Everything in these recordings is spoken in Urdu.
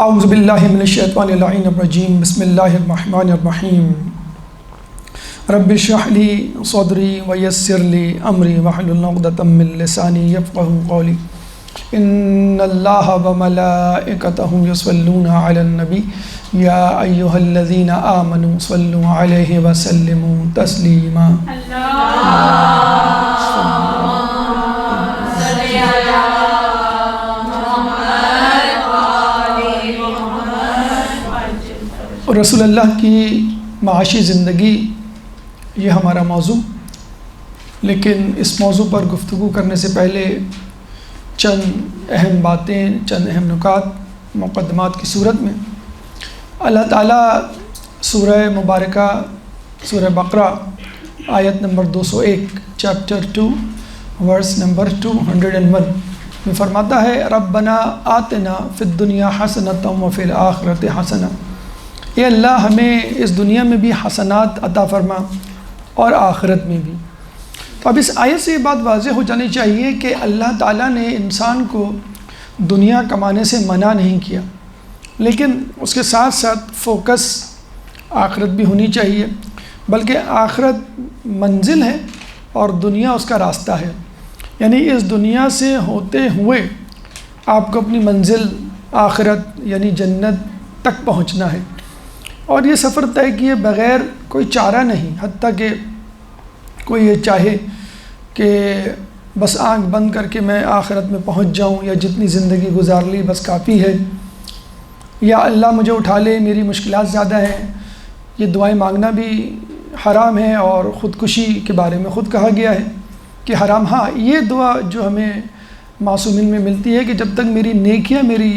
اعوذ باللہ من الشیطان اللعین الرجیم بسم اللہ الرحمن الرحیم رب اشرح لی صدری ویسر لی امری واحلل عقدۃ من لسانی یفقہوا قولی ان اللہ وملائکتہ یصلون علی النبی یا ایہا الذین آمنوا صلوا علیہ وسلموا تسلیما رسول اللہ کی معاشی زندگی یہ ہمارا موضوع، لیکن اس موضوع پر گفتگو کرنے سے پہلے چند اہم باتیں، چند اہم نکات مقدمات کی صورت میں اللہ تعالیٰ سورہ مبارکہ سورہ بقرہ آیت نمبر 201 چیپٹر 2 ورس نمبر 201 میں فرماتا ہے ربنا آتنا فی الدنیا حسنۃ وفی الآخرۃ حسنہ، اے اللہ ہمیں اس دنیا میں بھی حسنات عطا فرما اور آخرت میں بھی۔ تو اب اس آیت سے یہ بات واضح ہو جانی چاہیے کہ اللہ تعالیٰ نے انسان کو دنیا کمانے سے منع نہیں کیا، لیکن اس کے ساتھ ساتھ فوکس آخرت بھی ہونی چاہیے، بلکہ آخرت منزل ہے اور دنیا اس کا راستہ ہے، یعنی اس دنیا سے ہوتے ہوئے آپ کو اپنی منزل آخرت یعنی جنت تک پہنچنا ہے، اور یہ سفر طے کیے بغیر کوئی چارہ نہیں، حتیٰ کہ کوئی یہ چاہے کہ بس آنکھ بند کر کے میں آخرت میں پہنچ جاؤں، یا جتنی زندگی گزار لی بس کافی ہے، یا اللہ مجھے اٹھا لے میری مشکلات زیادہ ہیں، یہ دعائیں مانگنا بھی حرام ہے، اور خودکشی کے بارے میں خود کہا گیا ہے کہ حرام۔ ہاں، یہ دعا جو ہمیں معصومین میں ملتی ہے کہ جب تک میری نیکیاں میری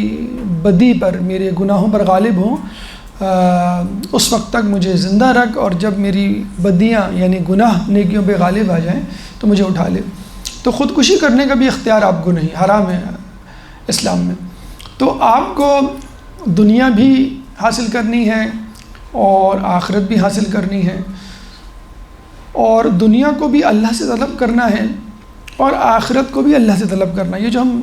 بدی پر، میرے گناہوں پر غالب ہوں، اس وقت تک مجھے زندہ رکھ، اور جب میری بدیاں یعنی گناہ نیکیوں پہ غالب آ جائیں تو مجھے اٹھا لے۔ تو خودکشی کرنے کا بھی اختیار آپ کو نہیں، حرام ہے اسلام میں۔ تو آپ کو دنیا بھی حاصل کرنی ہے اور آخرت بھی حاصل کرنی ہے، اور دنیا کو بھی اللہ سے طلب کرنا ہے اور آخرت کو بھی اللہ سے طلب کرنا ہے۔ یہ جو ہم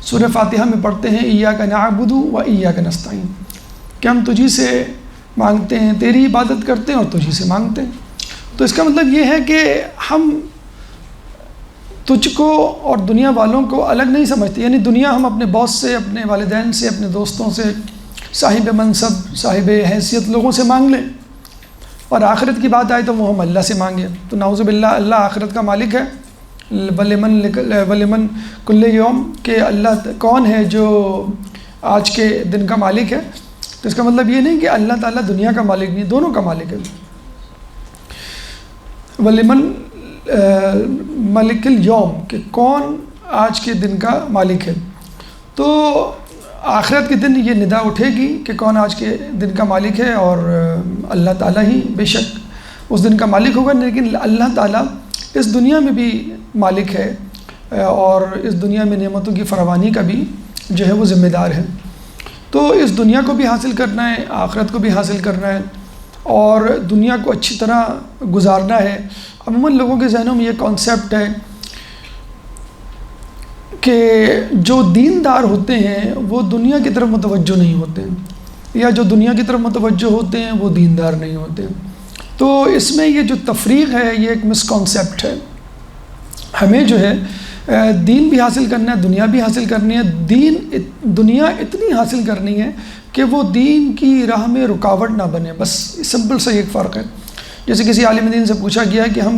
سورہ فاتحہ میں پڑھتے ہیں ایاک نعبد و ایاک نستعین، کہ ہم تجھی سے مانگتے ہیں، تیری عبادت کرتے ہیں اور تجھی سے مانگتے ہیں۔ تو اس کا مطلب یہ ہے کہ ہم تجھ کو اور دنیا والوں کو الگ نہیں سمجھتے، یعنی دنیا ہم اپنے باس سے، اپنے والدین سے، اپنے دوستوں سے، صاحب منصب، صاحب حیثیت لوگوں سے مانگ لیں، اور آخرت کی بات آئے تو وہ ہم اللہ سے مانگیں۔ تو نعوذ باللہ، اللہ آخرت کا مالک ہے، وَلِمَنْ كُلِّ يَوْمٍ، کہ اللہ کون ہے جو آج کے دن کا مالک ہے۔ تو اس کا مطلب یہ نہیں کہ اللہ تعالیٰ دنیا کا مالک نہیں، دونوں کا مالک ہے۔ وَلِمَنْ مَلِكِ الْيَوْمِ، کہ کون آج کے دن کا مالک ہے۔ تو آخرت کے دن یہ ندا اٹھے گی کہ کون آج کے دن کا مالک ہے، اور اللہ تعالیٰ ہی بے شک اس دن کا مالک ہوگا، لیکن اللہ تعالیٰ اس دنیا میں بھی مالک ہے، اور اس دنیا میں نعمتوں کی فراوانی کا بھی جو ہے وہ ذمہ دار ہے۔ تو اس دنیا کو بھی حاصل کرنا ہے، آخرت کو بھی حاصل کرنا ہے، اور دنیا کو اچھی طرح گزارنا ہے۔ عموماً لوگوں کے ذہنوں میں یہ کانسیپٹ ہے کہ جو دیندار ہوتے ہیں وہ دنیا کی طرف متوجہ نہیں ہوتے ہیں، یا جو دنیا کی طرف متوجہ ہوتے ہیں وہ دیندار نہیں ہوتے۔ تو اس میں یہ جو تفریق ہے یہ ایک مسکانسیپٹ ہے۔ ہمیں جو ہے دین بھی حاصل کرنا ہے، دنیا بھی حاصل کرنی ہے۔ دنیا اتنی حاصل کرنی ہے کہ وہ دین کی راہ میں رکاوٹ نہ بنے، بس سمپل سا ایک فرق ہے۔ جیسے کسی عالم دین سے پوچھا گیا کہ ہم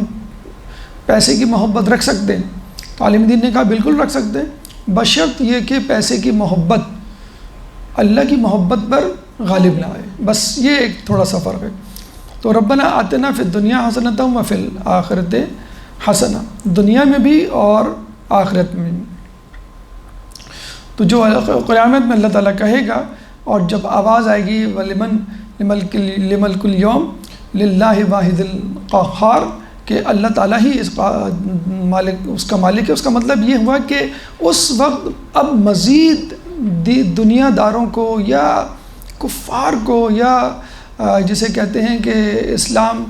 پیسے کی محبت رکھ سکتے ہیں، تو عالم دین نے کہا بالکل رکھ سکتے ہیں، بشرط یہ کہ پیسے کی محبت اللہ کی محبت پر غالب نہ آئے، بس یہ ایک تھوڑا سا فرق ہے۔ تو ربنا آتنا فی الدنیا حسنۃ وفی الآخرۃ حسنہ، دنیا میں بھی اور آخرت میں۔ تو جو قیامت میں اللہ تعالیٰ کہے گا، اور جب آواز آئے گی لِمَلْكِ الْيَوْمِ لِلَّهِ واحد القہار، کہ اللہ تعالیٰ ہی اس کا مالک ہے، اس کا مطلب یہ ہوا کہ اس وقت اب مزید دنیا داروں کو یا کفار کو یا جسے کہتے ہیں کہ اسلام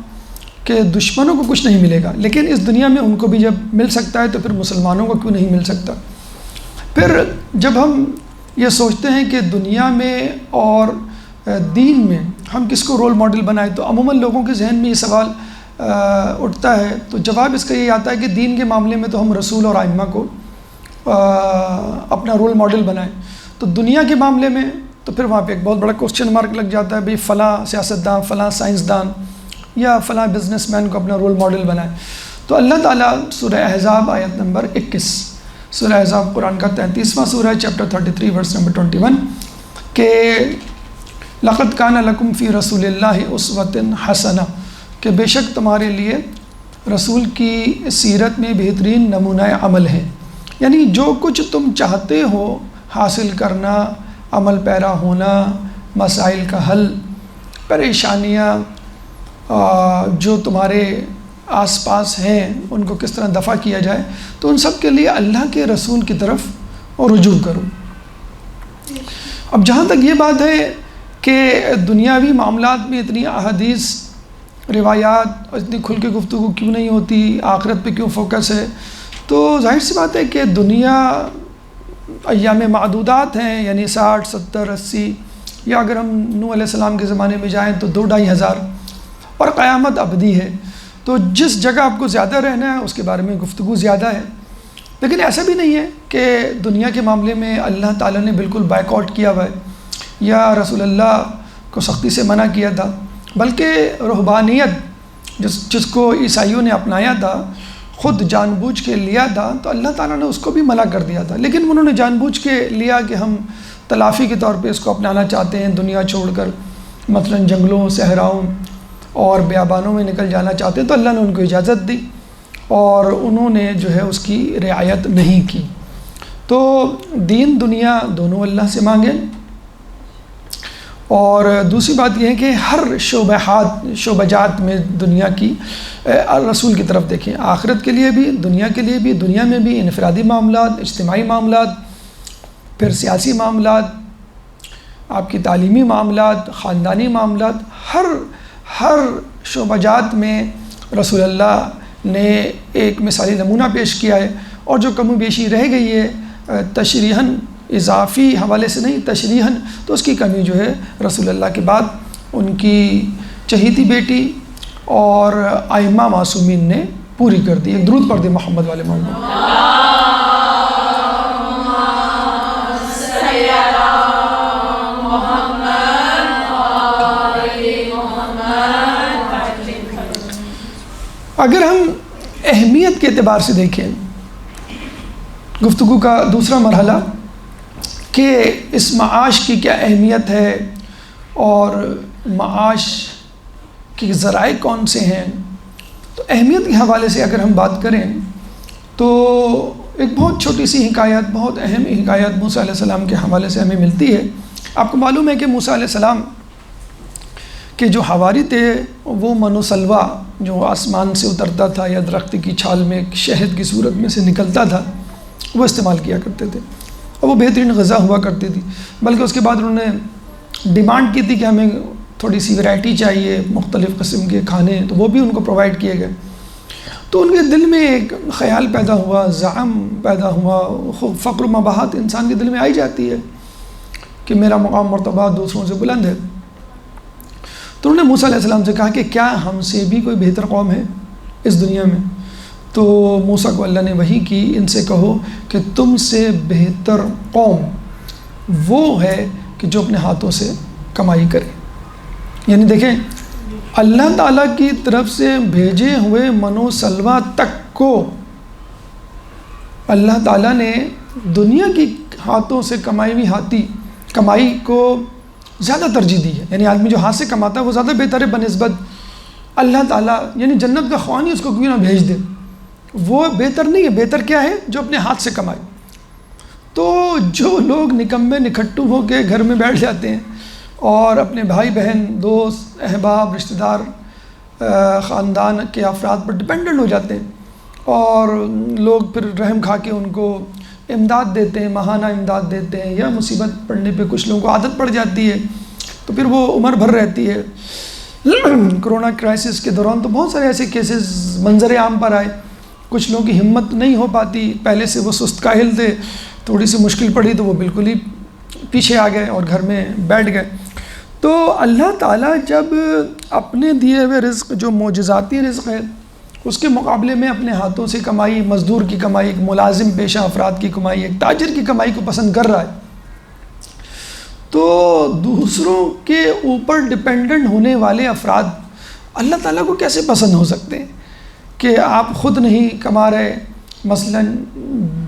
کے دشمنوں کو کچھ نہیں ملے گا، لیکن اس دنیا میں ان کو بھی جب مل سکتا ہے تو پھر مسلمانوں کو کیوں نہیں مل سکتا۔ پھر جب ہم یہ سوچتے ہیں کہ دنیا میں اور دین میں ہم کس کو رول ماڈل بنائیں، تو عموماً لوگوں کے ذہن میں یہ سوال اٹھتا ہے، تو جواب اس کا یہ آتا ہے کہ دین کے معاملے میں تو ہم رسول اور ائمہ کو اپنا رول ماڈل بنائیں، تو دنیا کے معاملے میں تو پھر وہاں پہ ایک بہت بڑا کوسچن مارک لگ جاتا ہے، بھئی فلاں سیاستدان، فلاں سائنسدان یا فلاں بزنس مین کو اپنا رول ماڈل بنائیں۔ تو اللہ تعالیٰ سورہ احزاب آیت نمبر 21، سورہ احزاب قرآن کا 33واں سورہ چیپٹر 33 ورس نمبر 21 کہ لقد کان لکم فی رسول اللہ اسوۃ حسنہ، کہ بے شک تمہارے لیے رسول کی سیرت میں بہترین نمونہ عمل ہے، یعنی جو کچھ تم چاہتے ہو حاصل کرنا، عمل پیرا ہونا، مسائل کا حل، پریشانیاں جو تمہارے آس پاس ہیں ان کو کس طرح دفع کیا جائے، تو ان سب کے لیے اللہ کے رسول کی طرف رجوع کرو۔ اب جہاں تک یہ بات ہے کہ دنیاوی معاملات میں اتنی احادیث، روایات اور اتنی کھل کے گفتگو کیوں نہیں ہوتی، آخرت پہ کیوں فوکس ہے، تو ظاہر سی بات ہے کہ دنیا ایام معدودات ہیں، یعنی 60 70 80، یا اگر ہم نوح علیہ السلام کے زمانے میں جائیں تو 2-2.5 ہزار، اور قیامت ابدی ہے، تو جس جگہ آپ کو زیادہ رہنا ہے اس کے بارے میں گفتگو زیادہ ہے۔ لیکن ایسا بھی نہیں ہے کہ دنیا کے معاملے میں اللہ تعالیٰ نے بالکل بائیک آؤٹ کیا ہوا ہے یا رسول اللہ کو سختی سے منع کیا تھا، بلکہ رہبانیت جس کو عیسائیوں نے اپنایا تھا، خود جان بوجھ کے لیا تھا، تو اللہ تعالیٰ نے اس کو بھی منع کر دیا تھا، لیکن انہوں نے جان بوجھ کے لیا کہ ہم تلافی کے طور پہ اس کو اپنانا چاہتے ہیں، دنیا چھوڑ کر مثلا جنگلوں، صحراؤں اور بیابانوں میں نکل جانا چاہتے ہیں، تو اللہ نے ان کو اجازت دی اور انہوں نے جو ہے اس کی رعایت نہیں کی۔ تو دین دنیا دونوں اللہ سے مانگیں، اور دوسری بات یہ ہے کہ ہر شعبہ جات میں دنیا کی رسول کی طرف دیکھیں، آخرت کے لیے بھی، دنیا کے لیے بھی، دنیا میں بھی انفرادی معاملات، اجتماعی معاملات، پھر سیاسی معاملات، آپ کی تعلیمی معاملات، خاندانی معاملات، ہر شعبہ جات میں رسول اللہ نے ایک مثالی نمونہ پیش کیا ہے، اور جو کم و بیشی رہ گئی ہے تشریحاً، اضافی حوالے سے نہیں، تشریحاً، تو اس کی کمی جو ہے رسول اللہ کے بعد ان کی چہیتی بیٹی اور ائمہ معصومین نے پوری کر دی۔ ایک درود پڑھ دیں محمد والے محمد۔ اگر ہم اہمیت کے اعتبار سے دیکھیں گفتگو کا دوسرا مرحلہ کہ اس معاش کی کیا اہمیت ہے اور معاش کے ذرائع کون سے ہیں، تو اہمیت کے حوالے سے اگر ہم بات کریں تو ایک بہت چھوٹی سی حکایت، بہت اہم حکایت موسیٰ علیہ السلام کے حوالے سے ہمیں ملتی ہے۔ آپ کو معلوم ہے کہ موسیٰ علیہ السلام کہ جو حواری تھے وہ من و سلوہ جو آسمان سے اترتا تھا یا درخت کی چھال میں شہد کی صورت میں سے نکلتا تھا، وہ استعمال کیا کرتے تھے، اور وہ بہترین غذا ہوا کرتی تھی، بلکہ اس کے بعد انہوں نے ڈیمانڈ کی تھی کہ ہمیں تھوڑی سی ویرائٹی چاہیے، مختلف قسم کے کھانے، تو وہ بھی ان کو پرووائڈ کیے گئے۔ تو ان کے دل میں ایک خیال پیدا ہوا، زعم پیدا ہوا، فقر و مباحت انسان کے دل میں آئی جاتی ہے کہ میرا مقام مرتبہ دوسروں سے بلند ہے۔ تو انہوں نے موسیٰ علیہ السلام سے کہا کہ کیا ہم سے بھی کوئی بہتر قوم ہے اس دنیا میں؟ تو موسیٰ کو اللہ نے وحی کی، ان سے کہو کہ تم سے بہتر قوم وہ ہے کہ جو اپنے ہاتھوں سے کمائی کرے۔ یعنی دیکھیں، اللہ تعالیٰ کی طرف سے بھیجے ہوئے من و سلوہ تک کو اللہ تعالیٰ نے دنیا کی ہاتھوں سے کمائی ہوئی کمائی کو زیادہ ترجیح دی ہے۔ یعنی آدمی جو ہاتھ سے کماتا ہے وہ زیادہ بہتر ہے بنسبت اللہ تعالیٰ، یعنی جنت کا خوانی اس کو کیوں نہ بھیج دے، وہ بہتر نہیں ہے۔ بہتر کیا ہے؟ جو اپنے ہاتھ سے کمائے۔ تو جو لوگ نکمے نکھٹو ہو کے گھر میں بیٹھ جاتے ہیں اور اپنے بھائی بہن، دوست، احباب، رشتہ دار، خاندان کے افراد پر ڈپینڈنٹ ہو جاتے ہیں، اور لوگ پھر رحم کھا کے ان کو امداد دیتے ہیں، ماہانہ امداد دیتے ہیں، یا مصیبت پڑنے پہ کچھ لوگوں کو عادت پڑ جاتی ہے تو پھر وہ عمر بھر رہتی ہے۔ کرونا کرائسس کے دوران تو بہت سارے ایسے کیسز منظر عام پر آئے، کچھ لوگوں کی ہمت نہیں ہو پاتی، پہلے سے وہ سست کاہل تھے، تھوڑی سی مشکل پڑی تو وہ بالکل ہی پیچھے آ گئے اور گھر میں بیٹھ گئے۔ تو اللہ تعالیٰ جب اپنے دیے ہوئے رزق جو معجزاتی رزق ہے اس کے مقابلے میں اپنے ہاتھوں سے کمائی، مزدور کی کمائی، ایک ملازم پیشہ افراد کی کمائی، ایک تاجر کی کمائی کو پسند کر رہا ہے، تو دوسروں کے اوپر ڈپینڈنٹ ہونے والے افراد اللہ تعالیٰ کو کیسے پسند ہو سکتے ہیں کہ آپ خود نہیں کما رہے؟ مثلا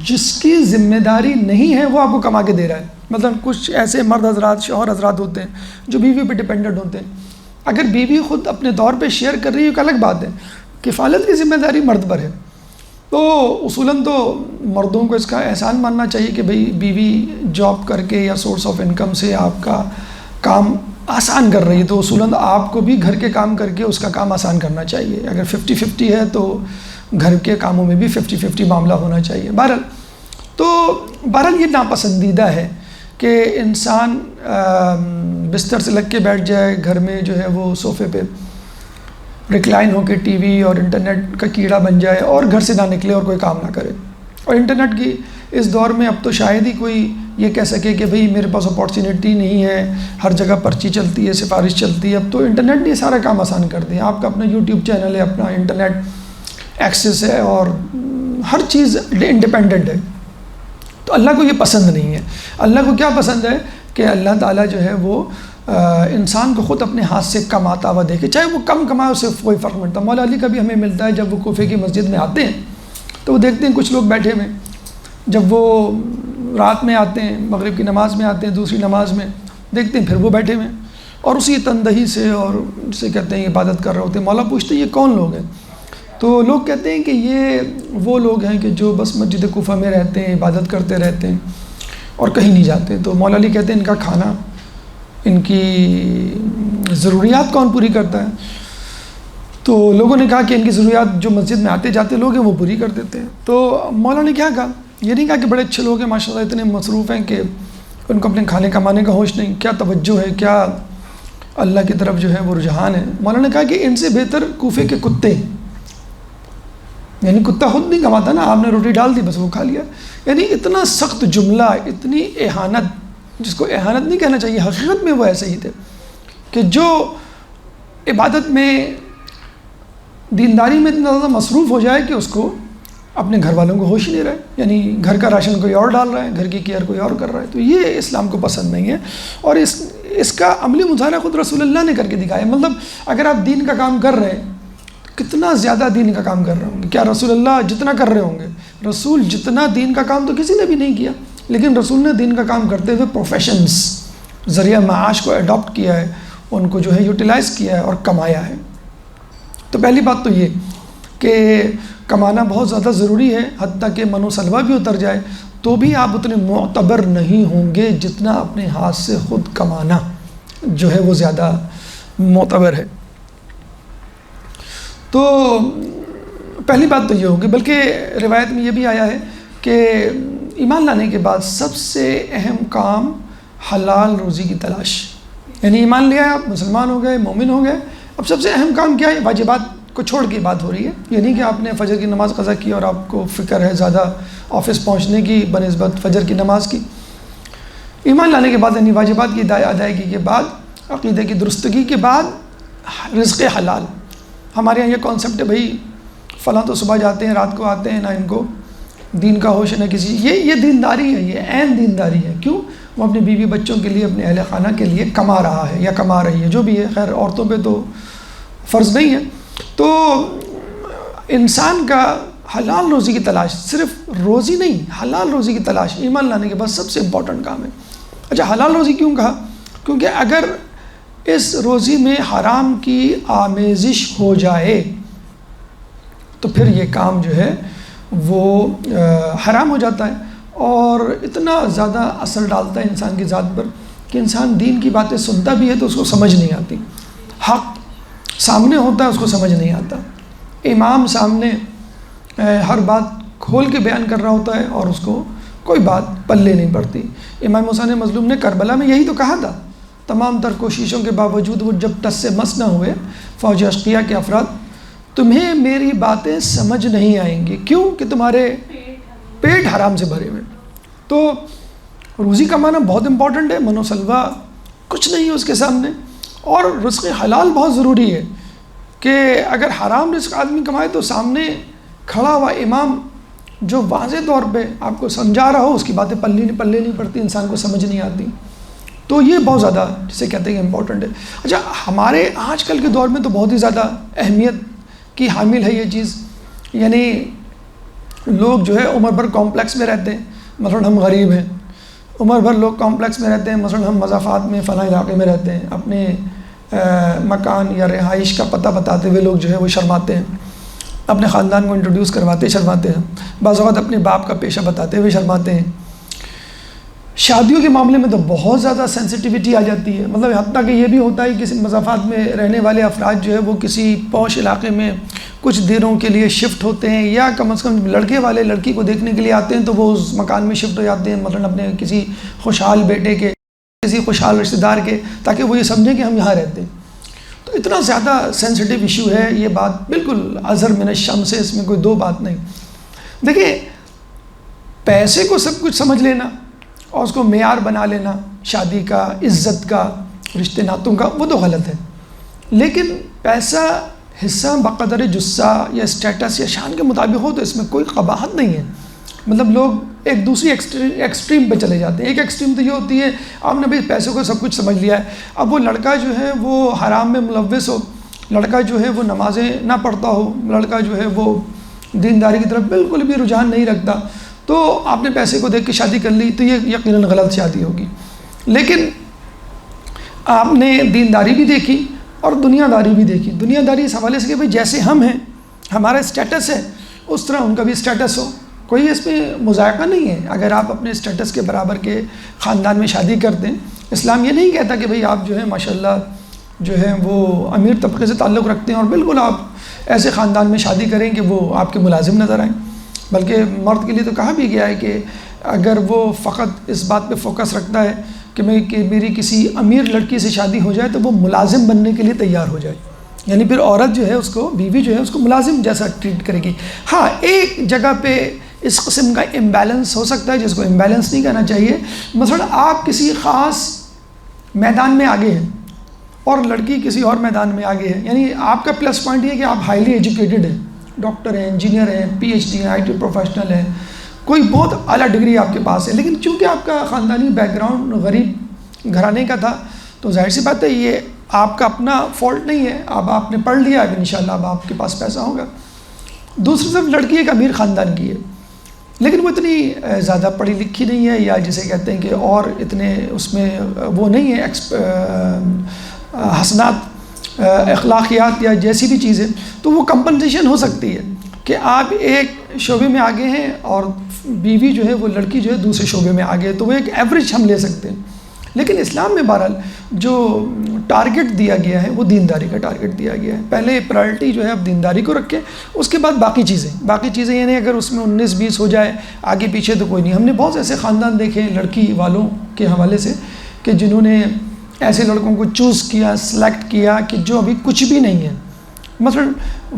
جس کی ذمہ داری نہیں ہے وہ آپ کو کما کے دے رہا ہے۔ مثلا کچھ ایسے مرد حضرات، شوہر حضرات ہوتے ہیں جو بیوی پہ ڈپینڈنٹ ہوتے ہیں۔ اگر بیوی خود اپنے طور پہ شیئر کر رہی ہے ایک الگ بات ہے، کفالت کی ذمہ داری مرد پر ہے، تو اصولاً تو مردوں کو اس کا احسان ماننا چاہیے کہ بھئی بیوی جاب کر کے یا سورس آف انکم سے آپ کا کام آسان کر رہی ہے، تو اصولاً آپ کو بھی گھر کے کام کر کے اس کا کام آسان کرنا چاہیے۔ اگر 50-50 ہے تو گھر کے کاموں میں بھی 50-50 معاملہ ہونا چاہیے۔ بہرحال یہ ناپسندیدہ ہے کہ انسان بستر سے لگ کے بیٹھ جائے گھر میں، جو ہے وہ صوفے پہ ریکلائن ہو کے ٹی وی اور انٹرنیٹ کا کیڑا بن جائے اور گھر سے نہ نکلے اور کوئی کام نہ کرے۔ اور انٹرنیٹ کی اس دور میں اب تو شاید ہی کوئی یہ کہہ سکے کہ بھئی میرے پاس اپارچونیٹی نہیں ہے، ہر جگہ پرچی چلتی ہے، سفارش چلتی ہے۔ اب تو انٹرنیٹ نے سارا کام آسان کر دیا، آپ کا اپنا یوٹیوب چینل ہے، اپنا انٹرنیٹ ایکسیس ہے اور ہر چیز انڈیپینڈنٹ ہے۔ تو اللہ کو یہ پسند نہیں ہے۔ اللہ کو کیا پسند ہے کہ اللہ تعالیٰ جو ہے وہ انسان کو خود اپنے ہاتھ سے کماتا ہوا دیکھے، چاہے وہ کم کمائے اس سے کوئی فرق نہیں پڑتا۔ مولا علی کا بھی ہمیں ملتا ہے، جب وہ کوفے کی مسجد میں آتے ہیں تو وہ دیکھتے ہیں کچھ لوگ بیٹھے ہوئے، جب وہ رات میں آتے ہیں، مغرب کی نماز میں آتے ہیں، دوسری نماز میں دیکھتے ہیں پھر وہ بیٹھے ہوئے اور اسی تندہی سے اور جسے کہتے ہیں عبادت کر رہے ہوتے ہیں۔ مولا پوچھتے ہیں یہ کون لوگ ہیں؟ تو لوگ کہتے ہیں کہ یہ وہ لوگ ہیں کہ جو بس مسجد کوفہ میں رہتے ہیں، عبادت کرتے رہتے ہیں اور کہیں نہیں جاتے۔ تو مولا علی کہتے ہیں ان کا کھانا، ان کی ضروریات کون پوری کرتا ہے؟ تو لوگوں نے کہا کہ ان کی ضروریات جو مسجد میں آتے جاتے لوگ ہیں وہ پوری کر دیتے ہیں۔ تو مولا نے کیا کہا؟ یہ نہیں کہا کہ بڑے اچھے لوگ ہیں ماشاءاللہ، اتنے مصروف ہیں کہ ان کو اپنے کھانے کمانے کا ہوش نہیں، کیا توجہ ہے، کیا اللہ کی طرف جو ہے وہ رجحان ہے۔ مولا نے کہا کہ ان سے بہتر کوفے کے کتے، یعنی کتا خود نہیں کماتا نا، آپ نے روٹی ڈال دی بس وہ کھا لیا۔ یعنی اتنا سخت جملہ، اتنی اہانت، جس کو اہانت نہیں کہنا چاہیے، حقیقت میں وہ ایسے ہی تھے کہ جو عبادت میں، دینداری میں اتنا زیادہ مصروف ہو جائے کہ اس کو اپنے گھر والوں کو ہوش ہی نہیں رہے، یعنی گھر کا راشن کوئی اور ڈال رہا ہے، گھر کی کیئر کوئی اور کر رہا ہے۔ تو یہ اسلام کو پسند نہیں ہے، اور اس کا عملی مظاہرہ خود رسول اللہ نے کر کے دکھایا۔ مطلب اگر آپ دین کا کام کر رہے ہیں، کتنا زیادہ دین کا کام کر رہے ہوں گے؟ کیا رسول اللہ جتنا کر رہے ہوں گے؟ رسول جتنا دین کا کام تو کسی نے بھی نہیں کیا، لیکن رسول نے دین کا کام کرتے ہوئے پروفیشنز، ذریعہ معاش کو اڈاپٹ کیا ہے، ان کو جو ہے یوٹیلائز کیا ہے اور کمایا ہے۔ تو پہلی بات تو یہ کہ کمانا بہت زیادہ ضروری ہے، حتیٰ کہ من و سلوہ بھی اتر جائے تو بھی آپ اتنے معتبر نہیں ہوں گے جتنا اپنے ہاتھ سے خود کمانا جو ہے وہ زیادہ معتبر ہے۔ تو پہلی بات تو یہ ہوگی، بلکہ روایت میں یہ بھی آیا ہے کہ ایمان لانے کے بعد سب سے اہم کام حلال روزی کی تلاش، یعنی ایمان لیا آپ، مسلمان ہو گئے، مومن ہو گئے، اب سب سے اہم کام کیا ہے؟ واجبات کو چھوڑ کے بات ہو رہی ہے، یہ نہیں کہ آپ نے فجر کی نماز قضا کی اور آپ کو فکر ہے زیادہ آفس پہنچنے کی بنسبت فجر کی نماز کی۔ ایمان لانے کے بعد، یعنی واجبات کی ادائیگی کے بعد، عقیدے کی درستگی کے بعد رزق حلال۔ ہمارے یہاں یہ کانسیپٹ ہے بھائی فلاں تو صبح جاتے ہیں رات کو آتے ہیں، نہ ان کو دین کا ہوش ہے نہ کسی، یہ دینداری ہے، یہ عین دینداری ہے۔ کیوں؟ وہ اپنے بیوی بچوں کے لیے، اپنے اہل خانہ کے لیے کما رہا ہے یا کما رہی ہے، جو بھی ہے، خیر عورتوں پہ تو فرض نہیں ہے۔ تو انسان کا حلال روزی کی تلاش، صرف روزی نہیں، حلال روزی کی تلاش ایمان لانے کے بعد سب سے امپورٹنٹ کام ہے۔ اچھا حلال روزی کیوں کہا؟ کیونکہ اگر اس روزی میں حرام کی آمیزش ہو جائے تو پھر یہ کام جو ہے وہ حرام ہو جاتا ہے اور اتنا زیادہ اثر ڈالتا ہے انسان کی ذات پر کہ انسان دین کی باتیں سنتا بھی ہے تو اس کو سمجھ نہیں آتی، حق سامنے ہوتا ہے اس کو سمجھ نہیں آتا، امام سامنے ہر بات کھول کے بیان کر رہا ہوتا ہے اور اس کو کوئی بات پلے نہیں پڑتی۔ امام حسین مظلوم نے کربلا میں یہی تو کہا تھا، تمام تر کوششوں کے باوجود وہ جب ٹس سے مس نہ ہوئے، فوج اشقیہ کے افراد، تمہیں میری باتیں سمجھ نہیں آئیں گی، کیوں کہ تمہارے پیٹ حرام سے بھرے ہوئے۔ تو روزی کمانا بہت امپورٹنٹ ہے، من و سلوہ کچھ نہیں ہے اس کے سامنے، اور رزق حلال بہت ضروری ہے کہ اگر حرام رزق آدمی کمائے تو سامنے کھڑا ہوا امام جو واضح طور پہ آپ کو سمجھا رہا ہو، اس کی باتیں پلے نہیں پڑتی، انسان کو سمجھ نہیں آتی، تو یہ بہت زیادہ جسے کہتے ہیں کہ امپورٹنٹ ہے۔ اچھا، ہمارے آج کل کے دور میں تو بہت ہی زیادہ اہمیت کی حامل ہے یہ چیز، یعنی لوگ جو ہے عمر بھر کمپلیکس میں رہتے ہیں، مثلا ہم غریب ہیں، عمر بھر لوگ کمپلیکس میں رہتے ہیں، مثلا ہم مضافات میں فلاں علاقے میں رہتے ہیں، اپنے مکان یا رہائش کا پتہ بتاتے ہوئے لوگ جو ہے وہ شرماتے ہیں، اپنے خاندان کو انٹروڈیوس کرواتے شرماتے ہیں، بعض اوقات اپنے باپ کا پیشہ بتاتے ہوئے شرماتے ہیں۔ شادیوں کے معاملے میں تو بہت زیادہ سینسٹیوٹی آ جاتی ہے، مطلب حتیٰ کہ یہ بھی ہوتا ہے کہ کسی مضافات میں رہنے والے افراد جو ہے وہ کسی پوش علاقے میں کچھ دنوں کے لیے شفٹ ہوتے ہیں، یا کم از کم لڑکے والے لڑکی کو دیکھنے کے لیے آتے ہیں تو وہ اس مکان میں شفٹ ہو جاتے ہیں، مثلا اپنے کسی خوشحال بیٹے کے، کسی خوشحال رشتہ دار کے، تاکہ وہ یہ سمجھیں کہ ہم یہاں رہتے ہیں۔ تو اتنا زیادہ سینسٹیو ایشو ہے یہ بات، بالکل ازہر من الشمس سے، اس میں کوئی دو بات نہیں۔ دیکھیں، پیسے کو سب کچھ سمجھ لینا اور اس کو معیار بنا لینا شادی کا، عزت کا، رشتے ناتوں کا، وہ تو غلط ہے، لیکن پیسہ حصہ بقدر جثہ یا اسٹیٹس یا شان کے مطابق ہو تو اس میں کوئی قباحت نہیں ہے۔ مطلب لوگ ایک دوسری ایکسٹریم پہ چلے جاتے ہیں۔ ایک ایکسٹریم تو یہ ہوتی ہے آپ نے بھائی پیسوں کو سب کچھ سمجھ لیا ہے، اب وہ لڑکا جو ہے وہ حرام میں ملوث ہو، لڑکا جو ہے وہ نمازیں نہ پڑھتا ہو، لڑکا جو ہے وہ دینداری کی طرف بالکل بھی رجحان نہیں رکھتا، تو آپ نے پیسے کو دیکھ کے شادی کر لی تو یہ یقیناً غلط شادی ہوگی۔ لیکن آپ نے دینداری بھی دیکھی اور دنیا داری بھی دیکھی، دنیا داری اس حوالے سے کہ بھائی جیسے ہم ہیں، ہمارا اسٹیٹس ہے، اس طرح ان کا بھی اسٹیٹس ہو، کوئی اس میں مذائقہ نہیں ہے اگر آپ اپنے اسٹیٹس کے برابر کے خاندان میں شادی کرتے ہیں۔ اسلام یہ نہیں کہتا کہ بھئی آپ جو ہے ماشاءاللہ جو ہے وہ امیر طبقے سے تعلق رکھتے ہیں اور بالکل آپ ایسے خاندان میں شادی کریں کہ وہ آپ کے ملازم نظر آئیں، بلکہ مرد کے لیے تو کہا بھی گیا ہے کہ اگر وہ فقط اس بات پہ فوکس رکھتا ہے کہ میری کسی امیر لڑکی سے شادی ہو جائے تو وہ ملازم بننے کے لیے تیار ہو جائے، یعنی پھر عورت جو ہے اس کو، بیوی جو ہے اس کو ملازم جیسا ٹریٹ کرے گی۔ ہاں، ایک جگہ پہ اس قسم کا امبیلنس ہو سکتا ہے جس کو امبیلنس نہیں کہنا چاہیے، مثلا آپ کسی خاص میدان میں آگے ہیں اور لڑکی کسی اور میدان میں آگے ہے، یعنی آپ کا پلس پوائنٹ یہ ہے کہ آپ ہائیلی ایجوکیٹڈ ہیں، ڈاکٹر ہیں، انجینئر ہیں، پی ایچ ڈی ہیں، آئی ٹی پروفیشنل ہیں، کوئی بہت اعلیٰ ڈگری آپ کے پاس ہے، لیکن چونکہ آپ کا خاندانی بیک گراؤنڈ غریب گھرانے کا تھا تو ظاہر سی بات ہے یہ آپ کا اپنا فالٹ نہیں ہے، اب آپ نے پڑھ لیا کہ انشاءاللہ اب آپ کے پاس پیسہ ہوگا۔ دوسری طرف لڑکی ایک امیر خاندان کی ہے لیکن وہ اتنی زیادہ پڑھی لکھی نہیں ہے، یا جسے کہتے ہیں کہ اور اتنے اس میں وہ نہیں ہے حسنات، اخلاقیات یا جیسی بھی چیزیں، تو وہ کمپنسیشن ہو سکتی ہے کہ آپ ایک شعبے میں آگے ہیں اور بیوی جو ہے وہ لڑکی جو ہے دوسرے شعبے میں آگے ہے، تو وہ ایک ایوریج ہم لے سکتے ہیں۔ لیکن اسلام میں بہرحال جو ٹارگٹ دیا گیا ہے وہ دینداری کا ٹارگٹ دیا گیا ہے، پہلے پرائرٹی جو ہے اب دینداری کو رکھیں، اس کے بعد باقی چیزیں یعنی اگر اس میں 19-20 ہو جائے آگے پیچھے تو کوئی نہیں۔ ہم نے بہت ایسے خاندان دیکھے ہیں لڑکی والوں کے حوالے سے کہ جنہوں نے ایسے لڑکوں کو چوز کیا، سلیکٹ کیا کہ جو ابھی کچھ بھی نہیں ہے، مثلا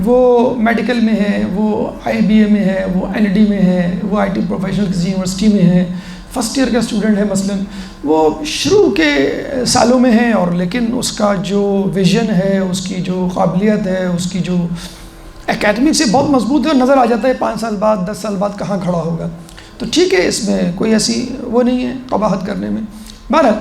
وہ میڈیکل میں ہے، وہ آئی بی اے میں ہے، وہ این ڈی میں ہے، وہ آئی ٹی پروفیشنل کسی یونیورسٹی میں ہے، فرسٹ ایئر کا اسٹوڈنٹ ہے مثلا، وہ شروع کے سالوں میں ہے اور لیکن اس کا جو ویژن ہے، اس کی جو قابلیت ہے، اس کی جو اکیڈمک سے بہت مضبوط ہے اور نظر آ جاتا ہے 5 سال بعد 10 سال بعد کہاں کھڑا ہوگا، تو ٹھیک ہے، اس میں کوئی ایسی وہ نہیں ہے قباحت کرنے میں۔ بہرحال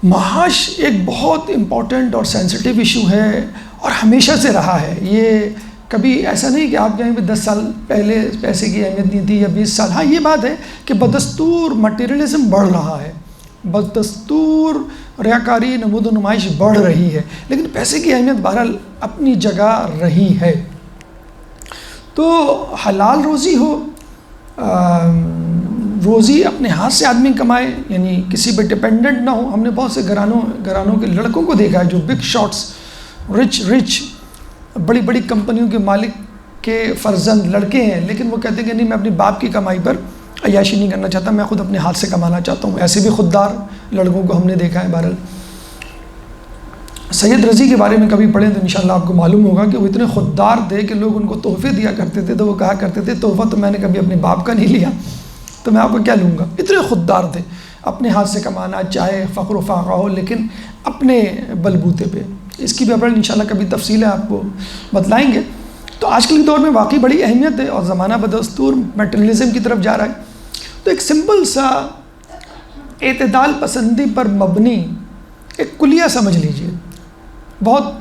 معاش ایک بہت امپورٹنٹ اور سینسٹیو ایشو ہے اور ہمیشہ سے رہا ہے، یہ کبھی ایسا نہیں کہ آپ کہیں 10 سال پہلے پیسے کی اہمیت نہیں تھی یا 20 سال، ہاں یہ بات ہے کہ بدستور مٹیریلزم بڑھ رہا ہے، بدستور ریاکاری، نمود و نمائش بڑھ رہی ہے، لیکن پیسے کی اہمیت بہرحال اپنی جگہ رہی ہے۔ تو حلال روزی ہو، روزی اپنے ہاتھ سے آدمی کمائے، یعنی کسی پہ ڈپینڈنٹ نہ ہو۔ ہم نے بہت سے گھرانوں کے لڑکوں کو دیکھا ہے جو بگ شاٹس، رچ بڑی بڑی کمپنیوں کے مالک کے فرزند لڑکے ہیں، لیکن وہ کہتے ہیں کہ نہیں، میں اپنی باپ کی کمائی پر عیاشی نہیں کرنا چاہتا، میں خود اپنے ہاتھ سے کمانا چاہتا ہوں۔ ایسے بھی خوددار لڑکوں کو ہم نے دیکھا ہے۔ بہرحال سید رضی کے بارے میں کبھی پڑھیں تو انشاءاللہ آپ کو معلوم ہوگا کہ وہ اتنے خوددار تھے کہ لوگ ان کو تحفے دیا کرتے تھے تو وہ کہا کرتے تھے تحفہ تو میں نے کبھی اپنے باپ کا نہیں لیا تو میں آپ کو کیا لوں گا، اتنے خوددار تھے۔ اپنے ہاتھ سے کمانا، چاہے فقر و فاقہ ہو، لیکن اپنے بلبوتے پہ. اس کی بھی اپنا انشاءاللہ کبھی تفصیل ہے آپ کو بتلائیں گے. تو آج کل کے دور میں واقعی بڑی اہمیت ہے اور زمانہ بدستور میٹریلزم کی طرف جا رہا ہے. تو ایک سمپل سا اعتدال پسندی پر مبنی ایک کلیہ سمجھ لیجئے، بہت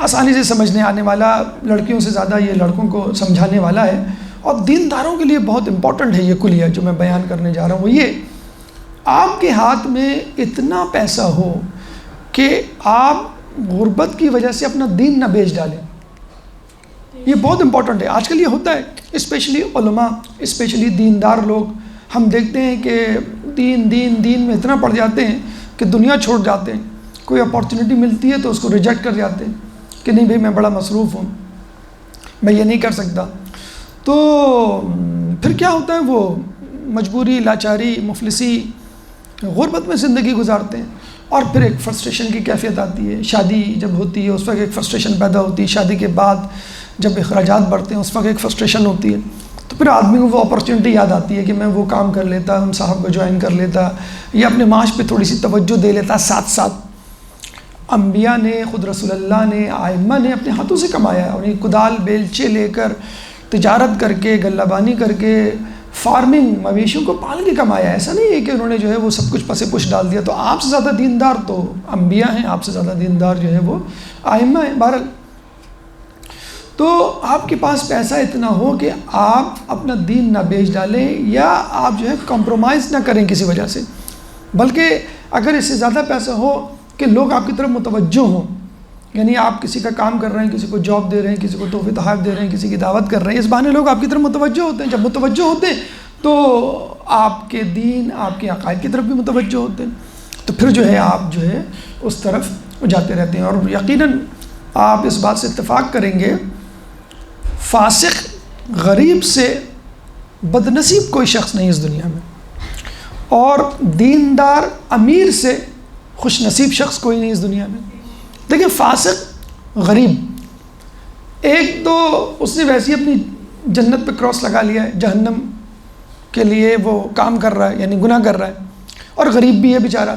آسانی سے سمجھنے آنے والا، لڑکیوں سے زیادہ یہ لڑکوں کو سمجھانے والا ہے، اور دینداروں کے لیے بہت امپورٹنٹ ہے. یہ کلیہ جو میں بیان کرنے جا رہا ہوں وہ یہ: آپ کے ہاتھ میں اتنا پیسہ ہو کہ آپ غربت کی وجہ سے اپنا دین نہ بیچ ڈالیں. یہ بہت امپورٹنٹ ہے. آج کل یہ ہوتا ہے، اسپیشلی علماء، اسپیشلی دیندار لوگ، ہم دیکھتے ہیں کہ دین میں اتنا پڑ جاتے ہیں کہ دنیا چھوڑ جاتے ہیں. کوئی اپارچونیٹی ملتی ہے تو اس کو ریجیکٹ کر جاتے ہیں کہ نہیں بھائی میں بڑا مصروف ہوں، میں یہ نہیں کر سکتا. تو پھر کیا ہوتا ہے، وہ مجبوری، لاچاری، مفلسی، غربت میں زندگی گزارتے ہیں. اور پھر ایک فرسٹریشن کی کیفیت آتی ہے. شادی جب ہوتی ہے اس وقت ایک فرسٹریشن پیدا ہوتی ہے. شادی کے بعد جب اخراجات بڑھتے ہیں اس وقت ایک فرسٹریشن ہوتی ہے. تو پھر آدمی کو وہ اپرچونیٹی یاد آتی ہے کہ میں وہ کام کر لیتا، ہم صاحب کو جوائن کر لیتا، یا اپنے معاش پہ تھوڑی سی توجہ دے لیتا. ساتھ ساتھ انبیاء نے، خود رسول اللہ نے، ائمہ نے اپنے ہاتھوں سے کمایا ہے. انہیں کدال بیلچے لے کر، تجارت کر کے، غلہ بانی کر کے، فارمنگ، مویشیوں کو پال کے کمایا. ایسا نہیں ہے کہ انہوں نے جو ہے وہ سب کچھ پس پش ڈال دیا. تو آپ سے زیادہ دیندار تو انبیاء ہیں، آپ سے زیادہ دیندار جو ہے وہ ائمہ ہیں. بہرحال تو آپ کے پاس پیسہ اتنا ہو کہ آپ اپنا دین نہ بیچ ڈالیں، یا آپ جو ہے کمپرومائز نہ کریں کسی وجہ سے، بلکہ اگر اس سے زیادہ پیسہ ہو کہ لوگ آپ کی طرف متوجہ ہوں. یعنی آپ کسی کا کام کر رہے ہیں، کسی کو جاب دے رہے ہیں، کسی کو تحفے تحائف دے رہے ہیں، کسی کی دعوت کر رہے ہیں، اس بہانے لوگ آپ کی طرف متوجہ ہوتے ہیں. جب متوجہ ہوتے ہیں تو آپ کے دین، آپ کے عقائد کی طرف بھی متوجہ ہوتے ہیں. تو پھر جو ہے آپ جو ہے اس طرف جاتے رہتے ہیں. اور یقیناً آپ اس بات سے اتفاق کریں گے، فاسق غریب سے بدنصیب کوئی شخص نہیں اس دنیا میں، اور دیندار امیر سے خوش نصیب شخص کوئی نہیں اس دنیا میں. دیکھیں، فاسق غریب، ایک تو اس نے ویسے ہی اپنی جنت پہ کراس لگا لیا ہے، جہنم کے لیے وہ کام کر رہا ہے، یعنی گناہ کر رہا ہے. اور غریب بھی ہے بیچارہ،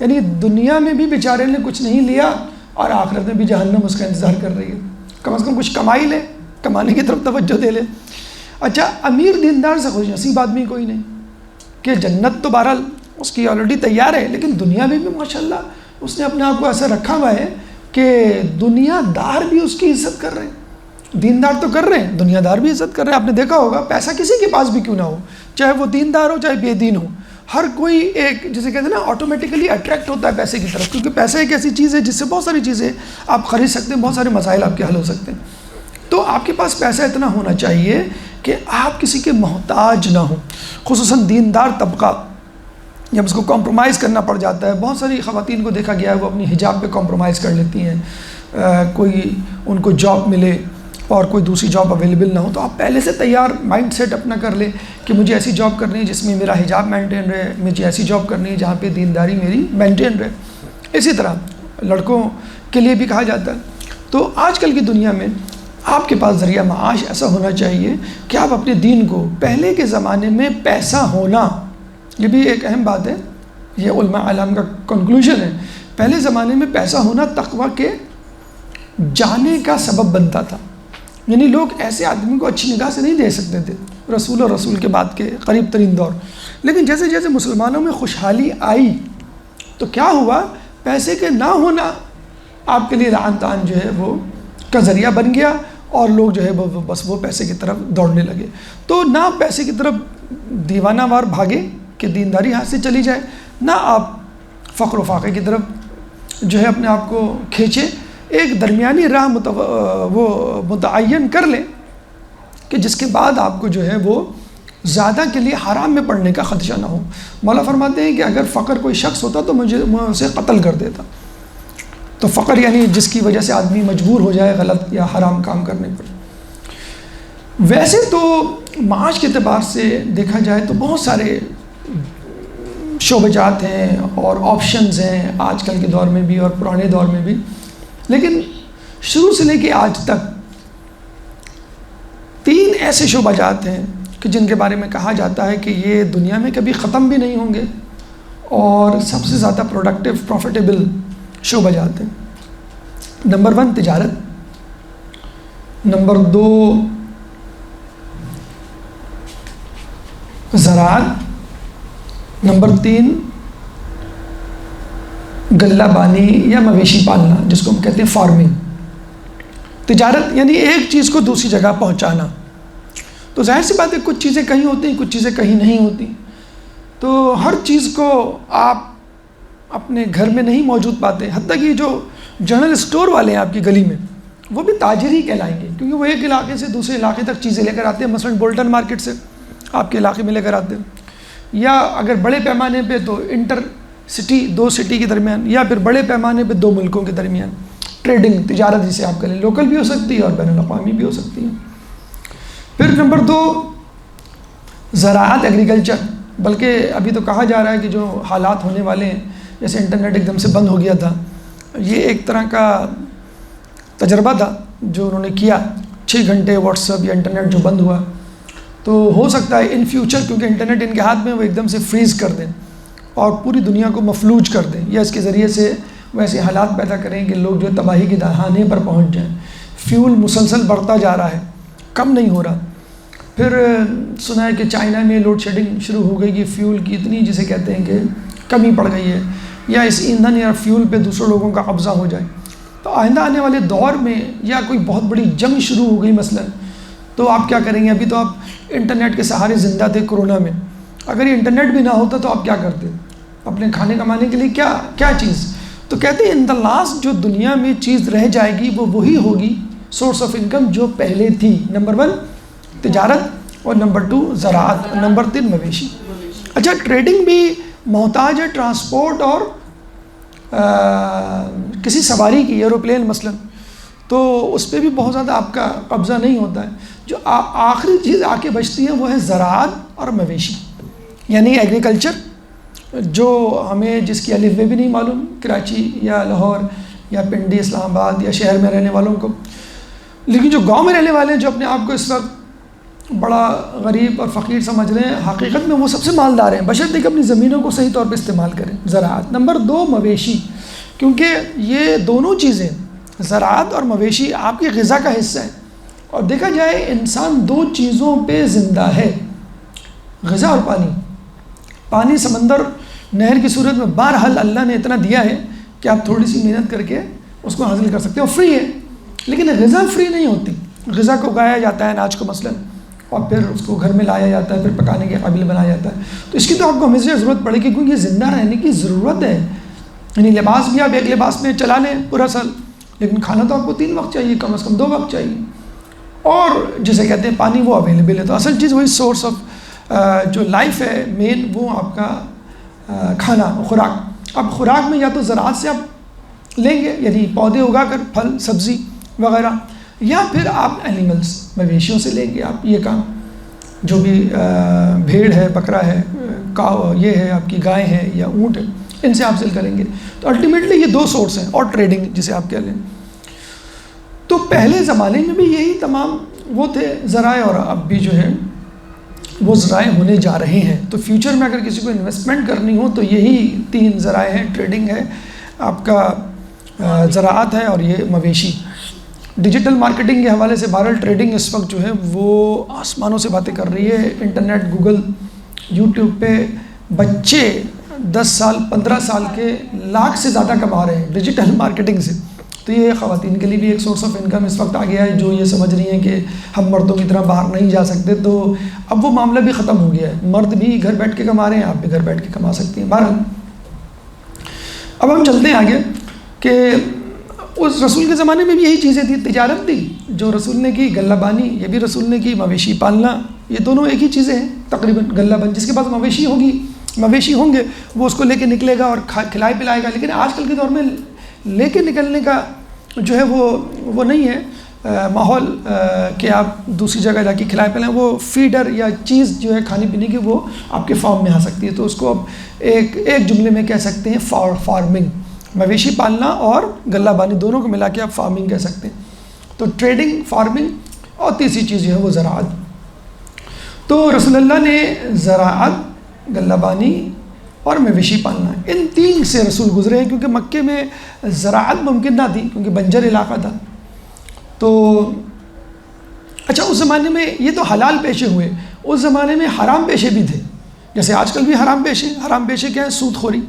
یعنی دنیا میں بھی بیچارے نے کچھ نہیں لیا، اور آخرت میں بھی جہنم اس کا انتظار کر رہی ہے. کم از کم کچھ کمائی لے، کمانے کی طرف توجہ دے لے. اچھا، امیر دیندار سے خوش نصیب آدمی کوئی نہیں، کہ جنت تو بہرحال اس کی آلریڈی تیار ہے، لیکن دنیا میں بھی ماشاءاللہ اس نے اپنے آپ کو ایسا رکھا ہوا ہے کہ دنیا دار بھی اس کی عزت کر رہے ہیں. دیندار تو کر رہے ہیں، دنیا دار بھی عزت کر رہے ہیں. آپ نے دیکھا ہوگا، پیسہ کسی کے پاس بھی کیوں نہ ہو، چاہے وہ دیندار ہو چاہے بے دین ہو، ہر کوئی ایک جسے کہتے ہیں نا آٹومیٹیکلی اٹریکٹ ہوتا ہے پیسے کی طرف، کیونکہ پیسہ ایک ایسی چیز ہے جس سے بہت ساری چیزیں آپ خرید سکتے ہیں، بہت سارے مسائل آپ کے حل ہو سکتے ہیں. تو آپ کے پاس پیسہ اتنا ہونا چاہیے کہ آپ کسی کے محتاج نہ ہوں. خصوصاً دیندار طبقہ جب اس کو کمپرومائز کرنا پڑ جاتا ہے، بہت ساری خواتین کو دیکھا گیا ہے وہ اپنی حجاب پہ کمپرومائز کر لیتی ہیں. کوئی ان کو جاب ملے اور کوئی دوسری جاب اویلیبل نہ ہو، تو آپ پہلے سے تیار مائنڈ سیٹ اپنا کر لیں کہ مجھے ایسی جاب کرنی ہے جس میں میرا حجاب مینٹین رہے، مجھے ایسی جاب کرنی ہے جہاں پہ دینداری میری مینٹین رہے. اسی طرح لڑکوں کے لیے بھی کہا جاتا ہے. تو آج کل کی دنیا میں آپ کے پاس ذریعہ معاش ایسا ہونا چاہیے کہ آپ اپنے دین کو، پہلے کے زمانے میں پیسہ ہونا، یہ بھی ایک اہم بات ہے، یہ علماء اعلام کا کنکلوژن ہے، پہلے زمانے میں پیسہ ہونا تقویٰ کے جانے کا سبب بنتا تھا. یعنی لوگ ایسے آدمی کو اچھی نگاہ سے نہیں دے سکتے تھے رسول اور رسول کے بعد کے قریب ترین دور. لیکن جیسے جیسے مسلمانوں میں خوشحالی آئی تو کیا ہوا، پیسے کے نہ ہونا آپ کے لیے لعن طعن جو ہے وہ کا ذریعہ بن گیا، اور لوگ جو ہے وہ بس وہ پیسے کی طرف دوڑنے لگے. تو نہ پیسے کی طرف دیوانہ وار بھاگے کہ دینداری ہاتھ سے چلی جائے، نہ آپ فقر و فاقے کی طرف جو ہے اپنے آپ کو کھینچے. ایک درمیانی راہ وہ متعین کر لیں کہ جس کے بعد آپ کو جو ہے وہ زیادہ کے لیے حرام میں پڑنے کا خدشہ نہ ہو. مولا فرماتے ہیں کہ اگر فقر کوئی شخص ہوتا تو میں اسے قتل کر دیتا. تو فقر یعنی جس کی وجہ سے آدمی مجبور ہو جائے غلط یا حرام کام کرنے پر. ویسے تو معاش کے اعتبار سے دیکھا جائے تو بہت سارے شعبہ جات ہیں اور آپشنز ہیں آج کل کے دور میں بھی اور پرانے دور میں بھی، لیکن شروع سے لے کے آج تک 3 ایسے شعبہ جات ہیں کہ جن کے بارے میں کہا جاتا ہے کہ یہ دنیا میں کبھی ختم بھی نہیں ہوں گے اور سب سے زیادہ پروڈکٹیو پروفیٹیبل شعبہ جانتے ہیں۔ نمبر 1 تجارت، نمبر 2 زراعت، نمبر 3 غلہ بانی یا مویشی پالنا جس کو ہم کہتے ہیں فارمنگ۔ تجارت یعنی ایک چیز کو دوسری جگہ پہنچانا، تو ظاہر سی بات ہے کچھ چیزیں کہیں ہوتی ہیں، کچھ چیزیں کہیں نہیں ہوتی، تو ہر چیز کو آپ اپنے گھر میں نہیں موجود پاتے، حتیٰ کہ جو جنرل اسٹور والے ہیں آپ کی گلی میں وہ بھی تاجر ہی کہلائیں گے، کیونکہ وہ ایک علاقے سے دوسرے علاقے تک چیزیں لے کر آتے ہیں۔ مثلاً بولٹن مارکیٹ سے آپ کے علاقے میں لے کر آتے ہیں، یا اگر بڑے پیمانے پہ تو انٹر سٹی 2 سٹی کے درمیان، یا پھر بڑے پیمانے پہ 2 ملکوں کے درمیان ٹریڈنگ تجارت جسے آپ کریں، لوکل بھی ہو سکتی ہے اور بین الاقوامی بھی ہو سکتی ہے۔ پھر نمبر 2 زراعت، ایگریکلچر، بلکہ ابھی تو کہا جا رہا ہے کہ جو حالات ہونے والے ہیں جیسے انٹرنیٹ ایک دم سے بند ہو گیا تھا، یہ ایک طرح کا تجربہ تھا جو انہوں نے کیا، 6 گھنٹے واٹس ایپ یا انٹرنیٹ جو بند ہوا، تو ہو سکتا ہے ان فیوچر کیونکہ انٹرنیٹ ان کے ہاتھ میں وہ ایک دم سے فریز کر دیں اور پوری دنیا کو مفلوج کر دیں، یا اس کے ذریعے سے ویسے حالات پیدا کریں کہ لوگ جو تباہی کے دہانے پر پہنچ جائیں۔ فیول مسلسل بڑھتا جا رہا ہے، کم نہیں ہو رہا۔ پھر سنا ہے کہ چائنا میں لوڈ شیڈنگ شروع ہو گئی کہ فیول کی اتنی جسے کہتے ہیں کہ کمی پڑ گئی ہے، یا اس ایندھن یا فیول پہ دوسرے لوگوں کا قبضہ ہو جائے، تو آئندہ آنے والے دور میں یا کوئی بہت بڑی جنگ شروع ہو گئی مثلا، تو آپ کیا کریں گے؟ ابھی تو آپ انٹرنیٹ کے سہارے زندہ تھے کورونا میں، اگر یہ انٹرنیٹ بھی نہ ہوتا تو آپ کیا کرتے اپنے کھانے کمانے کے لیے؟ کیا چیز؟ تو کہتے ہیں ان دا لاسٹ جو دنیا میں چیز رہ جائے گی وہ وہی ہوگی سورس آف انکم جو پہلے تھی۔ نمبر 1 تجارت، اور نمبر 2 زراعت، اور نمبر 3 مویشی۔ اچھا، ٹریڈنگ بھی محتاج ہے ٹرانسپورٹ اور کسی سواری کی، ایروپلین مثلا، تو اس پہ بھی بہت زیادہ آپ کا قبضہ نہیں ہوتا ہے۔ جو آخری چیز آ کے بچتی ہے وہ ہے زراعت اور مویشی، یعنی ایگریکلچر، جو ہمیں جس کی الف بے بھی نہیں معلوم کراچی یا لاہور یا پنڈی اسلام آباد یا شہر میں رہنے والوں کو، لیکن جو گاؤں میں رہنے والے ہیں جو اپنے آپ کو اس وقت بڑا غریب اور فقیر سمجھ رہے ہیں، حقیقت میں وہ سب سے مالدار ہیں بشرطیکہ کہ اپنی زمینوں کو صحیح طور پہ استعمال کریں۔ زراعت۔ نمبر 2 مویشی، کیونکہ یہ دونوں چیزیں زراعت اور مویشی آپ کی غذا کا حصہ ہے، اور دیکھا جائے انسان 2 چیزوں پہ زندہ ہے، غذا اور پانی۔ پانی سمندر نہر کی صورت میں بہرحال اللہ نے اتنا دیا ہے کہ آپ تھوڑی سی محنت کر کے اس کو حاصل کر سکتے ہیں اور فری ہے، لیکن غذا فری نہیں ہوتی۔ غذا کو اگایا جاتا ہے اناج کو مثلا، اور پھر اس کو گھر میں لایا جاتا ہے، پھر پکانے کے قابل بنایا جاتا ہے، تو اس کی تو آپ کو ہمیشہ ضرورت پڑے گی کیونکہ زندہ رہنے کی ضرورت ہے۔ یعنی لباس بھی آپ ایک لباس میں چلا لیں پورا سال، لیکن کھانا تو آپ کو 3 وقت چاہیے، کم از کم 2 وقت چاہیے، اور جسے کہتے ہیں پانی وہ اویلیبل ہے۔ تو اصل چیز وہی سورس آف جو لائف ہے مین، وہ آپ کا کھانا، خوراک۔ اب خوراک میں یا تو زراعت سے آپ لیں گے، یعنی پودے اگا کر پھل سبزی وغیرہ، یا پھر آپ اینیملس مویشیوں سے لیں گے آپ یہ کام، جو بھی بھیڑ ہے، بکرا ہے، کاؤ یہ ہے، آپ کی گائے ہے یا اونٹ ہے، ان سے آپ حاصل کریں گے۔ تو الٹیمیٹلی یہ 2 سورس ہیں، اور ٹریڈنگ جسے آپ کہہ لیں۔ تو پہلے زمانے میں بھی یہی تمام وہ تھے ذرائع، اور اب بھی جو ہے وہ ذرائع ہونے جا رہے ہیں۔ تو فیوچر میں اگر کسی کو انویسٹمنٹ کرنی ہو تو یہی 3 ذرائع ہیں، ٹریڈنگ ہے، آپ کا زراعت ہے، اور یہ مویشی۔ ڈیجیٹل مارکیٹنگ کے حوالے سے بہرحال ٹریڈنگ اس وقت جو ہے وہ آسمانوں سے باتیں کر رہی ہے۔ انٹرنیٹ، گوگل، یوٹیوب پہ بچے 10 سال 15 سال کے لاکھ سے زیادہ کما رہے ہیں ڈیجیٹل مارکیٹنگ سے۔ تو یہ خواتین کے لیے بھی ایک سورس آف انکم اس وقت آ گیا ہے، جو یہ سمجھ رہی ہیں کہ ہم مردوں کی طرح باہر نہیں جا سکتے، تو اب وہ معاملہ بھی ختم ہو گیا ہے، مرد بھی گھر بیٹھ کے کما رہے ہیں، آپ بھی گھر بیٹھ کے کما سکتی ہیں۔ بہرحال اب ہم چلتے ہیں آگے کہ اس رسول کے زمانے میں بھی یہی چیزیں تھیں، تجارت تھی جو رسول نے کی، غلہ بانی یہ بھی رسول نے کی، مویشی پالنا، یہ دونوں ایک ہی چیزیں ہیں تقریباً۔ غلہ بانی جس کے پاس مویشی ہوں گے وہ اس کو لے کے نکلے گا اور کھلائے پلائے گا، لیکن آج کل کے دور میں لے کے نکلنے کا جو ہے وہ نہیں ہے ماحول کہ آپ دوسری جگہ جا کے کھلائے پلائیں۔ وہ فیڈر یا چیز جو ہے کھانے پینے کی وہ آپ کے فارم میں آ سکتی ہے، تو اس کو اب ایک جملے میں کہہ سکتے ہیں فارمنگ۔ مویشی پالنا اور غلہ بانی دونوں کو ملا کے آپ فارمنگ کہہ سکتے ہیں۔ تو ٹریڈنگ، فارمنگ، اور تیسری چیز جو ہے وہ زراعت۔ تو رسول اللہ نے زراعت، غلہ بانی، اور مویشی پالنا. ان 3 سے رسول گزرے ہیں کیونکہ مکے میں زراعت ممکن نہ تھی کیونکہ بنجر علاقہ تھا. تو اچھا اس زمانے میں یہ تو حلال پیشے ہوئے، اس زمانے میں حرام پیشے بھی تھے. جیسے آج کل بھی حرام پیشے کیا ہیں؟ سود خوری.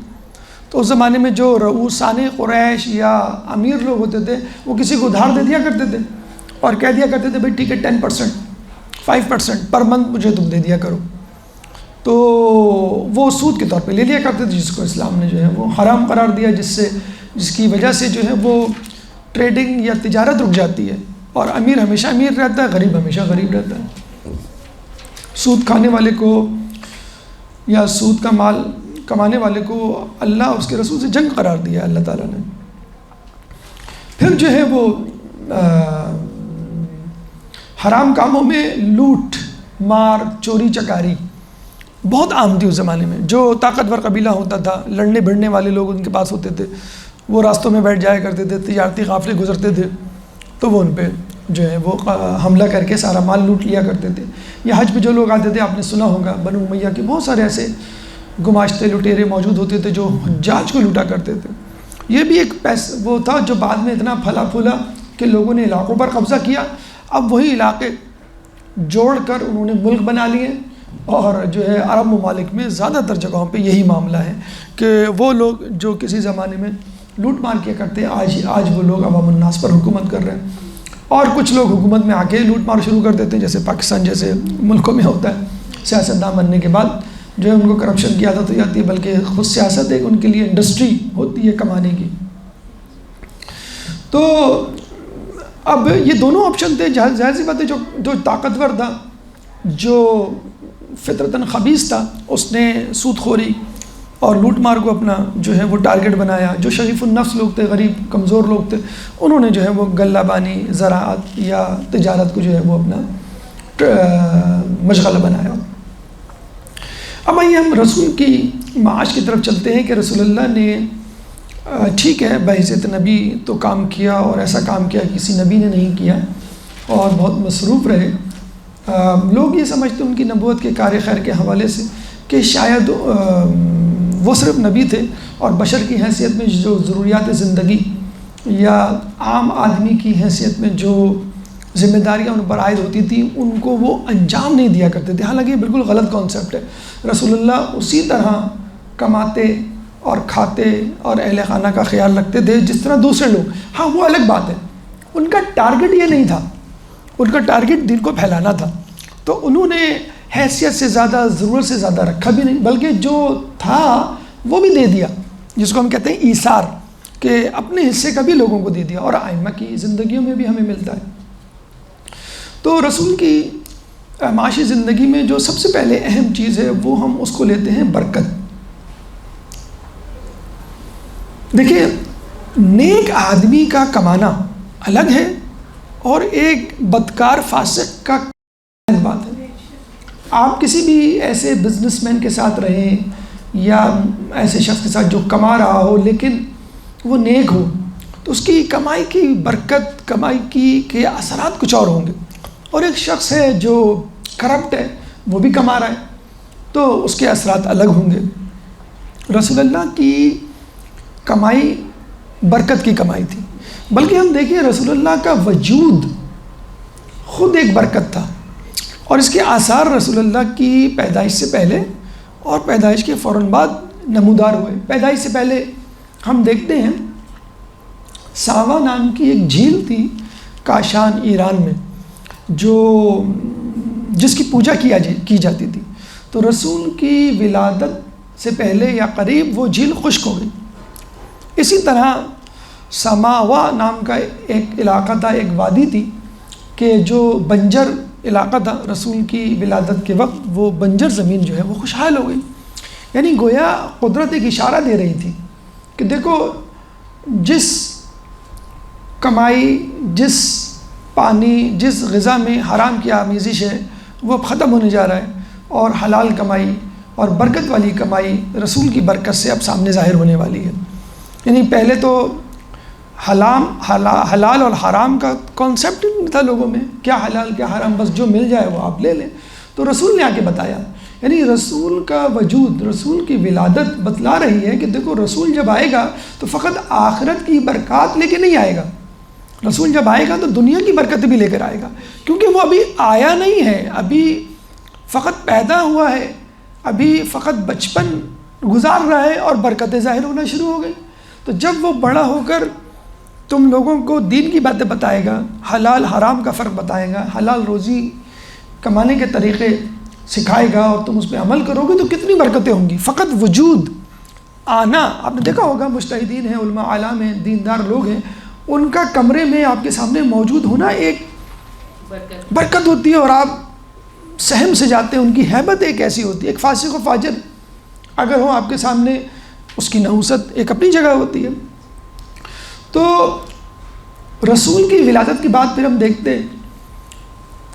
تو اس زمانے میں جو رؤوسان قریش یا امیر لوگ ہوتے تھے وہ کسی کو ادھار دے دیا کرتے تھے اور کہہ دیا کرتے تھے بھائی ٹھیک ہے 10%، 5% پر منتھ مجھے تم دے دیا کرو. تو وہ سود کے طور پہ لے لیا کرتے تھے، جس کو اسلام نے جو ہے وہ حرام قرار دیا، جس کی وجہ سے جو ہے وہ ٹریڈنگ یا تجارت رک جاتی ہے اور امیر ہمیشہ امیر رہتا ہے، غریب ہمیشہ غریب رہتا ہے. سود کھانے والے کو یا سود کا مال کمانے والے کو اللہ اس کے رسول سے جنگ قرار دیا اللہ تعالیٰ نے. پھر جو ہے وہ حرام کاموں میں لوٹ مار چوری چکاری بہت عام تھی اس زمانے میں. جو طاقتور قبیلہ ہوتا تھا، لڑنے بھڑنے والے لوگ ان کے پاس ہوتے تھے، وہ راستوں میں بیٹھ جایا کرتے تھے، تجارتی قافلے گزرتے تھے تو وہ ان پہ جو ہے وہ حملہ کر کے سارا مال لوٹ لیا کرتے تھے. یا حج پہ جو لوگ آتے تھے آپ نے سنا ہوگا بنو امیہ کے بہت سارے ایسے گماشتے لٹیرے موجود ہوتے تھے جو حجاج کو لوٹا کرتے تھے. یہ بھی ایک وہ تھا جو بعد میں اتنا پھلا پھولا کہ لوگوں نے علاقوں پر قبضہ کیا. اب وہی علاقے جوڑ کر انہوں نے ملک بنا لیے اور جو ہے عرب ممالک میں زیادہ تر جگہوں پہ یہی معاملہ ہے کہ وہ لوگ جو کسی زمانے میں لوٹ مار کیا کرتے ہیں آج وہ لوگ عوام الناس پر حکومت کر رہے ہیں. اور کچھ لوگ حکومت میں آ کے لوٹ مار شروع کر دیتے ہیں، جیسے پاکستان جیسے ملکوں میں ہوتا ہے. سیاستدان بننے کے بعد جو ہے ان کو کرپشن کی عادت ہو جاتی ہے، بلکہ خود سیاست ایک ان کے لیے انڈسٹری ہوتی ہے کمانے کی. تو اب یہ دونوں آپشن تھے. ظاہر سی بات ہے جو طاقتور تھا، جو فطرتاً خبیث تھا، اس نے سود خوری اور لوٹ مار کو اپنا جو ہے وہ ٹارگٹ بنایا. جو شریف النفس لوگ تھے، غریب کمزور لوگ تھے، انہوں نے جو ہے وہ غلہ بانی زراعت یا تجارت کو جو ہے وہ اپنا مشغلہ بنایا. اب آئیے ہم رسول کی معاش کی طرف چلتے ہیں کہ رسول اللہ نے ٹھیک ہے بحیثیت نبی تو کام کیا اور ایسا کام کیا کسی نبی نے نہیں کیا اور بہت مصروف رہے. لوگ یہ سمجھتے ان کی نبوت کے کار خیر کے حوالے سے کہ شاید وہ صرف نبی تھے اور بشر کی حیثیت میں جو ضروریات زندگی یا عام آدمی کی حیثیت میں جو ذمہ داریاں ان پر عائد ہوتی تھیں ان کو وہ انجام نہیں دیا کرتے تھے. حالانکہ یہ بالکل غلط کانسیپٹ ہے. رسول اللہ اسی طرح کماتے اور کھاتے اور اہل خانہ کا خیال رکھتے تھے جس طرح دوسرے لوگ. ہاں وہ الگ بات ہے، ان کا ٹارگٹ یہ نہیں تھا، ان کا ٹارگٹ دین کو پھیلانا تھا. تو انہوں نے حیثیت سے زیادہ ضرورت سے زیادہ رکھا بھی نہیں، بلکہ جو تھا وہ بھی دے دیا، جس کو ہم کہتے ہیں ایثار، کہ اپنے حصے کا بھی لوگوں کو دے دیا. اور ائمہ کی زندگیوں میں بھی ہمیں ملتا ہے. تو رسول کی معاشی زندگی میں جو سب سے پہلے اہم چیز ہے وہ ہم اس کو لیتے ہیں برکت. دیکھیے نیک آدمی کا کمانا الگ ہے اور ایک بدکار فاسق کا الگ بات ہے. آپ کسی بھی ایسے بزنس مین کے ساتھ رہیں یا ایسے شخص کے ساتھ جو کما رہا ہو لیکن وہ نیک ہو تو اس کی کمائی کی برکت، کمائی کے اثرات کچھ اور ہوں گے. اور ایک شخص ہے جو کرپٹ ہے، وہ بھی کما رہا ہے تو اس کے اثرات الگ ہوں گے. رسول اللہ کی کمائی برکت کی کمائی تھی، بلکہ ہم دیکھیں رسول اللہ کا وجود خود ایک برکت تھا. اور اس کے آثار رسول اللہ کی پیدائش سے پہلے اور پیدائش کے فوراً بعد نمودار ہوئے. پیدائش سے پہلے ہم دیکھتے ہیں ساوا نام کی ایک جھیل تھی کاشان ایران میں جس کی پوجا کی جاتی تھی. تو رسول کی ولادت سے پہلے یا قریب وہ جھیل خشک ہو گئی. اسی طرح سماوا نام کا ایک علاقہ تھا، ایک وادی تھی کہ جو بنجر علاقہ تھا. رسول کی ولادت کے وقت وہ بنجر زمین جو ہے وہ خوشحال ہو گئی. یعنی گویا قدرت ایک اشارہ دے رہی تھی کہ دیکھو جس کمائی، جس پانی، جس غذا میں حرام کی آمیزش ہے وہ اب ختم ہونے جا رہا ہے اور حلال کمائی اور برکت والی کمائی رسول کی برکت سے اب سامنے ظاہر ہونے والی ہے. یعنی پہلے تو حلال اور حرام کا کانسیپٹ نہیں تھا لوگوں میں، کیا حلال کیا حرام، بس جو مل جائے وہ آپ لے لیں. تو رسول نے آ کے بتایا. یعنی رسول کا وجود، رسول کی ولادت بتلا رہی ہے کہ دیکھو رسول جب آئے گا تو فقط آخرت کی برکات لے کے نہیں آئے گا، رسول جب آئے گا تو دنیا کی برکت بھی لے کر آئے گا، کیونکہ وہ ابھی آیا نہیں ہے، ابھی فقط پیدا ہوا ہے، ابھی فقط بچپن گزار رہا ہے اور برکتیں ظاہر ہونا شروع ہو گئی۔ تو جب وہ بڑا ہو کر تم لوگوں کو دین کی باتیں بتائے گا، حلال حرام کا فرق بتائے گا، حلال روزی کمانے کے طریقے سکھائے گا اور تم اس پہ عمل کرو گے تو کتنی برکتیں ہوں گی۔ فقط وجود آنا، آپ نے دیکھا ہوگا مجتہدین ہیں، علماء عالم ہیں، دیندار لوگ ہیں، ان کا کمرے میں آپ کے سامنے موجود ہونا ایک برکت ہوتی ہے، اور آپ سہم سے جاتے ہیں، ان کی ہیبت ایک ایسی ہوتی ہے۔ ایک فاسق و فاجر اگر ہو آپ کے سامنے، اس کی نحوست ایک اپنی جگہ ہوتی ہے۔ تو رسول کی ولادت کی بات پھر ہم دیکھتے ہیں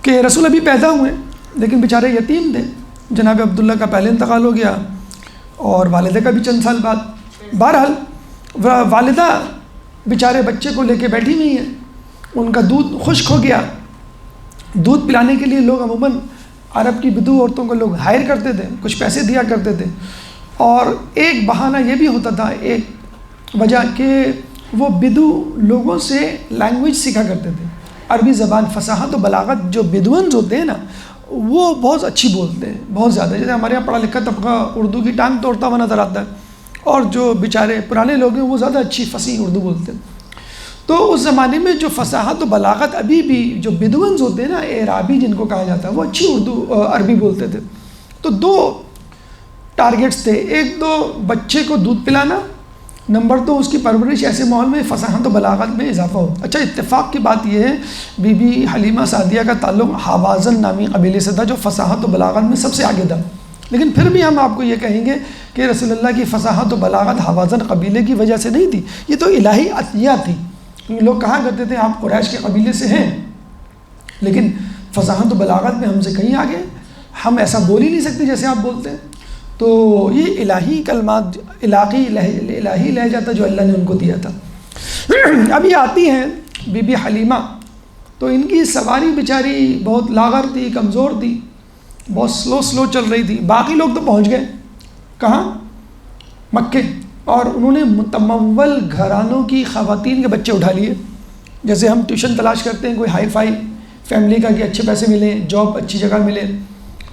کہ رسول ابھی پیدا ہوئے لیکن بیچارے یتیم تھے، جناب عبداللہ کا پہلے انتقال ہو گیا اور والدہ کا بھی چند سال بعد۔ بہرحال والدہ بیچارے بچے کو لے کے بیٹھی ہوئی ہیں، ان کا دودھ خشک ہو گیا، دودھ پلانے کے لیے لوگ عموماً عرب کی بدو عورتوں کو لوگ ہائر کرتے تھے، کچھ پیسے دیا کرتے تھے، اور ایک بہانہ یہ بھی ہوتا تھا، ایک وجہ کہ وہ بدو لوگوں سے لینگویج سیکھا کرتے تھے، عربی زبان، فصاحت و بلاغت۔ جو بدوانز ہوتے ہیں نا وہ بہت اچھی بولتے ہیں، بہت زیادہ، جیسے ہمارے یہاں پڑھا لکھا طبقہ اردو کی ٹانگ توڑتا ہوا نظر آتا ہے، اور جو بیچارے پرانے لوگ ہیں وہ زیادہ اچھی فصیح اردو بولتے ہیں۔ تو اس زمانے میں جو فصاحت و بلاغت، ابھی بھی جو بدوانز ہوتے ہیں نا، اعرابی جن کو کہا جاتا ہے، وہ اچھی عربی بولتے تھے۔ تو دو ٹارگیٹس تھے، ایک تو بچے کو دودھ پلانا، نمبر دو اس کی پرورش ایسے ماحول میں فصاحت و بلاغت میں اضافہ ہو۔ اچھا، اتفاق کی بات یہ ہے بی بی حلیمہ سعدیہ کا تعلق حوازن نامی قبیلے سے تھا جو فصاحت و بلاغت میں سب سے آگے تھا، لیکن پھر بھی ہم آپ کو یہ کہیں گے کہ رسول اللہ کی فصاحت و بلاغت حوازن قبیلے کی وجہ سے نہیں تھی، یہ تو الہی عطیہ تھی۔ لوگ کہا کرتے تھے آپ قریش کے قبیلے سے ہیں، لیکن فصاحت و بلاغت میں ہم سے کہیں آگے، ہم ایسا بول ہی نہیں سکتے جیسے آپ بولتے ہیں۔ تو یہ الہی کلمات، الہی لہجہ تھا جو اللہ نے ان کو دیا تھا۔ اب یہ آتی ہیں بی بی حلیمہ، تو ان کی سواری بیچاری بہت لاغر تھی، کمزور تھی، بہت سلو چل رہی تھی۔ باقی لوگ تو پہنچ گئے کہاں؟ مکے، اور انہوں نے متمول گھرانوں کی خواتین کے بچے اٹھا لیے، جیسے ہم ٹیوشن تلاش کرتے ہیں کوئی ہائی فائی فیملی کا کہ اچھے پیسے ملیں، جاب اچھی جگہ ملے،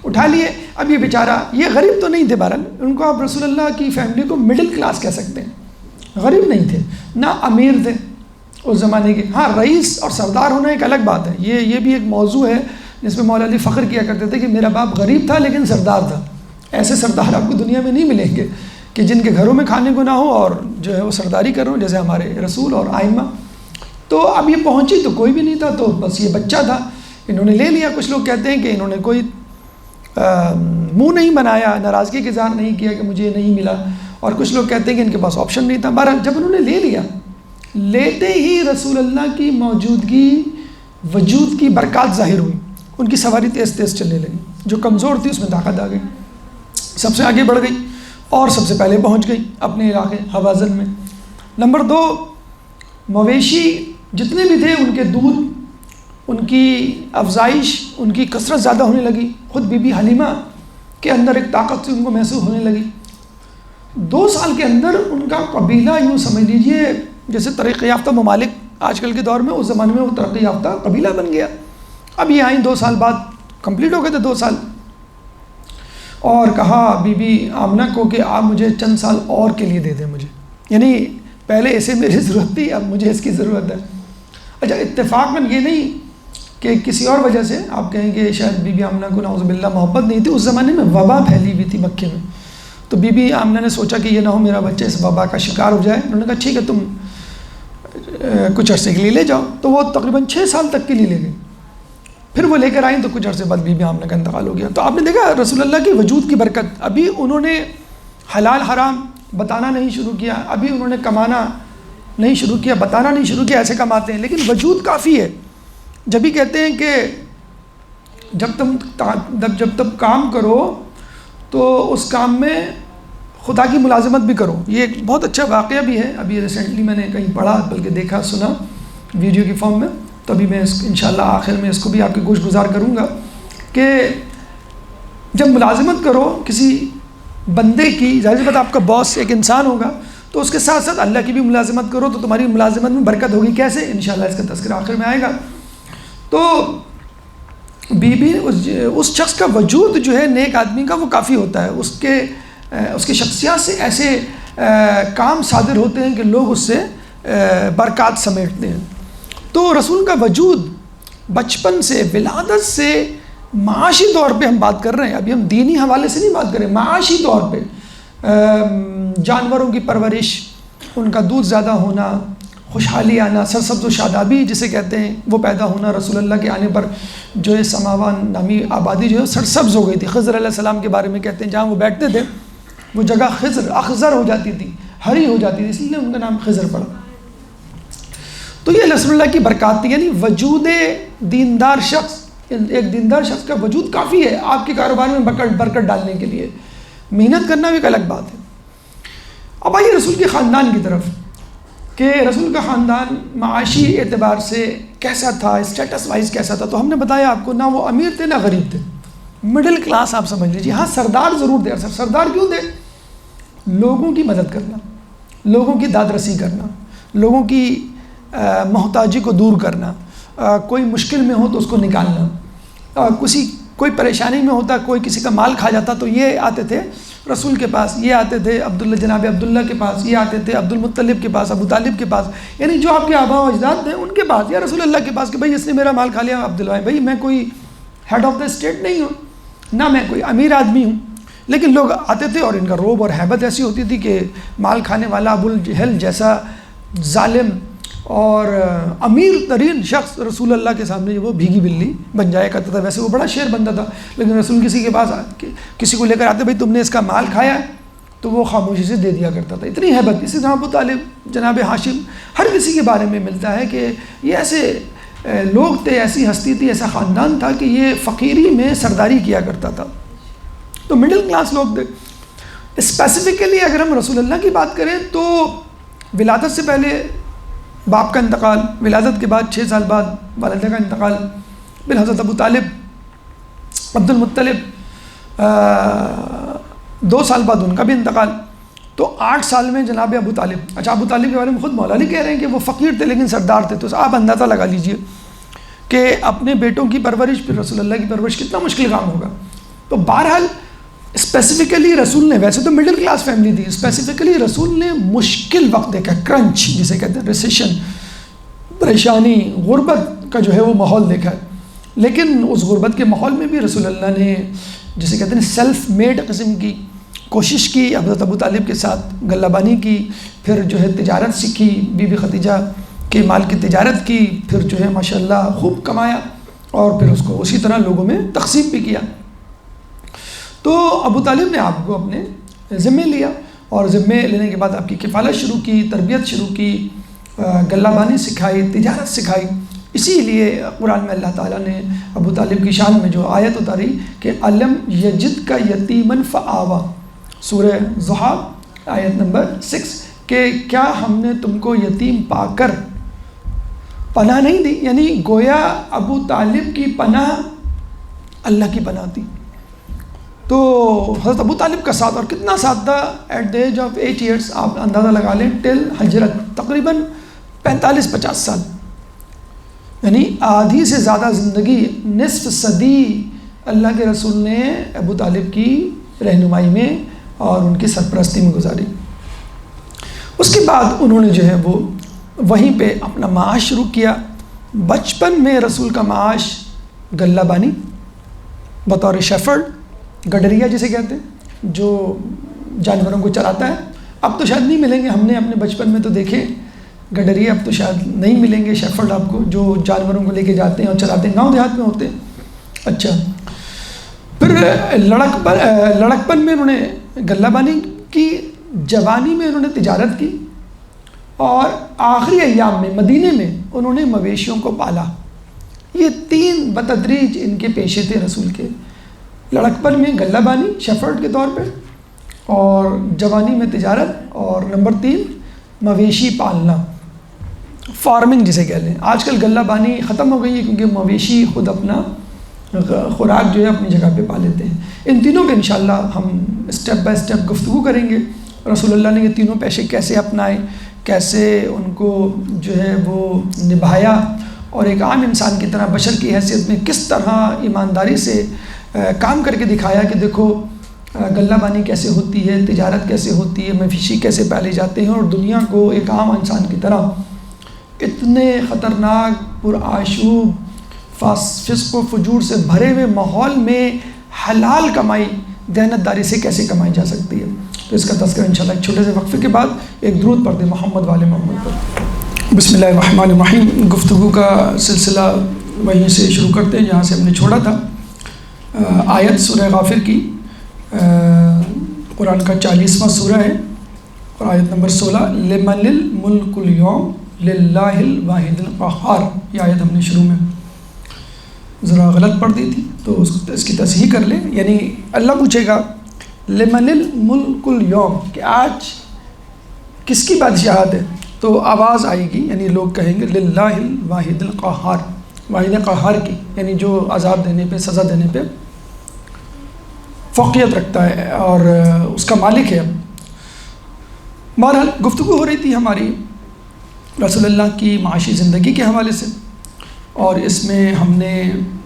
اٹھا لیے۔ اب یہ بیچارہ، یہ غریب تو نہیں تھے، بہرحال ان کو آپ رسول اللہ کی فیملی کو مڈل کلاس کہہ سکتے ہیں، غریب نہیں تھے، نہ امیر تھے اس زمانے کے۔ ہاں، رئیس اور سردار ہونا ایک الگ بات ہے، یہ بھی ایک موضوع ہے جس میں مولا علی فخر کیا کرتے تھے کہ میرا باپ غریب تھا لیکن سردار تھا۔ ایسے سردار آپ کو دنیا میں نہیں ملیں گے کہ جن کے گھروں میں کھانے کو نہ ہو اور جو ہے وہ سرداری کر رہے ہوں، جیسے ہمارے رسول اور آئمہ۔ تو اب یہ پہنچی تو کوئی بھی نہیں تھا، تو بس یہ بچہ تھا، انہوں نے لے لیا۔ کچھ لوگ کہتے ہیں کہ انہوں نے کوئی منہ نہیں بنایا، ناراضگی کا اظہار نہیں کیا کہ مجھے نہیں ملا، اور کچھ لوگ کہتے ہیں کہ ان کے پاس آپشن نہیں تھا۔ بہرحال جب انہوں نے لے لیا، لیتے ہی رسول اللہ کی موجودگی، وجود کی برکات ظاہر ہوئی، ان کی سواری تیز تیز چلنے لگی، جو کمزور تھی اس میں طاقت آ گئی، سب سے آگے بڑھ گئی اور سب سے پہلے پہنچ گئی اپنے علاقے حوازن میں۔ نمبر دو، مویشی جتنے بھی تھے ان کے دودھ، ان کی افزائش، ان کی کثرت زیادہ ہونے لگی۔ خود بی بی حلیمہ کے اندر ایک طاقت سے ان کو محسوس ہونے لگی۔ 2 سال کے اندر ان کا قبیلہ، یوں سمجھ لیجئے جیسے ترقی یافتہ ممالک آج کل کے دور میں، اس زمانے میں وہ ترقی یافتہ قبیلہ بن گیا۔ اب یہ آئیں 2 سال بعد، کمپلیٹ ہو گئے تھے 2 سال، اور کہا بی بی آمنہ کو کہ آپ مجھے چند سال اور کے لیے دے دیں مجھے، یعنی پہلے اسے میری ضرورت تھی، اب مجھے اس کی ضرورت ہے۔ اچھا، اتفاقاً یہ نہیں کہ کسی اور وجہ سے آپ کہیں کہ شاید بی بی آمنہ کو نعوذ باللہ محبت نہیں تھی، اس زمانے میں وبا پھیلی ہوئی تھی مکے میں، تو بی بی آمنہ نے سوچا کہ یہ نہ ہو میرا بچہ اس وبا کا شکار ہو جائے۔ انہوں نے کہا ٹھیک ہے، تم کچھ عرصے کے لیے لے جاؤ، تو وہ تقریباً 6 سال تک کے لیے لے گئی۔ پھر وہ لے کر آئیں تو کچھ عرصے بعد بی بی آمنہ کا انتقال ہو گیا۔ تو آپ نے دیکھا رسول اللہ کی وجود کی برکت، ابھی انہوں نے حلال حرام بتانا نہیں شروع کیا، ابھی انہوں نے کمانا نہیں شروع کیا، بتانا نہیں شروع کیا ایسے کماتے ہیں، لیکن وجود کافی ہے۔ جب بھی کہتے ہیں کہ جب تم کام کرو تو اس کام میں خدا کی ملازمت بھی کرو۔ یہ ایک بہت اچھا واقعہ بھی ہے، ابھی ریسنٹلی میں نے کہیں پڑھا، بلکہ دیکھا سنا ویڈیو کی فارم میں، تو ابھی میں انشاءاللہ آخر میں اس کو بھی آپ کے گوش گزار کروں گا کہ جب ملازمت کرو کسی بندے کی، ظاہر سی بات آپ کا باس ایک انسان ہوگا، تو اس کے ساتھ ساتھ اللہ کی بھی ملازمت کرو تو تمہاری ملازمت میں برکت ہوگی. کیسے؟ انشاءاللہ اس کا تذکرہ آخر میں آئے گا. تو بی بی اس شخص کا وجود جو ہے نیک آدمی کا وہ کافی ہوتا ہے. اس کے شخصیات سے ایسے کام صادر ہوتے ہیں کہ لوگ اس سے برکات سمیٹتے ہیں. تو رسول کا وجود بچپن سے، ولادت سے، معاشی طور پہ ہم بات کر رہے ہیں، ابھی ہم دینی حوالے سے نہیں بات کر رہے، معاشی طور پہ جانوروں کی پرورش، ان کا دودھ زیادہ ہونا، خوشحالی آنا، سرسبز و شادابی جسے کہتے ہیں وہ پیدا ہونا. رسول اللہ کے آنے پر جو ہے سماوان نامی آبادی جو ہے سرسبز ہو گئی تھی. خضر علیہ السلام کے بارے میں کہتے ہیں جہاں وہ بیٹھتے تھے وہ جگہ اخضر ہو جاتی تھی، ہری ہو جاتی تھی، اس لیے ان کا نام خضر پڑا. تو یہ رسول اللہ کی برکات تھی. یعنی وجود دیندار شخص، ایک دیندار شخص کا وجود کافی ہے آپ کے کاروبار میں برکت ڈالنے کے لیے. محنت کرنا بھی ایک الگ بات ہے. اب آئیے رسول کے خاندان کی طرف کہ رسول کا خاندان معاشی اعتبار سے کیسا تھا، اسٹیٹس وائز کیسا تھا. تو ہم نے بتایا آپ کو، نہ وہ امیر تھے نہ غریب تھے، مڈل کلاس آپ سمجھ لیجیے. ہاں سردار ضرور تھے. سردار کیوں تھے؟ لوگوں کی مدد کرنا، لوگوں کی داد رسی کرنا، لوگوں کی محتاجی کو دور کرنا، کوئی مشکل میں ہو تو اس کو نکالنا، کوئی پریشانی میں ہوتا، کوئی کسی کا مال کھا جاتا تو یہ آتے تھے رسول کے پاس، یہ آتے تھے جناب عبداللہ کے پاس، یہ آتے تھے عبد المطلب کے پاس، ابو طالب کے پاس، یعنی جو آپ کے آبا و اجداد تھے ان کے پاس، یا رسول اللہ کے پاس کہ بھائی اس نے میرا مال کھا لیا. عبداللہ بھائی میں کوئی ہیڈ آف دا اسٹیٹ نہیں ہوں، نہ میں کوئی امیر آدمی ہوں، لیکن لوگ آتے تھے اور ان کا روب اور ہیبت ایسی ہوتی تھی کہ مال کھانے والا ابو الجہل جیسا ظالم اور امیر ترین شخص رسول اللہ کے سامنے وہ بھیگی بلی بن جایا کرتا تھا. ویسے وہ بڑا شیر بندہ تھا، لیکن رسول کسی کے پاس کسی کو لے کر آتے بھائی تم نے اس کا مال کھایا ہے تو وہ خاموشی سے دے دیا کرتا تھا. اتنی ہیبت. اسی طرح ابو طالب، جناب ہاشم، ہر کسی کے بارے میں ملتا ہے کہ یہ ایسے لوگ تھے، ایسی ہستی تھی، ایسا خاندان تھا کہ یہ فقیری میں سرداری کیا کرتا تھا. تو مڈل کلاس لوگ تھے. اسپیسیفکلی اگر ہم رسول اللہ کی بات کریں تو ولادت سے پہلے باپ کا انتقال، ولادت کے بعد 6 سال بعد والدہ کا انتقال، پھر حضرت ابو طالب، عبد المطلب 2 سال بعد ان کا بھی انتقال. تو 8 سال میں جناب ابو طالب. اچھا ابو طالب کے بارے میں خود مولا علی کہہ رہے ہیں کہ وہ فقیر تھے لیکن سردار تھے. تو آپ اندازہ لگا لیجئے کہ اپنے بیٹوں کی پرورش، پھر رسول اللہ کی پرورش کتنا مشکل کام ہوگا. تو بہرحال اسپیسیفکلی رسول نے، ویسے تو مڈل کلاس فیملی تھی، اسپیسیفکلی رسول نے مشکل وقت دیکھا، کرنچ جسے کہتے ہیں، ریسیشن، پریشانی، غربت کا جو ہے وہ ماحول دیکھا ہے. لیکن اس غربت کے ماحول میں بھی رسول اللہ نے جسے کہتے ہیں سیلف میڈ قسم کی کوشش کی، حضرت ابو طالب کے ساتھ غلہ بانی کی، پھر جو ہے تجارت سیکھی، بی بی خدیجہ کے مال کی تجارت کی، پھر جو ہے ماشاءاللہ خوب کمایا اور پھر اس کو اسی طرح لوگوں میں تقسیم بھی کیا. تو ابو طالب نے آپ کو اپنے ذمے لیا اور ذمے لینے کے بعد آپ کی کفالت شروع کی، تربیت شروع کی، غلہ بانی سکھائی، تجارت سکھائی. اسی لیے قرآن میں اللہ تعالیٰ نے ابو طالب کی شان میں جو آیت اتاری کہ علم یجد کا یتیمن فآوا، سورہ ضحیٰ آیت نمبر 6، کہ کیا ہم نے تم کو یتیم پا کر پناہ نہیں دی. یعنی گویا ابو طالب کی پناہ اللہ کی پناہ تھی. تو حضرت ابو طالب کا ساتھ، اور کتنا ساتھ تھا، at the age of 8 years آپ اندازہ لگا لیں ٹل ہجرت، تقریباً 45-50 سال، یعنی آدھی سے زیادہ زندگی، نصف صدی اللہ کے رسول نے ابو طالب کی رہنمائی میں اور ان کی سرپرستی میں گزاری. اس کے بعد انہوں نے جو ہے وہ وہیں پہ اپنا معاش شروع کیا. بچپن میں رسول کا معاش غلہ بانی بطور شیفرڈ، گڈریا جسے کہتے ہیں، جو جانوروں کو چراتا ہے. اب تو شاید نہیں ملیں گے، ہم نے اپنے بچپن میں تو دیکھے گڈریا، اب تو شاید نہیں ملیں گے شیفرڈ آپ کو جو جانوروں کو لے کے جاتے ہیں اور چراتے ہیں، گاؤں دیہات میں ہوتے ہیں. اچھا، پھر لڑکپن میں انہوں نے غلہ بانی کی، جوانی میں انہوں نے تجارت کی، اور آخری ایام میں مدینے میں انہوں نے مویشیوں کو پالا. یہ 3 بتدریج ان کے پیشے تھے رسول کے. لڑکپن میں غلہ بانی شیفرڈ کے طور پہ، اور جوانی میں تجارت، اور نمبر 3 مویشی پالنا، فارمنگ جسے کہہ لیں. آج کل غلہ بانی ختم ہو گئی ہے کیونکہ مویشی خود اپنا خوراک جو ہے اپنی جگہ پہ پا لیتے ہیں۔ ان تینوں پہ انشاءاللہ ہم اسٹیپ بائی اسٹیپ گفتگو کریں گے، رسول اللہ نے یہ تینوں پیشے کیسے اپنائے، کیسے ان کو جو ہے وہ نبھایا، اور ایک عام انسان کی طرح بشر کی حیثیت میں کس طرح ایمانداری سے کام کر کے دکھایا کہ دیکھو غلہ بانی کیسے ہوتی ہے، تجارت کیسے ہوتی ہے، مویشی کیسے پالے جاتے ہیں، اور دنیا کو ایک عام انسان کی طرح اتنے خطرناک پرآشوب فسق و فجور سے بھرے ہوئے ماحول میں حلال کمائی دیانتداری سے کیسے کمائی جا سکتی ہے۔ تو اس کا تذکرہ انشاءاللہ ایک چھوٹے سے وقفے کے بعد ایک درود پڑھ دیں محمد والے محمد پر۔ بسم اللہ الرحمن الرحیم۔ گفتگو کا سلسلہ وہیں سے شروع کرتے ہیں جہاں سے ہم نے چھوڑا تھا۔ آیت سورہ غافر کی، قرآن کا 40واں سورہ ہے، اور آیت نمبر 16، لمن الملک اليوم للہ الواحد القہار۔ یہ آیت ہم نے شروع میں ذرا غلط پڑھ دی تھی، تو اس کی تصحیح کر لیں۔ یعنی اللہ پوچھے گا لمن الملک اليوم، کہ آج کس کی بادشاہت ہے؟ تو آواز آئے گی، یعنی لوگ کہیں گے للہ الواحد القہار، واحد قہار کی، یعنی جو عذاب دینے پہ، سزا دینے پہ فوقیت رکھتا ہے اور اس کا مالک ہے۔ بہرحال گفتگو ہو رہی تھی ہماری رسول اللہ کی معاشی زندگی کے حوالے سے، اور اس میں ہم نے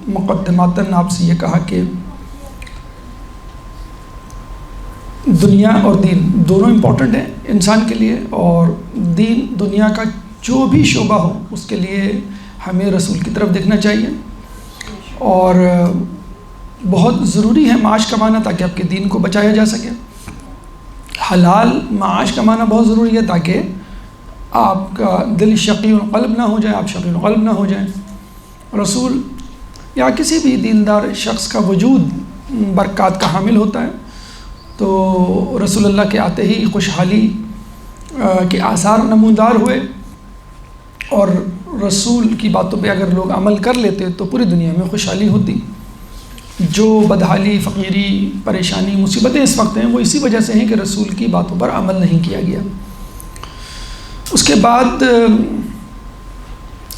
مقدماتاً آپ سے یہ کہا کہ دنیا اور دین دونوں امپورٹنٹ ہیں انسان کے لیے، اور دین دنیا کا جو بھی شعبہ ہو اس کے لیے ہمیں رسول کی طرف دیکھنا چاہیے، اور بہت ضروری ہے معاش کمانا تاکہ آپ کے دین کو بچایا جا سکے۔ حلال معاش کمانا بہت ضروری ہے تاکہ آپ کا دل شقی القلب نہ ہو جائے، آپ شقی القلب نہ ہو جائیں۔ رسول یا کسی بھی دیندار شخص کا وجود برکات کا حامل ہوتا ہے، تو رسول اللہ کے آتے ہی خوشحالی کے آثار نمودار ہوئے، اور رسول کی باتوں پہ اگر لوگ عمل کر لیتے تو پوری دنیا میں خوشحالی ہوتی۔ جو بدحالی، فقیری، پریشانی، مصیبتیں اس وقت ہیں وہ اسی وجہ سے ہیں کہ رسول کی باتوں پر عمل نہیں کیا گیا۔ اس کے بعد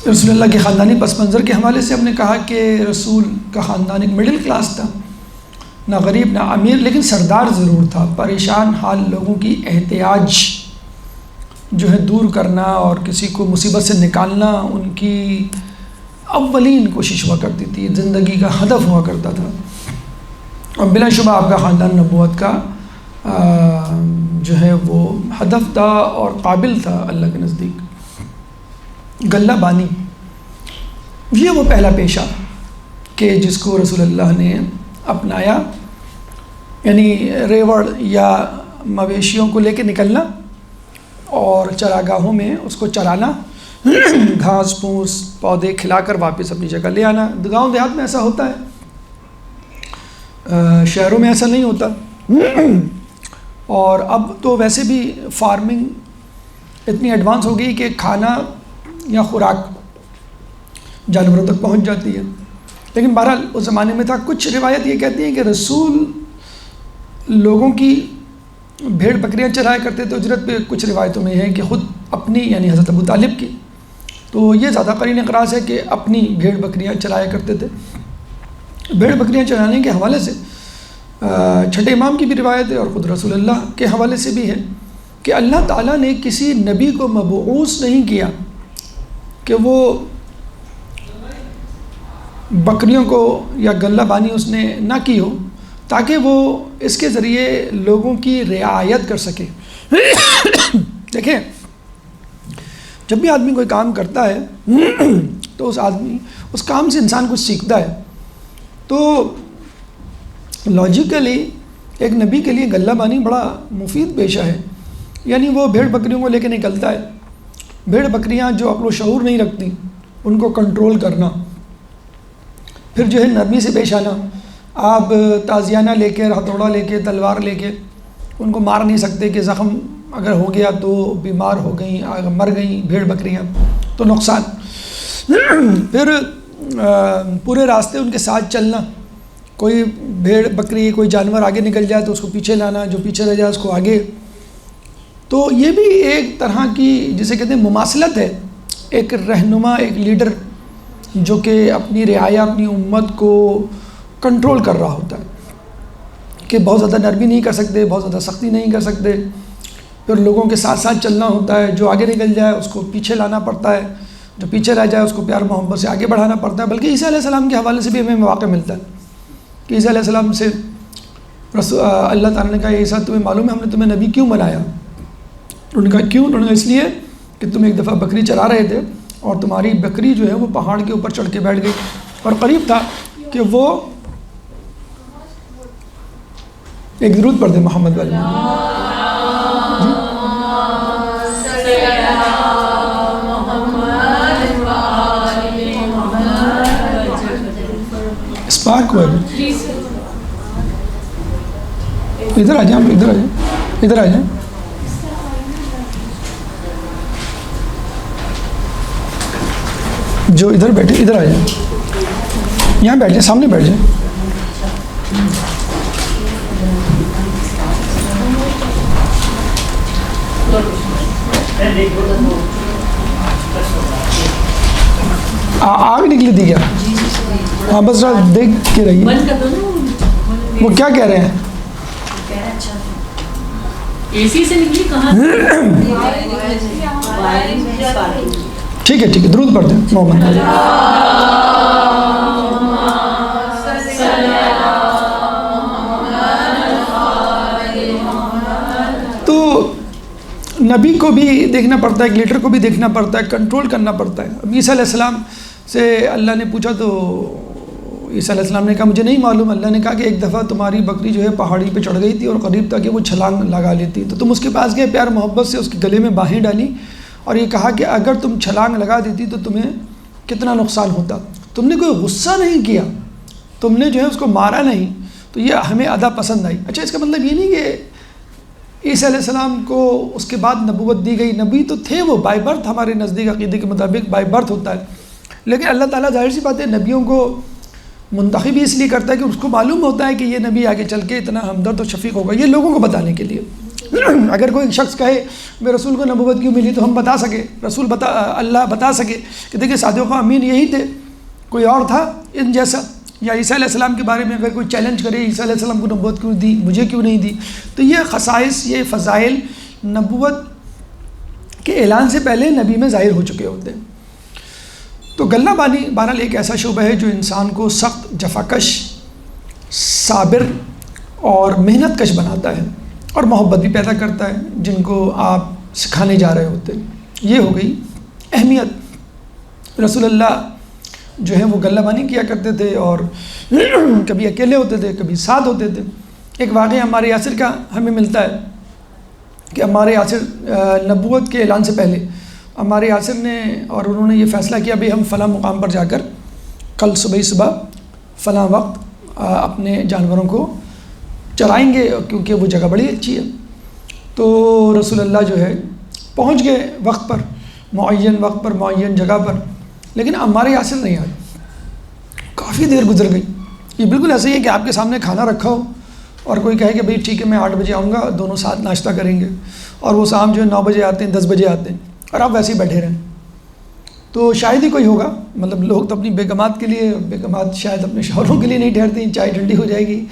رسول اللہ کے خاندانی پس منظر کے حوالے سے ہم نے کہا کہ رسول کا خاندان ایک مڈل کلاس تھا، نہ غریب نہ امیر، لیکن سردار ضرور تھا۔ پریشان حال لوگوں کی احتیاج جو ہے دور کرنا اور کسی کو مصیبت سے نکالنا ان کی اولین کوشش ہوا کرتی تھی، زندگی کا ہدف ہوا کرتا تھا، اور بلا شبہ آپ کا خاندان نبوت کا جو ہے وہ ہدف تھا اور قابل تھا اللہ کے نزدیک۔ غلہ بانی یہ وہ پہلا پیشہ کہ جس کو رسول اللہ نے اپنایا، یعنی ریوڑ یا مویشیوں کو لے کے نکلنا اور چراگاہوں میں اس کو چرانا، گھاس پھوس پودے کھلا کر واپس اپنی جگہ لے آنا۔ گاؤں دیہات میں ایسا ہوتا ہے، شہروں میں ایسا نہیں ہوتا۔ اور اب تو ویسے بھی فارمنگ اتنی ایڈوانس ہو گئی کہ کھانا یا خوراک جانوروں تک پہنچ جاتی ہے، لیکن بہرحال اس زمانے میں تھا۔ کچھ روایت یہ کہتی ہیں کہ رسول لوگوں کی بھیڑ بکریاں چرایا کرتے تھے اجرت پہ، کچھ روایتوں میں ہے کہ خود اپنی، یعنی حضرت ابو طالب کی، تو یہ زیادہ قرین اقراص ہے کہ اپنی بھیڑ بکریاں چرایا کرتے تھے۔ بھیڑ بکریاں چرانے کے حوالے سے چھٹے امام کی بھی روایت ہے، اور خود رسول اللہ کے حوالے سے بھی ہے کہ اللہ تعالیٰ نے کسی نبی کو مبعوث نہیں کیا کہ وہ بکریوں کو یا غلہ بانی اس نے نہ کی ہو تاکہ وہ اس کے ذریعے لوگوں کی رعایت کر سکے۔ دیکھیں، جب بھی آدمی کوئی کام کرتا ہے تو اس کام سے انسان کچھ سیکھتا ہے، تو لاجیکلی ایک نبی کے لیے غلہ بانی بڑا مفید پیشہ ہے۔ یعنی وہ بھیڑ بکریوں کو لے کے نکلتا ہے، بھیڑ بکریاں جو عقل و شعور نہیں رکھتی ان کو کنٹرول کرنا، پھر جو ہے نرمی سے پیش آنا۔ آپ تازیانہ لے کے، ہتھوڑا لے کے، تلوار لے کے ان کو مار نہیں سکتے کہ زخم اگر ہو گیا تو بیمار ہو گئیں، مر گئیں بھیڑ بکریاں تو نقصان۔ پھر پورے راستے ان کے ساتھ چلنا، کوئی بھیڑ بکری کوئی جانور آگے نکل جائے تو اس کو پیچھے لانا، جو پیچھے رہ جائے اس کو آگے۔ تو یہ بھی ایک طرح کی جسے کہتے ہیں مماثلت ہے، ایک رہنما، ایک لیڈر جو کہ اپنی رعایا اپنی امت کو کنٹرول کر رہا ہوتا ہے کہ بہت زیادہ نرمی نہیں کر سکتے، بہت زیادہ سختی نہیں کر سکتے، پھر لوگوں کے ساتھ ساتھ چلنا ہوتا ہے، جو آگے نکل جائے اس کو پیچھے لانا پڑتا ہے، جو پیچھے رہ جائے اس کو پیار محبت سے آگے بڑھانا پڑتا ہے۔ بلکہ عیسیٰ علیہ السلام کے حوالے سے بھی ہمیں مواقع ملتا ہے کہ عیسیٰ علیہ السلام سے اللہ تعالیٰ نے کہا عیسیٰ تمہیں معلوم ہے ہم نے تمہیں نبی کیوں بنایا؟ انہوں نے کہا کیوں؟ انہوں نے کہا اس لیے کہ تم ایک دفعہ بکری چلا رہے تھے اور تمہاری بکری جو ہے وہ پہاڑ کے اوپر چڑھ کے بیٹھ گئی، اور قریب تھا کہ وہ ایک درود پڑھ دے محمد والے اسپارک ہوا ہے۔ ادھر آ جائیں، ادھر آ جائیں، ادھر آ جائیں۔ جو ادھر بیٹھے ادھر آ جائیں، یہاں بیٹھ جائیں، سامنے بیٹھ جائیں۔ آگ نکلی تھی کیا؟ ہاں بس دیکھ کے رہیے، وہ کیا کہہ رہے ہیں؟ ٹھیک ہے درود پڑھ دیں محمد۔ تو نبی کو بھی دیکھنا پڑتا ہے، ایک لیڈر کو بھی دیکھنا پڑتا ہے، کنٹرول کرنا پڑتا ہے۔ اب عیسیٰ علیہ السلام سے اللہ نے پوچھا تو عیسیٰ علیہ السلام نے کہا مجھے نہیں معلوم۔ اللہ نے کہا کہ ایک دفعہ تمہاری بکری جو ہے پہاڑی پہ چڑھ گئی تھی اور قریب تھا کہ وہ چھلانگ لگا لیتی، تو تم اس کے پاس گئے، پیار محبت سے اس کے گلے میں باہیں ڈالی اور یہ کہا کہ اگر تم چھلانگ لگا دیتی تو تمہیں کتنا نقصان ہوتا۔ تم نے کوئی غصہ نہیں کیا، تم نے جو ہے اس کو مارا نہیں، تو یہ ہمیں ادا پسند آئی۔ اچھا اس کا مطلب یہ نہیں کہ عیسیٰ علیہ السلام کو اس کے بعد نبوت دی گئی، نبی تو تھے وہ بائی برتھ، ہمارے نزدیک عقیدے کے مطابق بائی برتھ ہوتا ہے، لیکن اللہ تعالیٰ ظاہر سی بات ہے نبیوں کو منتخب اس لیے کرتا ہے کہ اس کو معلوم ہوتا ہے کہ یہ نبی آگے چل کے اتنا ہمدرد و شفیق ہوگا، یہ لوگوں کو بتانے کے لیے۔ اگر کوئی شخص کہے میں رسول کو نبوت کیوں ملی تو ہم بتا سکے، اللہ بتا سکے کہ دیکھیں صادق امین یہی تھے، کوئی اور تھا ان جیسا۔ یا عیسیٰ علیہ السلام کے بارے میں اگر کوئی چیلنج کرے عیسیٰ علیہ السلام کو نبوت کیوں دی، مجھے کیوں نہیں دی، تو یہ خصائص، یہ فضائل نبوت کے اعلان سے پہلے نبی میں ظاہر ہو چکے ہوتے ہیں۔ تو غلہ بانی بہرحال ایک ایسا شعبہ ہے جو انسان کو سخت، جفاکش، صابر اور محنت کش بناتا ہے اور محبت بھی پیدا کرتا ہے، جن کو آپ سکھانے جا رہے ہوتے ہیں۔ یہ ہو گئی اہمیت۔ رسول اللہ جو ہے وہ غلہ بانی کیا کرتے تھے اور کبھی اکیلے ہوتے تھے، کبھی ساتھ ہوتے تھے۔ ایک واقعہ ہمارے یاسر کا ہمیں ملتا ہے کہ ہمارے یاسر نبوت کے اعلان سے پہلے ہمارے یاسر نے اور انہوں نے یہ فیصلہ کیا بھئی ہم فلاں مقام پر جا کر کل صبح فلاں وقت اپنے جانوروں کو چرائیں گے کیونکہ وہ جگہ بڑی اچھی ہے۔ تو رسول اللہ جو ہے پہنچ گئے وقت پر، معین وقت پر، معین جگہ پر، لیکن ہمارے یاسر نہیں آئے، کافی دیر گزر گئی۔ یہ بالکل ایسا ہی ہے کہ آپ کے سامنے کھانا رکھا ہو اور کوئی کہے کہ بھئی ٹھیک ہے میں 8 بجے آؤں گا، دونوں ساتھ ناشتہ کریں گے، اور وہ شام جو ہے 9 بجے آتے ہیں، 10 بجے آتے ہیں، اور آپ ویسے ہی بیٹھے رہیں، تو شاید ہی کوئی ہوگا۔ مطلب لوگ تو اپنی بیگمات کے لیے، بیگمات شاید اپنے شوہروں کے لیے نہیں ٹھہرتی، چائے ٹھنڈی ہو جائے گی۔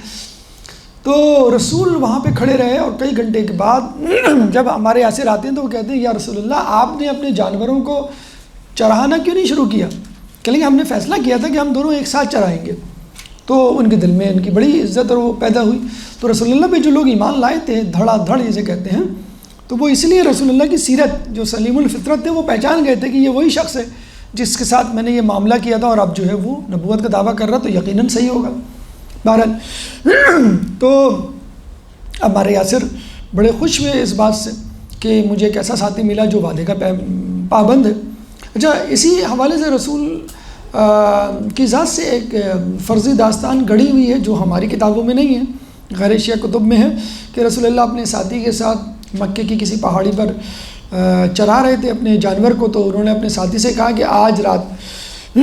تو رسول وہاں پہ کھڑے رہے اور کئی گھنٹے کے بعد جب ہمارے یاسر آتے ہیں تو وہ کہتے ہیں یا رسول اللہ آپ نے اپنے جانوروں کو چرانا کیوں نہیں شروع کیا؟ کہ ہم نے فیصلہ کیا تھا کہ ہم دونوں ایک ساتھ چرائیں گے۔ تو ان کے دل میں ان کی بڑی عزت اور وہ پیدا ہوئی۔ تو رسول اللہ پہ جو لوگ ایمان لائے تھے، دھڑا دھڑ جسے کہتے ہیں، تو وہ اس لیے رسول اللہ کی سیرت جو سلیم الفطرت تھے وہ پہچان گئے تھے کہ یہ وہی شخص ہے جس کے ساتھ میں نے یہ معاملہ کیا تھا، اور اب جو ہے وہ نبوت کا دعویٰ کر رہا تو یقیناً صحیح ہوگا۔ بہرحال تو ہمارے یاسر بڑے خوش ہوئے اس بات سے کہ مجھے ایک ایسا ساتھی ملا جو وعدے کا پابند ہے۔ اچھا اسی حوالے سے رسول کی ذات سے ایک فرضی داستان گڑھی ہوئی ہے جو ہماری کتابوں میں نہیں ہے، غیر شیعہ کتب میں ہے، کہ رسول اللہ اپنے ساتھی کے ساتھ مکے کی کسی پہاڑی پر چرا رہے تھے اپنے جانور کو، تو انہوں نے اپنے ساتھی سے کہا کہ آج رات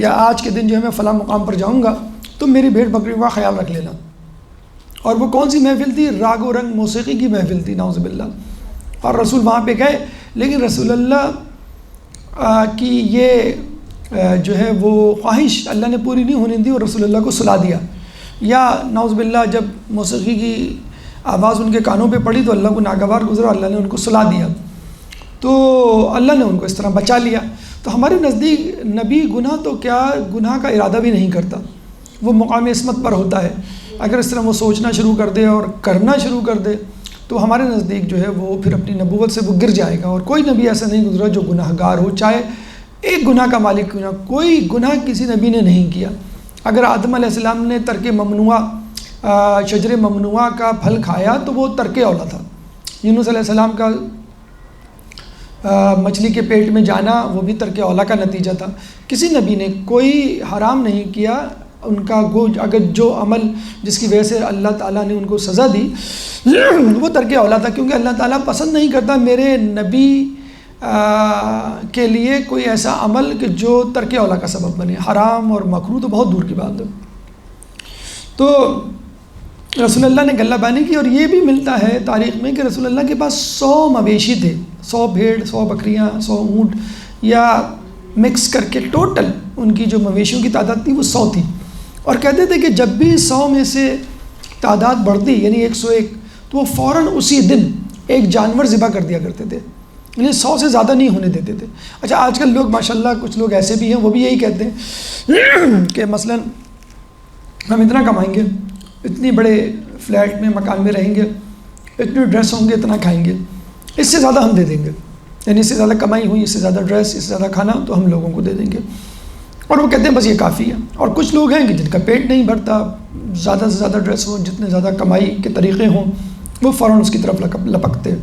یا آج کے دن جو ہے میں فلاں مقام پر جاؤں گا، تم میری بھیڑ بکریوں کا خیال رکھ لینا۔ اور وہ کون سی محفل تھی؟ راگ و رنگ موسیقی کی محفل تھی، نعوذ باللہ۔ اور رسول وہاں پہ گئے، لیکن رسول اللہ کی یہ جو ہے وہ خواہش اللہ نے پوری نہیں ہونے دی اور رسول اللہ کو سلا دیا، یا نعوذ باللہ جب موسیقی کی آواز ان کے کانوں پہ پڑی تو اللہ کو ناگوار گزرا، اللہ نے ان کو سلا دیا، تو اللہ نے ان کو اس طرح بچا لیا۔ تو ہمارے نزدیک نبی گناہ تو کیا، گناہ کا ارادہ بھی نہیں کرتا، وہ مقام عصمت پر ہوتا ہے۔ اگر اس طرح وہ سوچنا شروع کر دے اور کرنا شروع کر دے تو ہمارے نزدیک جو ہے وہ پھر اپنی نبوت سے وہ گر جائے گا، اور کوئی نبی ایسا نہیں گزرا جو گناہ گار ہو، چاہے ایک گناہ کا مالک کیوں نہ، کوئی گناہ کسی نبی نے نہیں کیا۔ اگر آدم علیہ السلام نے ترک ممنوعہ شجر ممنوعہ کا پھل کھایا تو وہ ترک اولا تھا، یونس علیہ السلام کا مچھلی کے پیٹ میں جانا وہ بھی ترک اولا کا نتیجہ تھا۔ کسی نبی نے کوئی حرام نہیں کیا، ان کا اگر جو عمل جس کی وجہ سے اللہ تعالیٰ نے ان کو سزا دی وہ ترک اولا تھا، کیونکہ اللہ تعالیٰ پسند نہیں کرتا میرے نبی کے لیے کوئی ایسا عمل کہ جو ترک اولا کا سبب بنے، حرام اور مکروہ تو بہت دور کی بات ہے۔ تو رسول اللہ نے غلہ بانی کی، اور یہ بھی ملتا ہے تاریخ میں کہ رسول اللہ کے پاس 100 مویشی تھے، 100 بھیڑ، 100 بکریاں، 100 اونٹ، یا مکس کر کے ٹوٹل ان کی جو مویشیوں کی تعداد تھی وہ 100 تھی، اور کہتے تھے کہ جب بھی 100 میں سے تعداد بڑھتی یعنی 101 تو وہ فوراً اسی دن ایک جانور ذبح کر دیا کرتے تھے، یعنی 100 سے زیادہ نہیں ہونے دیتے تھے۔ اچھا آج کل لوگ ماشاءاللہ کچھ لوگ ایسے بھی ہیں وہ بھی یہی کہتے ہیں کہ مثلا ہم اتنا کمائیں گے، اتنی بڑے فلیٹ میں مکان میں رہیں گے، اتنے ڈریس ہوں گے، اتنا کھائیں گے، اس سے زیادہ ہم دے دیں گے، یعنی اس سے زیادہ کمائی ہوئی، اس سے زیادہ ڈریس، اس سے زیادہ کھانا تو ہم لوگوں کو دے دیں گے، اور وہ کہتے ہیں بس یہ کافی ہے۔ اور کچھ لوگ ہیں کہ جن کا پیٹ نہیں بھرتا، زیادہ سے زیادہ ڈریس ہو، جتنے زیادہ کمائی کے طریقے ہوں وہ فوراً اس کی طرف لپکتے ہیں۔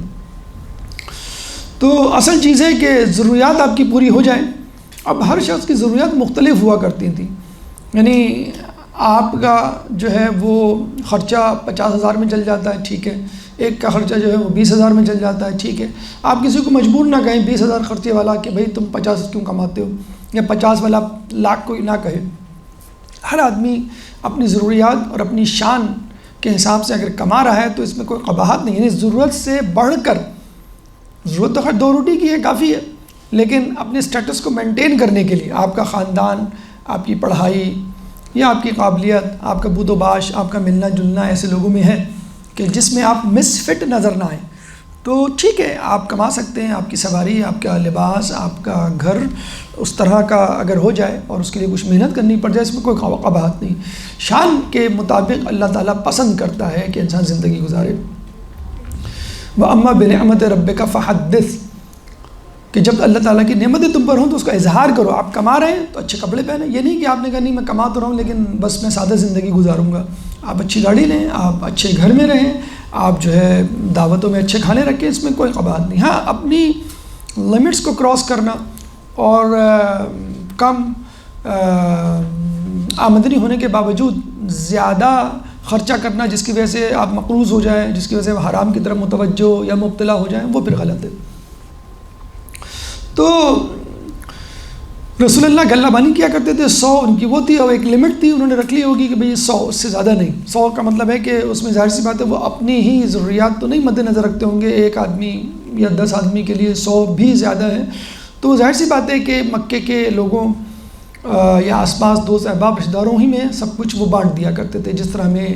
تو اصل چیز ہے کہ ضروریات آپ کی پوری ہو جائیں۔ اب ہر شخص کی ضروریات مختلف ہوا کرتی تھیں، یعنی آپ کا جو ہے وہ خرچہ 50,000 میں چل جاتا ہے، ٹھیک ہے، ایک کا خرچہ جو ہے وہ 20,000 میں چل جاتا ہے، ٹھیک ہے۔ آپ کسی کو مجبور نہ کہیں 20,000 خرچے والا کہ بھئی تم 50 کیوں کماتے ہو، یا 50 والا لاکھ کوئی نہ کہے۔ ہر آدمی اپنی ضروریات اور اپنی شان کے حساب سے اگر کما رہا ہے تو اس میں کوئی قباحت نہیں، یعنی ضرورت سے بڑھ کر، ضرورت تو خیر 2 روٹی کی ہے کافی ہے، لیکن اپنے سٹیٹس کو مینٹین کرنے کے لیے آپ کا خاندان، آپ کی پڑھائی یا آپ کی قابلیت، آپ کا بود و باش، آپ کا ملنا جلنا ایسے لوگوں میں ہے کہ جس میں آپ مس فٹ نظر نہ آئیں، تو ٹھیک ہے آپ کما سکتے ہیں، آپ کی سواری، آپ کا لباس، آپ کا گھر اس طرح کا اگر ہو جائے اور اس کے لیے کچھ محنت کرنی پڑ جائے، اس میں کوئی قباحت نہیں۔ شان کے مطابق اللہ تعالیٰ پسند کرتا ہے کہ انسان زندگی گزارے۔ وَأَمَّا بِنِعْمَتِ رَبِّكَ فَحَدِّثْ، کہ جب اللہ تعالیٰ کی نعمتیں تم پر ہوں تو اس کا اظہار کرو۔ آپ کما رہے ہیں تو اچھے کپڑے پہنیں، یہ نہیں کہ آپ نے کہا نہیں میں کما تو رہا ہوں لیکن بس میں سادہ زندگی گزاروں گا۔ آپ اچھی گاڑی لیں، آپ اچھے گھر میں رہیں، آپ جو ہے دعوتوں میں اچھے کھانے رکھیں، اس میں کوئی قباحت نہیں۔ ہاں اپنی لمٹس کو کراس کرنا اور کم آمدنی ہونے کے باوجود زیادہ خرچہ کرنا جس کی وجہ سے آپ مقروض ہو جائیں، جس کی وجہ سے حرام کی طرف متوجہ یا مبتلا ہو جائیں، وہ پھر غلط ہے۔ تو رسول اللہ غلہ بانی کیا کرتے تھے، 100 ان کی وہ تھی، اور ایک لمٹ تھی انہوں نے رکھ لی ہوگی کہ بھئی 100، اس سے زیادہ نہیں۔ 100 کا مطلب ہے کہ اس میں ظاہر سی بات ہے وہ اپنی ہی ضروریات تو نہیں مد نظر رکھتے ہوں گے، ایک آدمی یا 10 آدمی کے لیے 100 بھی زیادہ ہے، تو ظاہر سی بات ہے کہ مکے کے لوگوں یا آس پاس دوست احباب رشتہ داروں ہی میں سب کچھ وہ بانٹ دیا کرتے تھے، جس طرح میں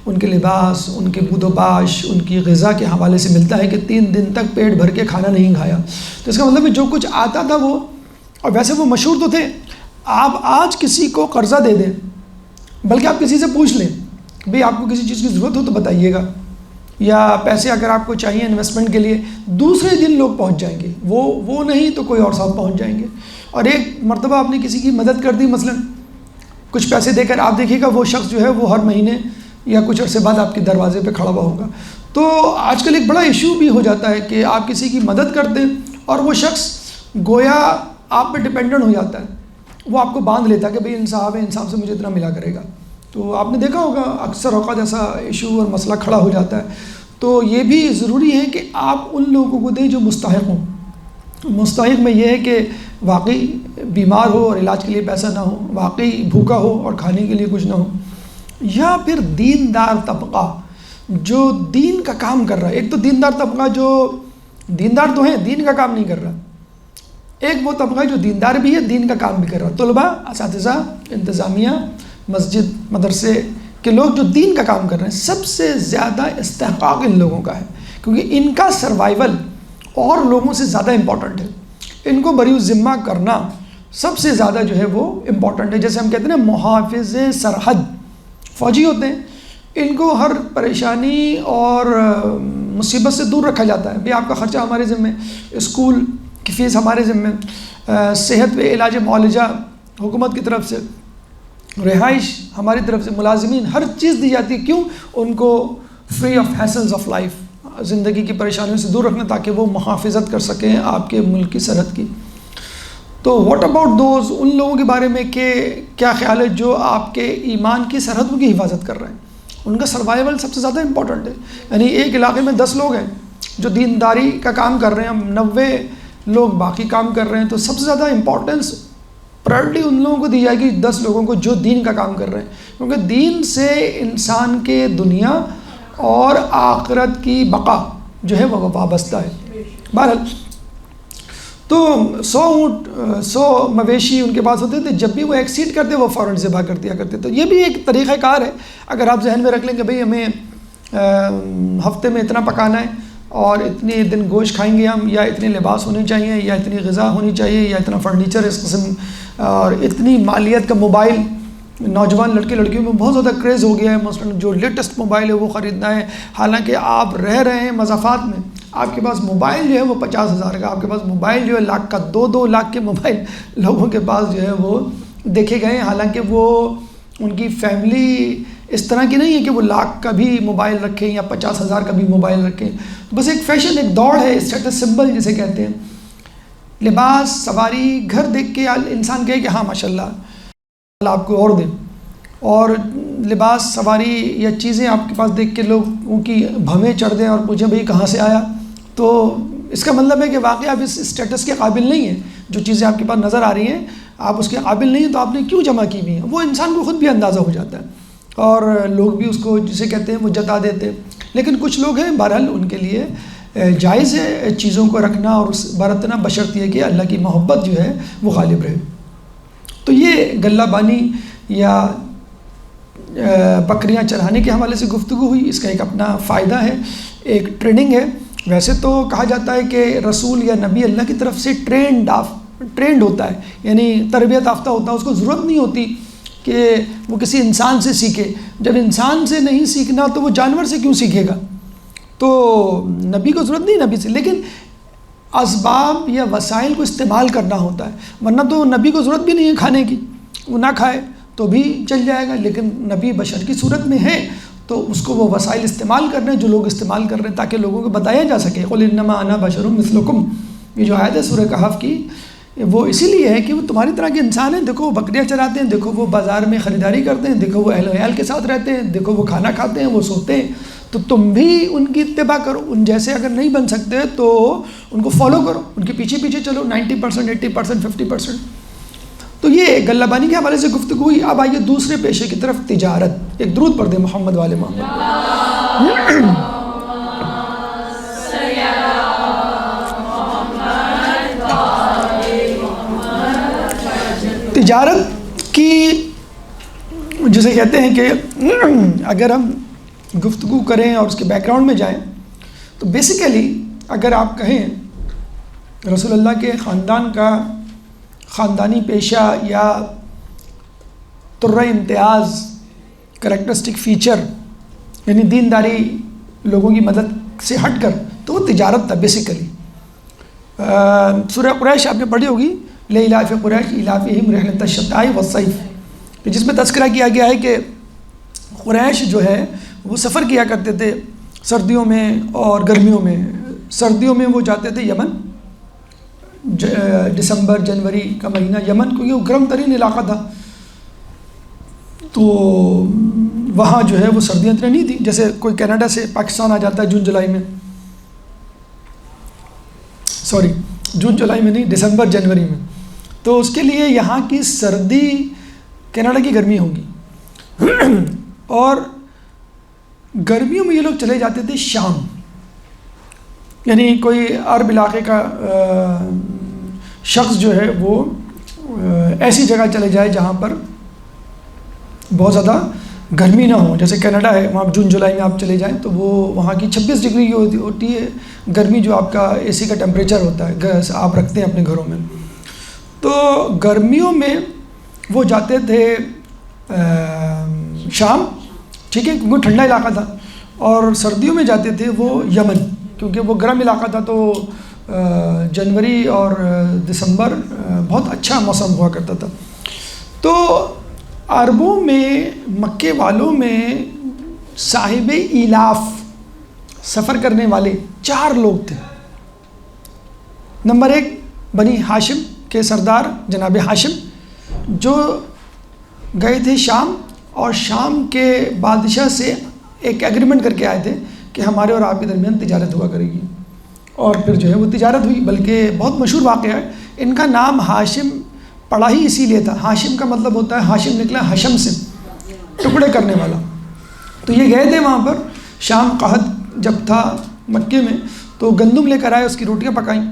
ان کے لباس، ان کے بود و باش، ان کی غذا کے حوالے سے ملتا ہے کہ 3 دن تک پیٹ بھر کے کھانا نہیں کھایا، تو اس کا مطلب ہے جو کچھ آتا تھا وہ، اور ویسے وہ مشہور تو تھے، آپ آج کسی کو قرضہ دے دیں، بلکہ آپ کسی سے پوچھ لیں بھئی آپ کو کسی چیز کی ضرورت ہو تو بتائیے گا، یا پیسے اگر آپ کو چاہیے انویسٹمنٹ کے لیے، دوسرے دن لوگ پہنچ جائیں گے، وہ نہیں تو کوئی اور صاحب پہنچ جائیں گے۔ اور ایک مرتبہ آپ نے کسی کی مدد کر دی، مثلا کچھ پیسے دے کر، آپ دیکھیے گا وہ شخص جو ہے وہ ہر مہینے یا کچھ عرصے بعد آپ کے دروازے پہ کھڑا ہوا ہوگا۔ تو آج کل ایک بڑا ایشو بھی ہو جاتا ہے کہ آپ کسی کی مدد کرتے ہیں اور وہ شخص گویا آپ پہ ڈپینڈنٹ ہو جاتا ہے، وہ آپ کو باندھ لیتا ہے کہ بھئی انصاف ہے، انصاف سے مجھے اتنا ملا کرے گا۔ تو آپ نے دیکھا ہوگا اکثر اوقات ایسا ایشو اور مسئلہ کھڑا ہو جاتا ہے، تو یہ بھی ضروری ہے کہ آپ ان لوگوں کو دیں جو مستحق ہوں۔ مستحق میں یہ ہے کہ واقعی بیمار ہو اور علاج کے لیے پیسہ نہ ہو، واقعی بھوکا ہو اور کھانے کے لیے کچھ نہ ہو، یا پھر دیندار طبقہ جو دین کا کام کر رہا ہے۔ ایک تو دیندار طبقہ جو دیندار تو ہیں، دین کا کام نہیں کر رہا، ایک وہ طبقہ ہے جو دیندار بھی ہے، دین کا کام بھی کر رہا ہے، طلباء، اساتذہ، انتظامیہ، مسجد، مدرسے کے لوگ جو دین کا کام کر رہے ہیں، سب سے زیادہ استحقاق ان لوگوں کا ہے، کیونکہ ان کا سروائیول اور لوگوں سے زیادہ امپورٹنٹ ہے۔ ان کو بری الذمہ کرنا سب سے زیادہ جو ہے وہ امپورٹنٹ ہے۔ جیسے ہم کہتے ہیں نا محافظ سرحد فوجی ہوتے ہیں، ان کو ہر پریشانی اور مصیبت سے دور رکھا جاتا ہے، بھئی آپ کا خرچہ ہمارے ذمہ، اسکول کی فیس ہمارے ذمہ، صحت و علاج معالجہ حکومت کی طرف سے، رہائش ہماری طرف سے، ملازمین، ہر چیز دی جاتی ہے۔ کیوں؟ ان کو free of hassles of life, زندگی کی پریشانیوں سے دور رکھنا تاکہ وہ محافظت کر سکیں آپ کے ملک کی سرحد کی۔ تو واٹ اباؤٹ دوز، ان لوگوں کے بارے میں کہ کیا خیال ہے جو آپ کے ایمان کی سرحدوں کی حفاظت کر رہے ہیں؟ ان کا سروائیول سب سے زیادہ امپورٹنٹ ہے۔ یعنی ایک علاقے میں 10 لوگ ہیں جو دینداری کا کام کر رہے ہیں، 90 لوگ باقی کام کر رہے ہیں، تو سب سے زیادہ امپورٹنس پرائرٹی ان لوگوں کو دی جائے گی، 10 لوگوں کو جو دین کا کام کر رہے ہیں، کیونکہ دین سے انسان کے دنیا اور آخرت کی بقا جو ہے وہ وابستہ ہے۔ بہرحال تو 100 اونٹ 100 مویشی ان کے پاس ہوتے تھے، جب بھی وہ ایکسیڈ کرتے وہ فوراً ذبح کر دیا کرتے۔ تو یہ بھی ایک طریقہ کار ہے، اگر آپ ذہن میں رکھ لیں کہ بھئی ہمیں ہفتے میں اتنا پکانا ہے اور اتنے دن گوشت کھائیں گے ہم، یا اتنے لباس ہونے چاہیے، یا اتنی غذا ہونی چاہیے، یا اتنا فرنیچر اس قسم، اور اتنی مالیت کا موبائل، نوجوان لڑکے لڑکیوں میں بہت زیادہ کریز ہو گیا ہے، مثلاً جو لیٹسٹ موبائل ہے وہ خریدنا ہے، حالانکہ آپ رہ رہے ہیں مضافات میں، آپ کے پاس موبائل جو ہے وہ 50,000 کا، آپ کے پاس موبائل جو ہے لاکھ کا، 2-2 لاکھ کے موبائل لوگوں کے پاس جو ہے وہ دیکھے گئے ہیں، حالانکہ وہ ان کی فیملی اس طرح کی نہیں ہے کہ وہ لاکھ کا بھی موبائل رکھیں یا 50,000 کا بھی موبائل رکھیں، بس ایک فیشن، ایک دوڑ ہے، اسٹیٹس سمبل جسے کہتے ہیں، لباس، سواری، گھر دیکھ کے انسان کہے کہ ہاں ماشاءاللہ اللہ آپ کو اور دیں، اور لباس، سواری یا چیزیں آپ کے پاس دیکھ کے لوگوں کی بھویں چڑھ دیں اور پوچھیں بھئی کہاں سے آیا، تو اس کا مطلب ہے کہ واقعی آپ اس اسٹیٹس کے قابل نہیں ہیں، جو چیزیں آپ کے پاس نظر آ رہی ہیں آپ اس کے قابل نہیں ہیں، تو آپ نے کیوں جمع کی ہوئی ہیں، وہ انسان کو خود بھی اندازہ ہو جاتا ہے، اور لوگ بھی اس کو جسے کہتے ہیں وہ جتا دیتے ہیں۔ لیکن کچھ لوگ ہیں بہرحال ان کے لیے جائز ہے چیزوں کو رکھنا اور برتنا، بشرط یہ کہ اللہ کی محبت جو ہے وہ غالب رہے۔ تو یہ غلہ بانی یا بکریاں چرانے کے حوالے سے گفتگو ہوئی، اس کا ایک اپنا فائدہ ہے، ایک ٹریننگ ہے۔ ویسے تو کہا جاتا ہے کہ رسول یا نبی اللہ کی طرف سے ٹرینڈ ہوتا ہے، یعنی تربیت یافتہ ہوتا ہے، اس کو ضرورت نہیں ہوتی کہ وہ کسی انسان سے سیکھے، جب انسان سے نہیں سیکھنا تو وہ جانور سے کیوں سیکھے گا؟ تو نبی کو ضرورت نہیں نبی سے، لیکن اسباب یا وسائل کو استعمال کرنا ہوتا ہے، ورنہ تو نبی کو ضرورت بھی نہیں ہے کھانے کی، وہ نہ کھائے تو بھی چل جائے گا، لیکن نبی بشر کی صورت میں ہے تو اس کو وہ وسائل استعمال کر رہے ہیں جو لوگ استعمال کر رہے ہیں، تاکہ لوگوں کو بتایا جا سکے۔ قل انما انا بشر مثلکم، یہ جو آیت ہے سورہ کہف کی، وہ اسی لیے ہے کہ وہ تمہاری طرح کے انسان ہیں، دیکھو وہ بکریاں چراتے ہیں، دیکھو وہ بازار میں خریداری کرتے ہیں، دیکھو وہ اہل و عیال کے ساتھ رہتے ہیں، دیکھو وہ کھانا کھاتے ہیں، وہ سوتے ہیں، تو تم بھی ان کی اتباع کرو، ان جیسے اگر نہیں بن سکتے تو ان کو فالو کرو، ان کے پیچھے پیچھے چلو، 90%، 80%، 50%۔ تو یہ غلہ بانی کے حوالے سے گفتگو ہوئی۔ اب آئیے دوسرے پیشے کی طرف، تجارت۔ ایک درود پڑھ دیں محمد والے محمد۔ تجارت کی جسے کہتے ہیں کہ اگر ہم گفتگو کریں اور اس کے بیک گراؤنڈ میں جائیں تو بیسیکلی اگر آپ کہیں رسول اللہ کے خاندان کا خاندانی پیشہ یا طرۂ امتیاز کریکٹرسٹک فیچر، یعنی دینداری لوگوں کی مدد سے ہٹ کر، تو وہ تجارت تھا بیسیکلی۔ سورہ قریش آپ نے پڑھی ہوگی، لإلاف قریش إیلافہم رحلۃ الشتاء والصیف، جس میں تذکرہ کیا گیا ہے کہ قریش جو ہے وہ سفر کیا کرتے تھے سردیوں میں اور گرمیوں میں۔ سردیوں میں وہ جاتے تھے یمن، دسمبر جنوری کا مہینہ یمن، کیونکہ وہ گرم ترین علاقہ تھا، تو وہاں جو ہے وہ سردیاں اتنی نہیں تھیں، جیسے کوئی کینیڈا سے پاکستان آ جاتا ہے جون جولائی میں، جون جولائی میں نہیں، دسمبر جنوری میں، تو اس کے لیے یہاں کی سردی کینیڈا کی گرمی ہوگی، اور گرمیوں میں یہ لوگ چلے جاتے تھے شام، یعنی کوئی عرب علاقے کا شخص جو ہے وہ ایسی جگہ چلے جائے جہاں پر بہت زیادہ گرمی نہ ہو. جیسے کینیڈا ہے، وہاں جون جولائی میں آپ چلے جائیں تو وہ وہاں کی 26 ڈگری کی ہوتی ہے گرمی، جو آپ کا اے سی کا ٹیمپریچر ہوتا ہے آپ رکھتے ہیں اپنے گھروں میں. تو گرمیوں میں وہ جاتے تھے شام، ٹھیک ہے، کیونکہ ٹھنڈا علاقہ تھا، اور سردیوں میں جاتے تھے وہ یمن، کیونکہ وہ گرم علاقہ تھا. تو جنوری اور دسمبر بہت اچھا موسم ہوا کرتا تھا. تو عربوں میں، مکے والوں میں صاحب ایلاف، سفر کرنے والے 4 لوگ تھے. نمبر 1 بنی ہاشم کے سردار جناب ہاشم، جو گئے تھے شام، اور شام کے بادشاہ سے ایک ایگریمنٹ کر کے آئے تھے کہ ہمارے اور آپ کے درمیان تجارت ہوا کرے گی. اور پھر جو ہے وہ تجارت ہوئی، بلکہ بہت مشہور واقعہ ہے. ان کا نام ہاشم پڑا ہی اسی لیے تھا. ہاشم کا مطلب ہوتا ہے، ہاشم نکلا حشم سے، ٹکڑے کرنے والا. تو یہ گئے تھے وہاں پر شام. قحط جب تھا مکے میں تو گندم لے کر آئے، اس کی روٹیاں پکائیں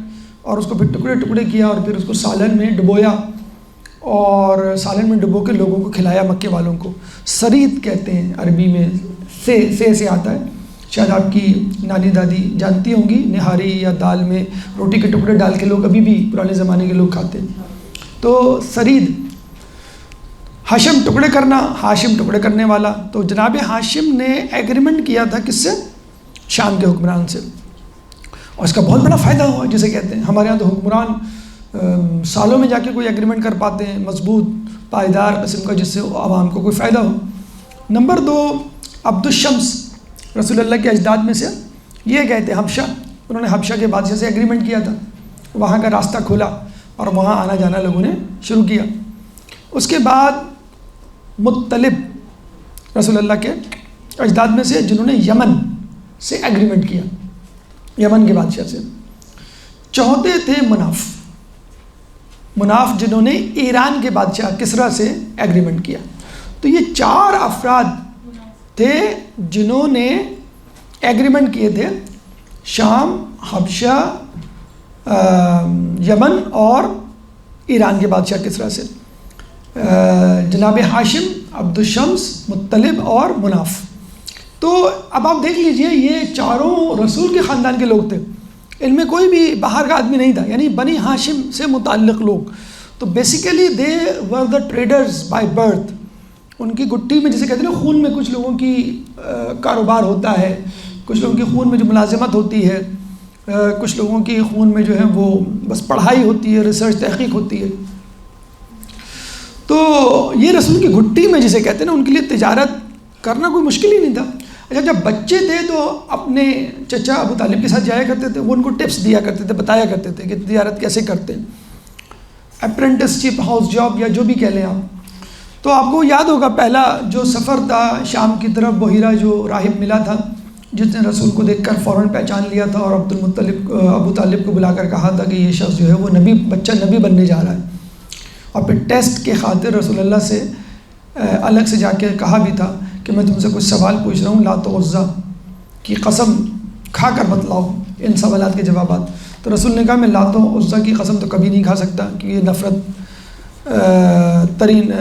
اور اس کو پھر ٹکڑے ٹکڑے کیا، اور پھر اس کو سالن میں ڈبویا، اور سالن میں ڈبو کے لوگوں کو کھلایا، مکے والوں کو. سرید کہتے ہیں عربی میں، سے آتا ہے. شاید آپ کی نانی دادی جانتی ہوں گی، نہاری یا دال میں روٹی کے ٹکڑے ڈال کے لوگ ابھی بھی پرانے زمانے کے لوگ کھاتے ہیں. تو سرید، ہاشم ٹکڑے کرنا، ہاشم ٹکڑے کرنے والا. تو جناب ہاشم نے ایگریمنٹ کیا تھا کس سے؟ شام کے حکمران سے، اور اس کا بہت بڑا فائدہ ہوا جسے کہتے ہیں. ہمارے یہاں تو حکمران سالوں میں جا کے کوئی ایگریمنٹ کر پاتے ہیں مضبوط پائیدار قسم کا، جس سے عوام کو کوئی فائدہ ہو. نمبر 2 عبد الشمس، رسول اللہ کے اجداد میں سے یہ گئے تھے حبشہ. انہوں نے حبشہ کے بادشاہ سے ایگریمنٹ کیا تھا، وہاں کا راستہ کھولا اور وہاں آنا جانا لوگوں نے شروع کیا. اس کے بعد مطلب، رسول اللہ کے اجداد میں سے جنہوں نے یمن سے ایگریمنٹ کیا، یمن کے بادشاہ سے. چوتھے تھے مناف، مناف جنہوں نے ایران کے بادشاہ کسریٰ سے ایگریمنٹ کیا. تو یہ 4 افراد تھے جنہوں نے ایگریمنٹ کیے تھے شام، حبشہ، یمن اور ایران کے بادشاہ کسریٰ سے. جناب ہاشم، عبد الشمس، مطلب اور مناف. تو اب آپ دیکھ لیجئے، یہ چاروں رسول کے خاندان کے لوگ تھے، ان میں کوئی بھی باہر کا آدمی نہیں تھا، یعنی بنی ہاشم سے متعلق لوگ. تو basically they were the traders by birth. ان کی گٹی میں، جسے کہتے ہیں نا، خون میں کچھ لوگوں کی کاروبار ہوتا ہے، کچھ لوگوں کی خون میں جو ملازمت ہوتی ہے، کچھ لوگوں کی خون میں جو ہے وہ بس پڑھائی ہوتی ہے، ریسرچ تحقیق ہوتی ہے. تو یہ رسول کی گھٹی میں جسے کہتے ہیں نا، ان کے لیے تجارت کرنا کوئی مشکل ہی نہیں تھا. اچھا، جب بچے تھے تو اپنے چچا ابو طالب کے ساتھ جایا کرتے تھے، وہ ان کو ٹپس دیا کرتے تھے، بتایا کرتے تھے کہ تجارت کیسے کرتے ہیں، اپرینٹسشپ، ہاؤس جاب یا جو بھی کہہ لیں آپ. تو آپ کو یاد ہوگا پہلا جو سفر تھا شام کی طرف، بحیرہ جو راہب ملا تھا، جس نے رسول کو دیکھ کر فوراً پہچان لیا تھا اور ابو طالب کو بلا کر کہا تھا کہ یہ شخص جو ہے وہ بچہ نبی بننے جا رہا ہے. اور پھر ٹیسٹ کے خاطر رسول اللہ سے الگ سے جا کے کہا بھی تھا کہ میں تم سے کچھ سوال پوچھ رہا ہوں، لات و عزیٰ کی قسم کھا کر بتلاؤ ان سوالات کے جوابات. تو رسول نے کہا میں لات و عزیٰ کی قسم تو کبھی نہیں کھا سکتا، کہ یہ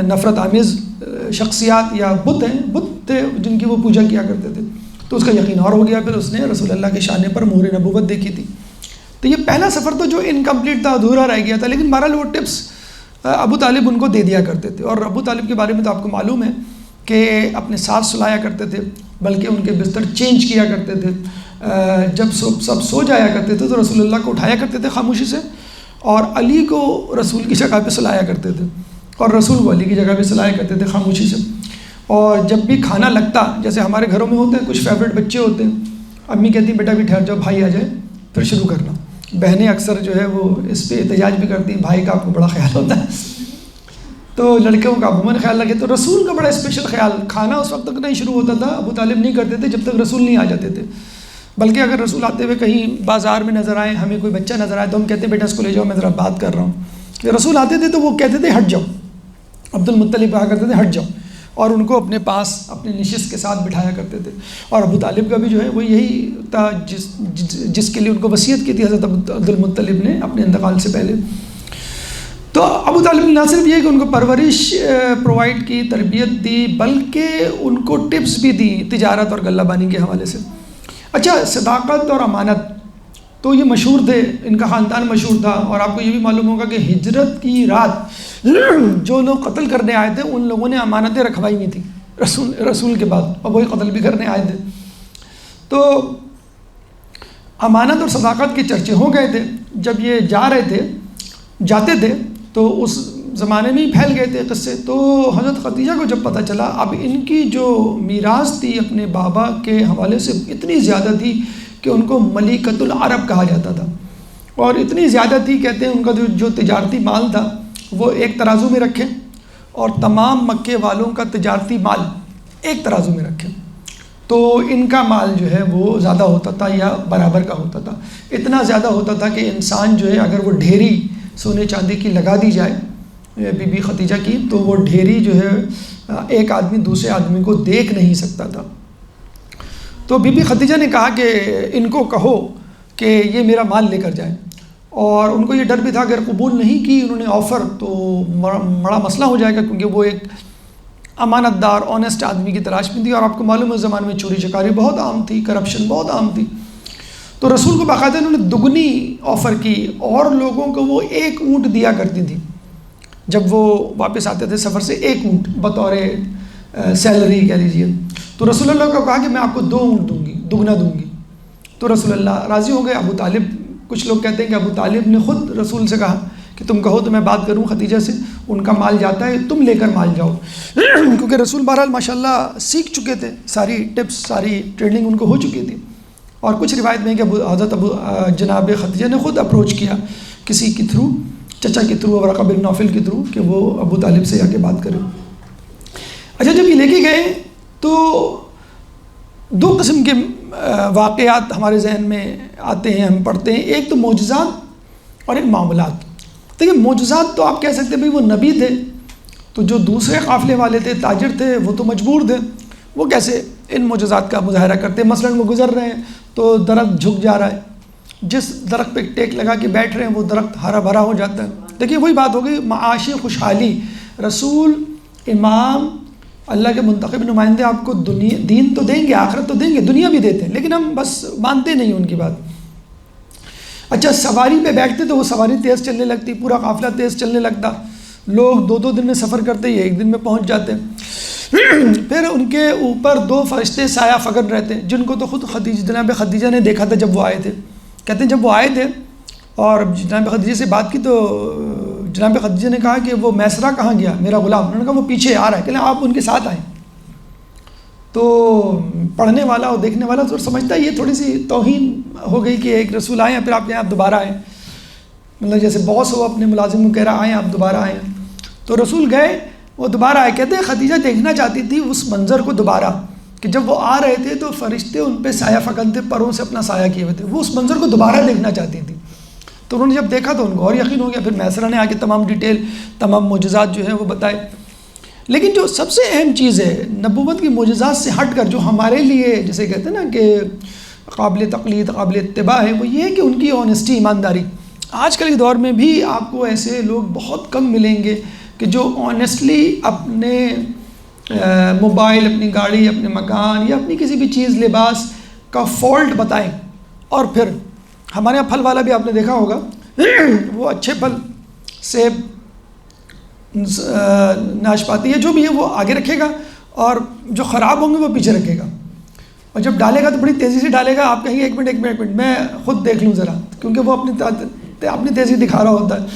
نفرت آمیز شخصیات یا بت ہیں، بت تھے جن کی وہ پوجا کیا کرتے تھے. تو اس کا یقین اور ہو گیا. پھر اس نے رسول اللہ کے شانے پر مہر نبوت دیکھی تھی. تو یہ پہلا سفر تو جو انکمپلیٹ تھا، ادھورا رہ گیا تھا، لیکن بہرحال وہ ٹپس ابو طالب ان کو دے دیا کرتے تھے. اور ابو طالب کے بارے میں تو آپ کو معلوم ہے کہ اپنے ساتھ سلایا کرتے تھے، بلکہ ان کے بستر چینج کیا کرتے تھے. جب سب سو جایا کرتے تھے تو رسول اللہ کو اٹھایا کرتے تھے خاموشی سے، اور علی کو رسول کی جگہ پہ سلایا کرتے تھے، اور رسول کو علی کی جگہ پہ سلایا کرتے تھے خاموشی سے. اور جب بھی کھانا لگتا، جیسے ہمارے گھروں میں ہوتے ہیں کچھ فیوریٹ بچے ہوتے ہیں، امی کہتی ہیں بیٹا بھی ٹھہر جاؤ، بھائی آ جائے پھر شروع کرنا. بہنیں اکثر جو ہے وہ اس پہ احتجاج بھی کرتی ہیں، بھائی کا آپ کو بڑا خیال ہوتا ہے. تو لڑکیوں کا عموماً خیال رکھے. تو رسول کا بڑا اسپیشل خیال، کھانا اس وقت تک نہیں شروع ہوتا تھا، ابو طالب نہیں کرتے تھے جب تک رسول نہیں آ جاتے تھے. بلکہ اگر رسول آتے ہوئے کہیں بازار میں نظر آئے، ہمیں کوئی بچہ نظر آئے، تو ہم کہتے ہیں بیٹا اس کو لے جاؤ، میں ذرا بات کر رہا ہوں. کہ رسول آتے تھے تو وہ کہتے تھے ہٹ جاؤ، عبد المطلب کہا کرتے تھے ہٹ جاؤ، اور ان کو اپنے پاس اپنی نشست کے ساتھ بٹھایا کرتے تھے. اور ابو طالب کا بھی جو ہے وہ یہی تھا جس کے لیے ان کو وصیت کی تھی حضرت عبد المطلب نے اپنے انتقال سے پہلے. تو ابو طالب نے نہ صرف یہ کہ ان کو پرورش پرووائڈ کی، تربیت دی، بلکہ ان کو ٹپس بھی دی تجارت اور غلہ بانی کے حوالے سے۔ اچھا، صداقت اور امانت تو یہ مشہور تھے، ان کا خاندان مشہور تھا، اور آپ کو یہ بھی معلوم ہوگا کہ ہجرت کی رات جو لوگ قتل کرنے آئے تھے ان لوگوں نے امانتیں رکھوائی ہوئی تھیں رسول کے بعد، اور وہی قتل بھی کرنے آئے تھے۔ تو امانت اور صداقت کے چرچے ہو گئے تھے جب یہ جاتے تھے تو اس زمانے میں ہی پھیل گئے تھے قصے۔ تو حضرت خدیجہ کو جب پتہ چلا اب ان کی جو میراث تھی اپنے بابا کے حوالے سے اتنی زیادہ تھی کہ ان کو ملکۃ العرب کہا جاتا تھا، اور اتنی زیادہ تھی کہتے ہیں ان کا جو تجارتی مال تھا وہ ایک ترازو میں رکھیں، اور تمام مکے والوں کا تجارتی مال ایک ترازو میں رکھیں، تو ان کا مال جو ہے وہ زیادہ ہوتا تھا یا برابر کا ہوتا تھا۔ اتنا زیادہ ہوتا تھا کہ انسان جو ہے اگر وہ ڈھیری سونے چاندی کی لگا دی جائے بی بی خدیجہ کی، تو وہ ڈھیری جو ہے ایک آدمی دوسرے آدمی کو دیکھ نہیں سکتا تھا۔ تو بی بی خدیجہ نے کہا کہ ان کو کہو کہ یہ میرا مال لے کر جائیں، اور ان کو یہ ڈر بھی تھا اگر قبول نہیں کی انہوں نے آفر تو بڑا مسئلہ ہو جائے گا، کیونکہ وہ ایک امانت دار آنیسٹ آدمی کی تلاش میں تھی، اور آپ کو معلوم ہے اس زمانے میں چوری چکاری بہت عام تھی، کرپشن بہت عام تھی۔ تو رسول کو باقاعدہ انہوں نے دگنی آفر کی، اور لوگوں کو وہ ایک اونٹ دیا کرتی تھی جب وہ واپس آتے تھے سفر سے، ایک اونٹ بطور سیلری کہہ لیجیے۔ تو رسول اللہ کو کہا کہ میں آپ کو 2 اونٹ دوں گی، دگنا دوں گی۔ تو رسول اللہ راضی ہو گئے۔ ابو طالب، کچھ لوگ کہتے ہیں کہ ابو طالب نے خود رسول سے کہا کہ تم کہو تو میں بات کروں خدیجہ سے، ان کا مال جاتا ہے، تم لے کر مال جاؤ کیونکہ رسول بہرحال ماشاءاللہ سیکھ چکے تھے، ساری ٹپس ساری ٹریننگ ان کو ہو چکی تھی۔ اور کچھ روایت میں کہ حضرت جناب خدیجہ نے خود اپروچ کیا کسی کے تھرو، چچا کے تھرو، ورقہ بن نوفل کے تھرو، کہ وہ ابو طالب سے آ کے بات کریں۔ اچھا، جب یہ لے کے گئے تو 2 قسم کے واقعات ہمارے ذہن میں آتے ہیں، ہم پڑھتے ہیں، ایک تو معجزات اور ایک معاملات۔ دیکھیں، معجزات تو آپ کہہ سکتے ہیں بھائی وہ نبی تھے، تو جو دوسرے قافلے والے تھے، تاجر تھے، وہ تو مجبور تھے، وہ کیسے ان معجزات کا مظاہرہ کرتے ہیں؟ مثلاً وہ گزر رہے ہیں تو درخت جھک جا رہا ہے، جس درخت پہ ٹیک لگا کے بیٹھ رہے ہیں وہ درخت ہرا بھرا ہو جاتا ہے۔ دیکھیے وہی بات ہوگی، معاشی خوشحالی، رسول، امام، اللہ کے منتخب نمائندے آپ کو دین تو دیں گے، آخرت تو دیں گے، دنیا بھی دیتے ہیں، لیکن ہم بس مانتے نہیں ان کی بات۔ اچھا، سواری پہ بیٹھتے تو وہ سواری تیز چلنے لگتی، پورا قافلہ تیز چلنے لگتا، لوگ 2 دن میں سفر کرتے، یہ 1 دن میں پہنچ جاتے۔ پھر ان کے اوپر 2 فرشتے سایہ فگن رہتے، جن کو تو خود جناب خدیجہ نے دیکھا تھا جب وہ آئے تھے۔ کہتے ہیں جب وہ آئے تھے اور جناب خدیجہ سے بات کی تو جناب خدیجہ نے کہا کہ وہ میسرہ کہاں گیا میرا غلام؟ انہوں نے کہا وہ پیچھے آ رہا ہے، کہ آپ ان کے ساتھ آئیں۔ تو پڑھنے والا اور دیکھنے والا تو سمجھتا ہے یہ تھوڑی سی توہین ہو گئی کہ ایک رسول آئے ہیں پھر آپ کہیں آپ دوبارہ آئیں، مطلب جیسے باس ہو اپنے ملازم کو کہہ رہا آئیں آپ دوبارہ آئیں۔ تو رسول گئے، وہ دوبارہ آئے، کہتے ہیں خدیجہ دیکھنا چاہتی تھی اس منظر کو دوبارہ، کہ جب وہ آ رہے تھے تو فرشتے ان پہ سایہ فکن تھے، پروں سے اپنا سایہ کیے ہوئے تھے، وہ اس منظر کو دوبارہ دیکھنا چاہتی تھی۔ تو انہوں نے جب دیکھا تو ان کو اور یقین ہو گیا، پھر میسرہ نے آ کے تمام ڈیٹیل، تمام معجزات جو ہیں وہ بتائے۔ لیکن جو سب سے اہم چیز ہے نبوت کی معجزات سے ہٹ کر جو ہمارے لیے جیسے کہتے ہیں نا کہ قابل تقلید، قابل اتباع ہے، وہ یہ ہے کہ ان کی آنیسٹی، ایمانداری۔ آج کل کے دور میں بھی آپ کو ایسے لوگ بہت کم ملیں گے کہ جو آنیسٹلی اپنے موبائل، اپنی گاڑی، اپنے مکان یا اپنی کسی بھی چیز، لباس کا فالٹ بتائیں۔ اور پھر ہمارے یہاں پھل والا بھی آپ نے دیکھا ہوگا، وہ اچھے پھل، سیب، ناشپاتی ہے جو بھی ہے وہ آگے رکھے گا، اور جو خراب ہوں گے وہ پیچھے رکھے گا، اور جب ڈالے گا تو بڑی تیزی سے ڈالے گا، آپ کہیں گے ایک منٹ میں خود دیکھ لوں ذرا، کیونکہ وہ اپنی تیزی دکھا رہا ہوتا ہے۔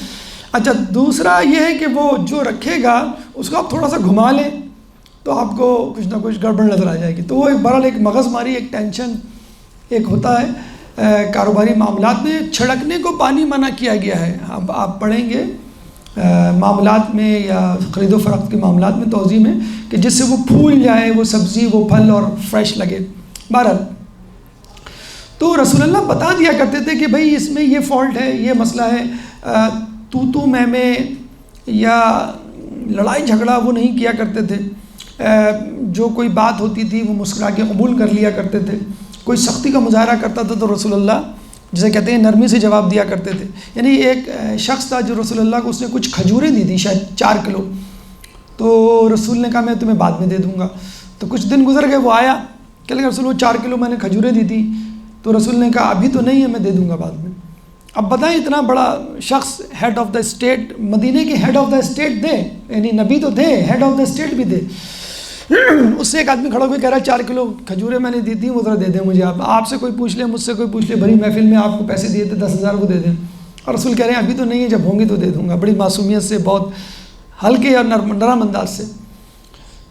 اچھا، دوسرا یہ ہے کہ وہ جو رکھے گا اس کو آپ تھوڑا سا گھما لیں تو آپ کو کچھ نہ کچھ گڑبڑ نظر آ جائے گی۔ تو وہ بہرحال ایک مغز ماری، ایک ٹینشن ایک ہوتا ہے کاروباری معاملات میں۔ چھڑکنے کو پانی منع کیا گیا ہے، اب آپ پڑھیں گے معاملات میں یا خرید و فروخت کے معاملات میں توضیح میں، کہ جس سے وہ پھول جائے، وہ سبزی، وہ پھل اور فریش لگے۔ بہرحال تو رسول اللہ بتا دیا کرتے تھے کہ بھائی اس میں یہ فالٹ ہے، یہ مسئلہ ہے، تو میں یا لڑائی جھگڑا وہ نہیں کیا کرتے تھے، جو کوئی بات ہوتی تھی وہ مسکرا کے قبول کر لیا کرتے تھے، کوئی سختی کا مظاہرہ کرتا تھا تو رسول اللہ جسے کہتے ہیں نرمی سے جواب دیا کرتے تھے. یعنی ایک شخص تھا جو رسول اللہ کو اس نے کچھ کھجوریں دی تھی، شاید 4 کلو. تو رسول نے کہا میں تمہیں بعد میں دے دوں گا. تو کچھ دن گزر گئے، وہ آیا کہ لگا رسول وہ 4 کلو میں نے کھجوریں دی تھی. تو رسول نے کہا ابھی تو نہیں ہے، میں دے دوں گا بعد میں. اب بتائیں اتنا بڑا شخص، ہیڈ آف دا اسٹیٹ، مدینے کے head of the state they, یعنی نبی تو دے، ہیڈ آف دا اسٹیٹ بھی دے. اس سے ایک آدمی کھڑا ہو کے کہہ رہا ہے 4 کلو کھجوریں میں نے دی تھی، وہ ذرا دے دیں مجھے. آپ سے کوئی پوچھ لے، مجھ سے کوئی پوچھ لے، بڑی محفل میں آپ کو پیسے دیے تھے 10,000 وہ دے دیں. اور رسول کہہ رہے ہیں ابھی تو نہیں ہے، جب ہوں گے تو دے دوں گا. بڑی معصومیت سے، بہت ہلکے اور نرم انداز سے.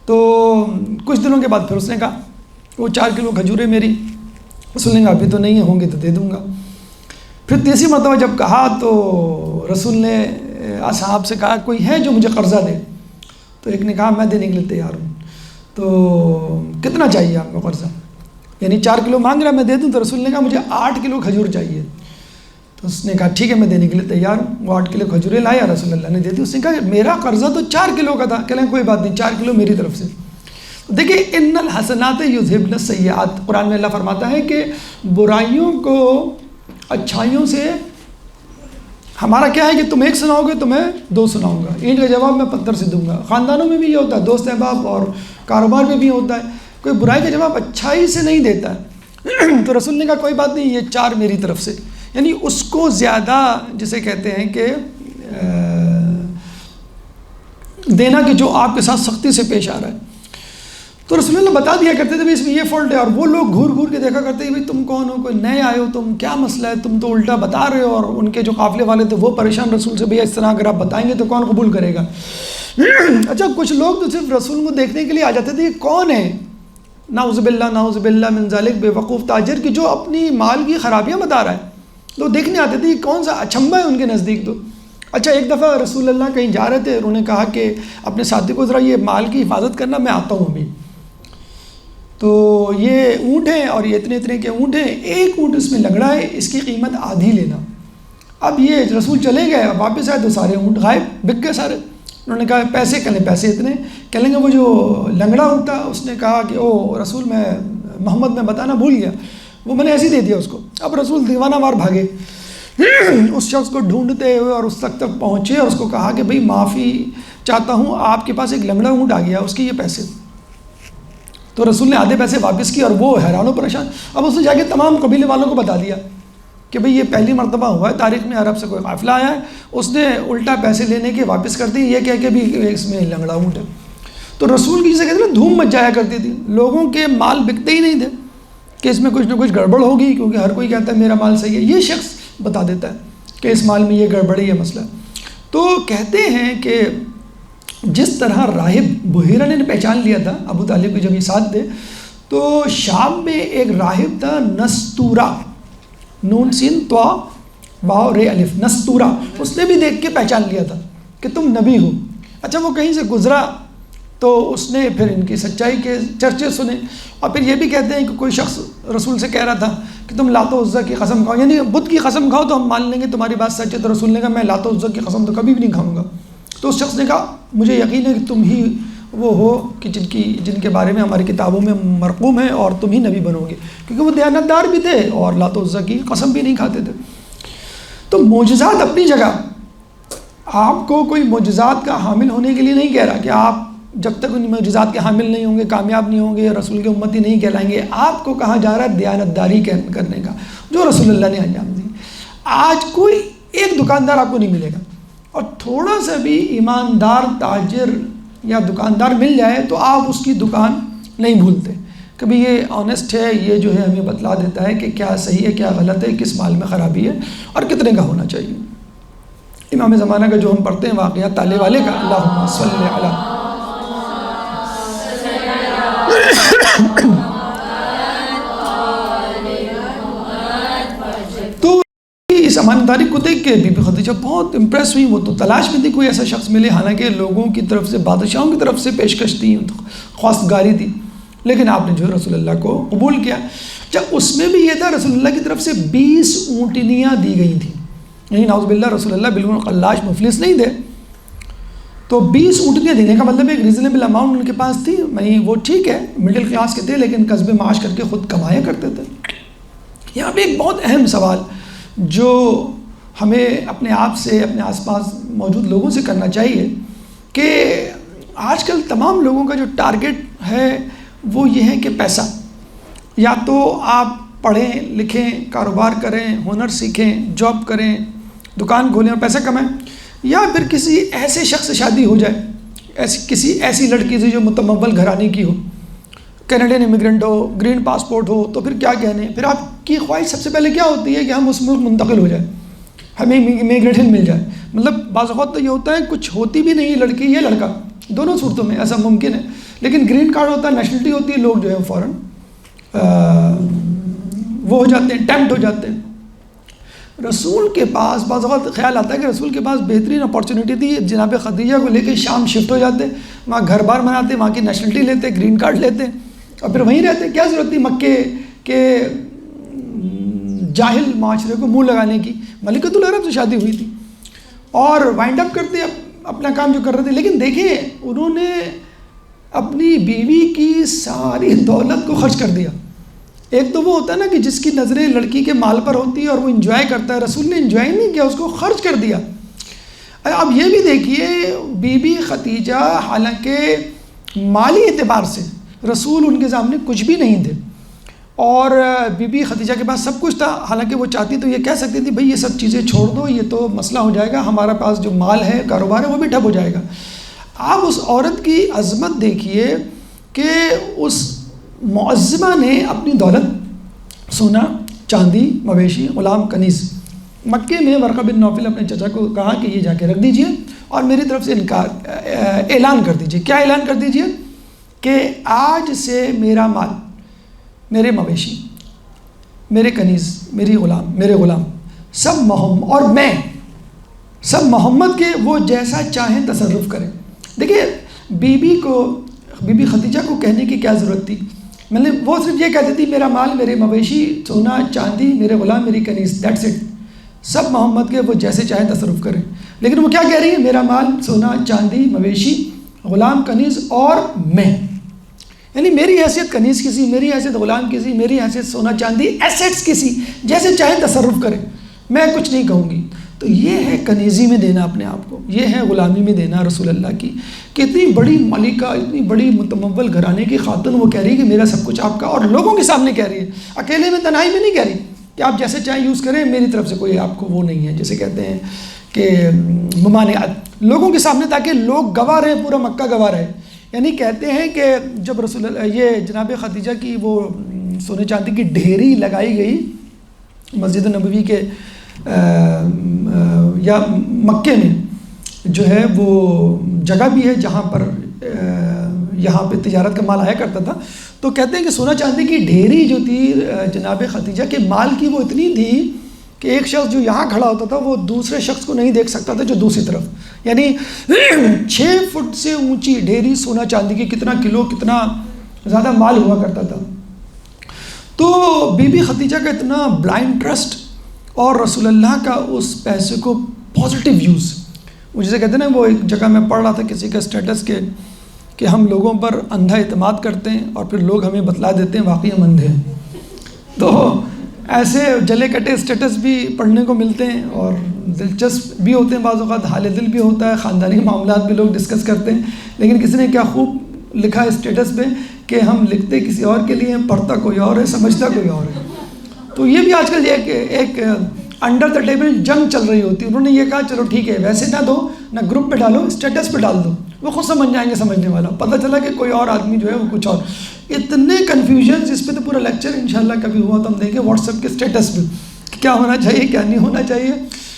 تو کچھ دنوں کے بعد پھر اس نے کہا وہ 4 کلو کھجوریں میری. رسول نے کہا ابھی تو نہیں ہے، ہوں گے تو دے دوں گا. پھر تیسری مرتبہ جب کہا تو رسول نے اصحاب سے کہا کوئی ہے جو مجھے قرضہ دے. تو ایک نے کہا میں دینے کے لیے تیار ہوں. تو کتنا چاہیے آپ کو قرضہ؟ یعنی 4 کلو مانگ رہا میں دے دوں. تو رسول نے کہا مجھے 8 کلو کھجور چاہیے. تو اس نے کہا ٹھیک ہے میں دینے کے لیے تیار ہوں. وہ 8 کلو کھجوریں لایا، رسول اللہ نے دے دی. اس نے کہا میرا قرضہ تو 4 کلو کا تھا. کہہ لیں کوئی بات نہیں، 4 کلو میری طرف سے. دیکھیں ان الحسنات یذہبن السیئات، قرآن میں اللہ فرماتا ہے کہ برائیوں کو اچھائیوں سے، ہمارا کیا ہے کہ تم ایک سناؤ گے تو میں 2 سناؤں گا. اینٹ کا جواب میں پتھر سے دوں گا. خاندانوں میں بھی یہ ہوتا ہے، دوست احباب اور کاروبار میں بھی ہوتا ہے. کوئی برائی کا جواب اچھائی سے نہیں دیتا ہے. تو رسول نے کہا کوئی بات نہیں، یہ 4 میری طرف سے. یعنی اس کو زیادہ جسے کہتے ہیں کہ دینا کہ جو آپ کے ساتھ سختی سے پیش آ رہا ہے. تو رسول اللہ بتا دیا کرتے تھے اس میں یہ فالٹ ہے. اور وہ لوگ گھور گھور کے دیکھا کرتے ہیں تم کون ہو، کوئی نئے آئے ہو، تم کیا مسئلہ ہے، تم تو الٹا بتا رہے ہو. اور ان کے جو قافلے والے تھے وہ پریشان رسول سے، بھیا اس طرح اگر آپ بتائیں گے تو کون قبول کرے گا. اچھا کچھ لوگ تو صرف رسول کو دیکھنے کے لیے آ جاتے تھے، یہ کون ہے، نعوذ باللہ من ذالک، بے وقوف تاجر کی جو اپنی مال کی خرابیاں بتا رہا ہے. تو دیکھنے آتے تھے یہ کون سا اچھمبا ہے ان کے نزدیک. تو اچھا ایک دفعہ رسول اللہ کہیں جا رہے تھے، انہوں نے کہا کہ اپنے ساتھی کو ذرا یہ مال کی حفاظت کرنا، میں آتا ہوں ابھی. تو یہ اونٹ ہیں اور یہ اتنے کے اونٹ ہیں، ایک اونٹ اس میں لنگڑا ہے، اس کی قیمت آدھی لینا. اب یہ رسول چلے گئے، اب واپس آئے تو سارے اونٹ غائب، بک گئے سارے. انہوں نے کہا پیسے کہنے پیسے اتنے، کہہ لیں گے وہ جو لنگڑا اونٹ تھا اس نے کہا کہ او رسول میں محمد میں بتانا بھول گیا، وہ میں نے ایسے ہی دے دیا اس کو. اب رسول دیوانہ وار بھاگے اس شخص کو ڈھونڈتے ہوئے اور اس تک پہنچے اور اس کو کہا کہ بھئی معافی چاہتا ہوں، آپ کے پاس ایک لنگڑا اونٹ آ گیا، اس کے یہ پیسے. تو رسول نے آدھے پیسے واپس کیے اور وہ حیران و پریشان. اب اس نے جا کے تمام قبیلے والوں کو بتا دیا کہ بھئی یہ پہلی مرتبہ ہوا ہے تاریخ میں، عرب سے کوئی قافلہ آیا ہے، اس نے الٹا پیسے لینے کے واپس کر دی، یہ کہہ کے بھی اس میں لنگڑا اونٹ ہے. تو رسول کی جسے کہتے ہیں دھوم مچ جایا کرتی تھی، لوگوں کے مال بکتے ہی نہیں تھے کہ اس میں کچھ نہ کچھ گڑبڑ ہوگی، کیونکہ ہر کوئی کہتا ہے میرا مال صحیح ہے. یہ شخص بتا دیتا ہے کہ اس مال میں یہ گڑبڑ ہے، یہ مسئلہ. تو کہتے ہیں کہ جس طرح راہب بحیرہ نے پہچان لیا تھا ابو طالب کے جب یہ ساتھ تھے، تو شام میں ایک راہب تھا نستورہ، نون سین طا واو رے الف، نستورہ، اس نے بھی دیکھ کے پہچان لیا تھا کہ تم نبی ہو. اچھا وہ کہیں سے گزرا تو اس نے پھر ان کی سچائی کے چرچے سنے. اور پھر یہ بھی کہتے ہیں کہ کوئی شخص رسول سے کہہ رہا تھا کہ تم لات و عزا کی قسم کھاؤ، یعنی بت کی قسم کھاؤ تو ہم مان لیں گے تمہاری بات سچ ہے. تو رسول نے کہا میں لات و عزا کی قسم تو کبھی بھی نہیں کھاؤں گا. تو اس شخص نے کہا مجھے یقین ہے کہ تم ہی وہ ہو کہ جن کے بارے میں ہماری کتابوں میں مرقوم ہے، اور تم ہی نبی بنو گے، کیونکہ وہ دیانتدار بھی تھے اور لات و عزا کی قسم بھی نہیں کھاتے تھے. تو معجزات اپنی جگہ، آپ کو کوئی معجزات کا حامل ہونے کے لیے نہیں کہہ رہا کہ آپ جب تک ان معجزات کے حامل نہیں ہوں گے کامیاب نہیں ہوں گے، رسول کے امتی نہیں کہلائیں گے. آپ کو کہا جا رہا ہے دیانتداری کرنے کا جو رسول اللہ نے انجام دی. آج کوئی ایک دکاندار آپ کو نہیں ملے گا، اور تھوڑا سا بھی ایماندار تاجر یا دکاندار مل جائے تو آپ اس کی دکان نہیں بھولتے. کبھی یہ آنیسٹ ہے، یہ جو ہے ہمیں بتلا دیتا ہے کہ کیا صحیح ہے کیا غلط ہے، کس مال میں خرابی ہے اور کتنے کا ہونا چاہیے. امام زمانہ کا جو ہم پڑھتے ہیں واقعہ تالے والے کا، اللہم صلی علی تو اس امانتداری کو دیکھ کے بی بی خدیجہ بہت امپریس ہوئی. وہ تو تلاش میں تھی کوئی ایسا شخص ملے، حالانکہ لوگوں کی طرف سے، بادشاہوں کی طرف سے پیشکش تھی، خواستگاری تھی، لیکن آپ نے جو رسول اللہ کو قبول کیا. جب اس میں بھی یہ تھا رسول اللہ کی طرف سے 20 اونٹنیاں دی گئی تھیں، یعنی نعوذ باللہ رسول اللہ بالکل قلاش مفلس نہیں تھے. تو 20 اونٹنیاں دینے کا مطلب ایک ریزنیبل اماؤنٹ ان کے پاس تھی. وہ ٹھیک ہے مڈل کلاس کے تھے، لیکن قصب معاش کر کے خود کمایا کرتے تھے. یہاں پہ ایک بہت اہم سوال جو ہمیں اپنے آپ سے، اپنے آس پاس موجود لوگوں سے کرنا چاہیے کہ آج کل تمام لوگوں کا جو ٹارگٹ ہے وہ یہ ہے کہ پیسہ، یا تو آپ پڑھیں لکھیں، کاروبار کریں، ہنر سیکھیں، جاب کریں، دکان کھولیں اور پیسہ کمائیں، یا پھر کسی ایسے شخص سے شادی ہو جائے، کسی ایسی لڑکی سے جو متمول گھرانے کی ہو، کینیڈین امیگرنٹ ہو، گرین پاسپورٹ ہو، تو پھر کیا کہنے، پھر آپ کی خواہش سب سے پہلے کیا ہوتی ہے کہ ہم اس ملک منتقل ہو جائیں، ہمیں امیگریشن مل جائے. مطلب بعض اوقات تو یہ ہوتا ہے کچھ ہوتی بھی نہیں لڑکی یا لڑکا، دونوں صورتوں میں ایسا ممکن ہے، لیکن گرین کارڈ ہوتا ہے، نیشنلٹی ہوتی ہے، لوگ جو ہے فوراً وہ ہو جاتے ہیں، ٹیمپٹ ہو جاتے ہیں. رسول کے پاس بعض اوقات خیال آتا ہے کہ رسول کے پاس بہترین اپارچونیٹی تھی، جناب خدیجہ کو لے کے شام شفٹ ہو جاتے، وہاں گھر بار بناتے، وہاں کی نیشنلٹی لیتے، گرین کارڈ لیتے اور پھر وہیں رہتے. کیا ضرورت تھی مکے کے جاہل معاشرے کو منہ لگانے کی؟ ملکۃ العرب سے شادی ہوئی تھی اور وائنڈ اپ کرتے اپنا کام جو کر رہے تھے. لیکن دیکھیں انہوں نے اپنی بیوی کی ساری دولت کو خرچ کر دیا. ایک تو وہ ہوتا ہے نا کہ جس کی نظریں لڑکی کے مال پر ہوتی ہے اور وہ انجوائے کرتا ہے، رسول نے انجوائے نہیں کیا، اس کو خرچ کر دیا. اب یہ بھی دیکھیے بی بی خدیجہ حالانکہ مالی اعتبار سے رسول ان کے سامنے کچھ بھی نہیں تھے، اور بی بی خدیجہ کے پاس سب کچھ تھا. حالانکہ وہ چاہتی تو یہ کہہ سکتی تھی بھئی یہ سب چیزیں چھوڑ دو، یہ تو مسئلہ ہو جائے گا، ہمارا پاس جو مال ہے، کاروبار ہے، وہ بھی ٹھپ ہو جائے گا. آپ اس عورت کی عظمت دیکھیے کہ اس معظمہ نے اپنی دولت، سونا، چاندی، مویشی، غلام، کنیز، مکے میں ورقہ بن نوفل اپنے چچا کو کہا کہ یہ جا کے رکھ دیجئے اور میری طرف سے اعلان کر دیجئے. کیا اعلان کر دیجئے؟ کہ آج سے میرا مال، میرے مویشی، میرے کنیز، میرے غلام سب اور میں سب محمد کے، وہ جیسا چاہیں تصرف کریں. دیکھیے بی بی خدیجہ کو کہنے کی کیا ضرورت تھی؟ مطلب وہ صرف یہ کہتی تھی میرا مال، میرے مویشی، سونا چاندی، میرے غلام، میری کنیز، دیٹس اٹ، سب محمد کے، وہ جیسے چاہیں تصرف کریں. لیکن وہ کیا کہہ رہی ہے؟ میرا مال، سونا چاندی، مویشی، غلام، کنیز اور میں، یعنی میری حیثیت کنیز کسی، میری حیثیت غلام کسی، میری حیثیت سونا چاندی، ایسیٹس کسی، جیسے چاہیں تصرف کریں، میں کچھ نہیں کہوں گی. تو یہ ہے کنیزی میں دینا اپنے آپ کو، یہ ہے غلامی میں دینا رسول اللہ کی، کہ اتنی بڑی ملکہ، اتنی بڑی متمول گھرانے کی خاتون وہ کہہ رہی ہے کہ میرا سب کچھ آپ کا، اور لوگوں کے سامنے کہہ رہی ہے، اکیلے میں تنہائی میں نہیں کہہ رہی کہ آپ جیسے چاہیں یوز کریں، میری طرف سے کوئی آپ کو وہ نہیں ہے، جیسے کہتے ہیں کہ ممانعت، لوگوں کے سامنے تاکہ لوگ گواہ رہیں، پورا مکہ گواہ رہے. یعنی کہتے ہیں کہ جب رسول اللہ، یہ جناب خدیجہ کی وہ سونے چاندی کی ڈھیری لگائی گئی مسجد نبوی کے یا مکے میں، جو ہے وہ جگہ بھی ہے جہاں پر یہاں پہ تجارت کا مال آیا کرتا تھا، تو کہتے ہیں کہ سونا چاندی کی ڈھیری جو تھی جناب خدیجہ کے مال کی وہ اتنی تھی کہ ایک شخص جو یہاں کھڑا ہوتا تھا وہ دوسرے شخص کو نہیں دیکھ سکتا تھا جو دوسری طرف، یعنی 6 فٹ سے اونچی ڈھیری سونا چاندی کی، کتنا کلو، کتنا زیادہ مال ہوا کرتا تھا. تو بی بی خدیجہ کا اتنا بلائنڈ ٹرسٹ اور رسول اللہ کا اس پیسے کو پازیٹیو یوز. وہ جسے کہتے ہیں نا، وہ ایک جگہ میں پڑھ رہا تھا کسی کا اسٹیٹس کے کہ ہم لوگوں پر اندھا اعتماد کرتے ہیں اور پھر لوگ ہمیں بتلا دیتے ہیں واقعی ہم اندھے ہیں. تو ایسے جلے کٹے اسٹیٹس بھی پڑھنے کو ملتے ہیں اور دلچسپ بھی ہوتے ہیں، بعض اوقات حال دل بھی ہوتا ہے، خاندانی معاملات بھی لوگ ڈسکس کرتے ہیں. لیکن کسی نے کیا خوب لکھا ہے اسٹیٹس پہ کہ ہم لکھتے کسی اور کے لیے، پڑھتا کوئی اور ہے، سمجھتا کوئی اور ہے. تو یہ بھی آج کل ایک انڈر دا ٹیبل جنگ چل رہی ہوتی ہے. انہوں نے یہ کہا چلو ٹھیک ہے، ویسے نہ دو، نہ گروپ پہ ڈالو، اسٹیٹس پہ ڈال دو، وہ خود سمجھ جائیں گے سمجھنے والا. پتہ چلا کہ کوئی اور آدمی جو ہے وہ کچھ اور. اتنے کنفیوژنز، اس پہ تو پورا لیکچر انشاءاللہ کبھی ہوا تو ہم دیں گے واٹس ایپ کے اسٹیٹس پہ کہ کیا ہونا چاہیے، کیا نہیں ہونا چاہیے،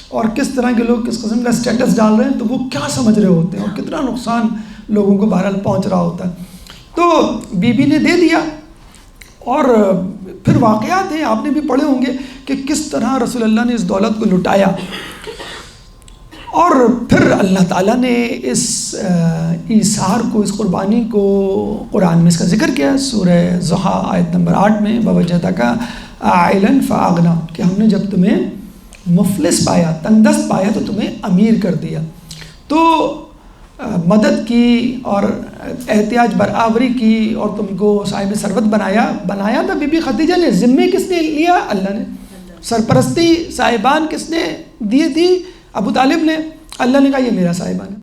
اور کس طرح کے لوگ کس قسم کا اسٹیٹس ڈال رہے ہیں، تو وہ کیا سمجھ رہے ہوتے ہیں اور کتنا نقصان لوگوں کو بہرحال پہنچ رہا ہوتا ہے. تو بی بی نے دے دیا، اور پھر واقعات ہیں، آپ نے بھی پڑھے ہوں گے کہ کس طرح رسول اللہ نے اس دولت کو لٹایا. اور پھر اللہ تعالیٰ نے اس ایثار کو، اس قربانی کو قرآن میں اس کا ذکر کیا، سورہ ضحیٰ آیت نمبر 8 میں، وَوَجَدَكَ عَائِلًا فَأَغْنَىٰ، کہ ہم نے جب تمہیں مفلس پایا، تنگدست پایا، تو تمہیں امیر کر دیا. تو مدد کی اور احتیاج برآوری کی اور تم کو صاحب ثروت بنایا تھا بی بی خدیجہ نے. ذمے کس نے لیا؟ اللہ نے. سرپرستی صاحبان کس نے دی تھی؟ ابو طالب نے۔ اللہ نے کہا یہ میرا صاحبان ہے۔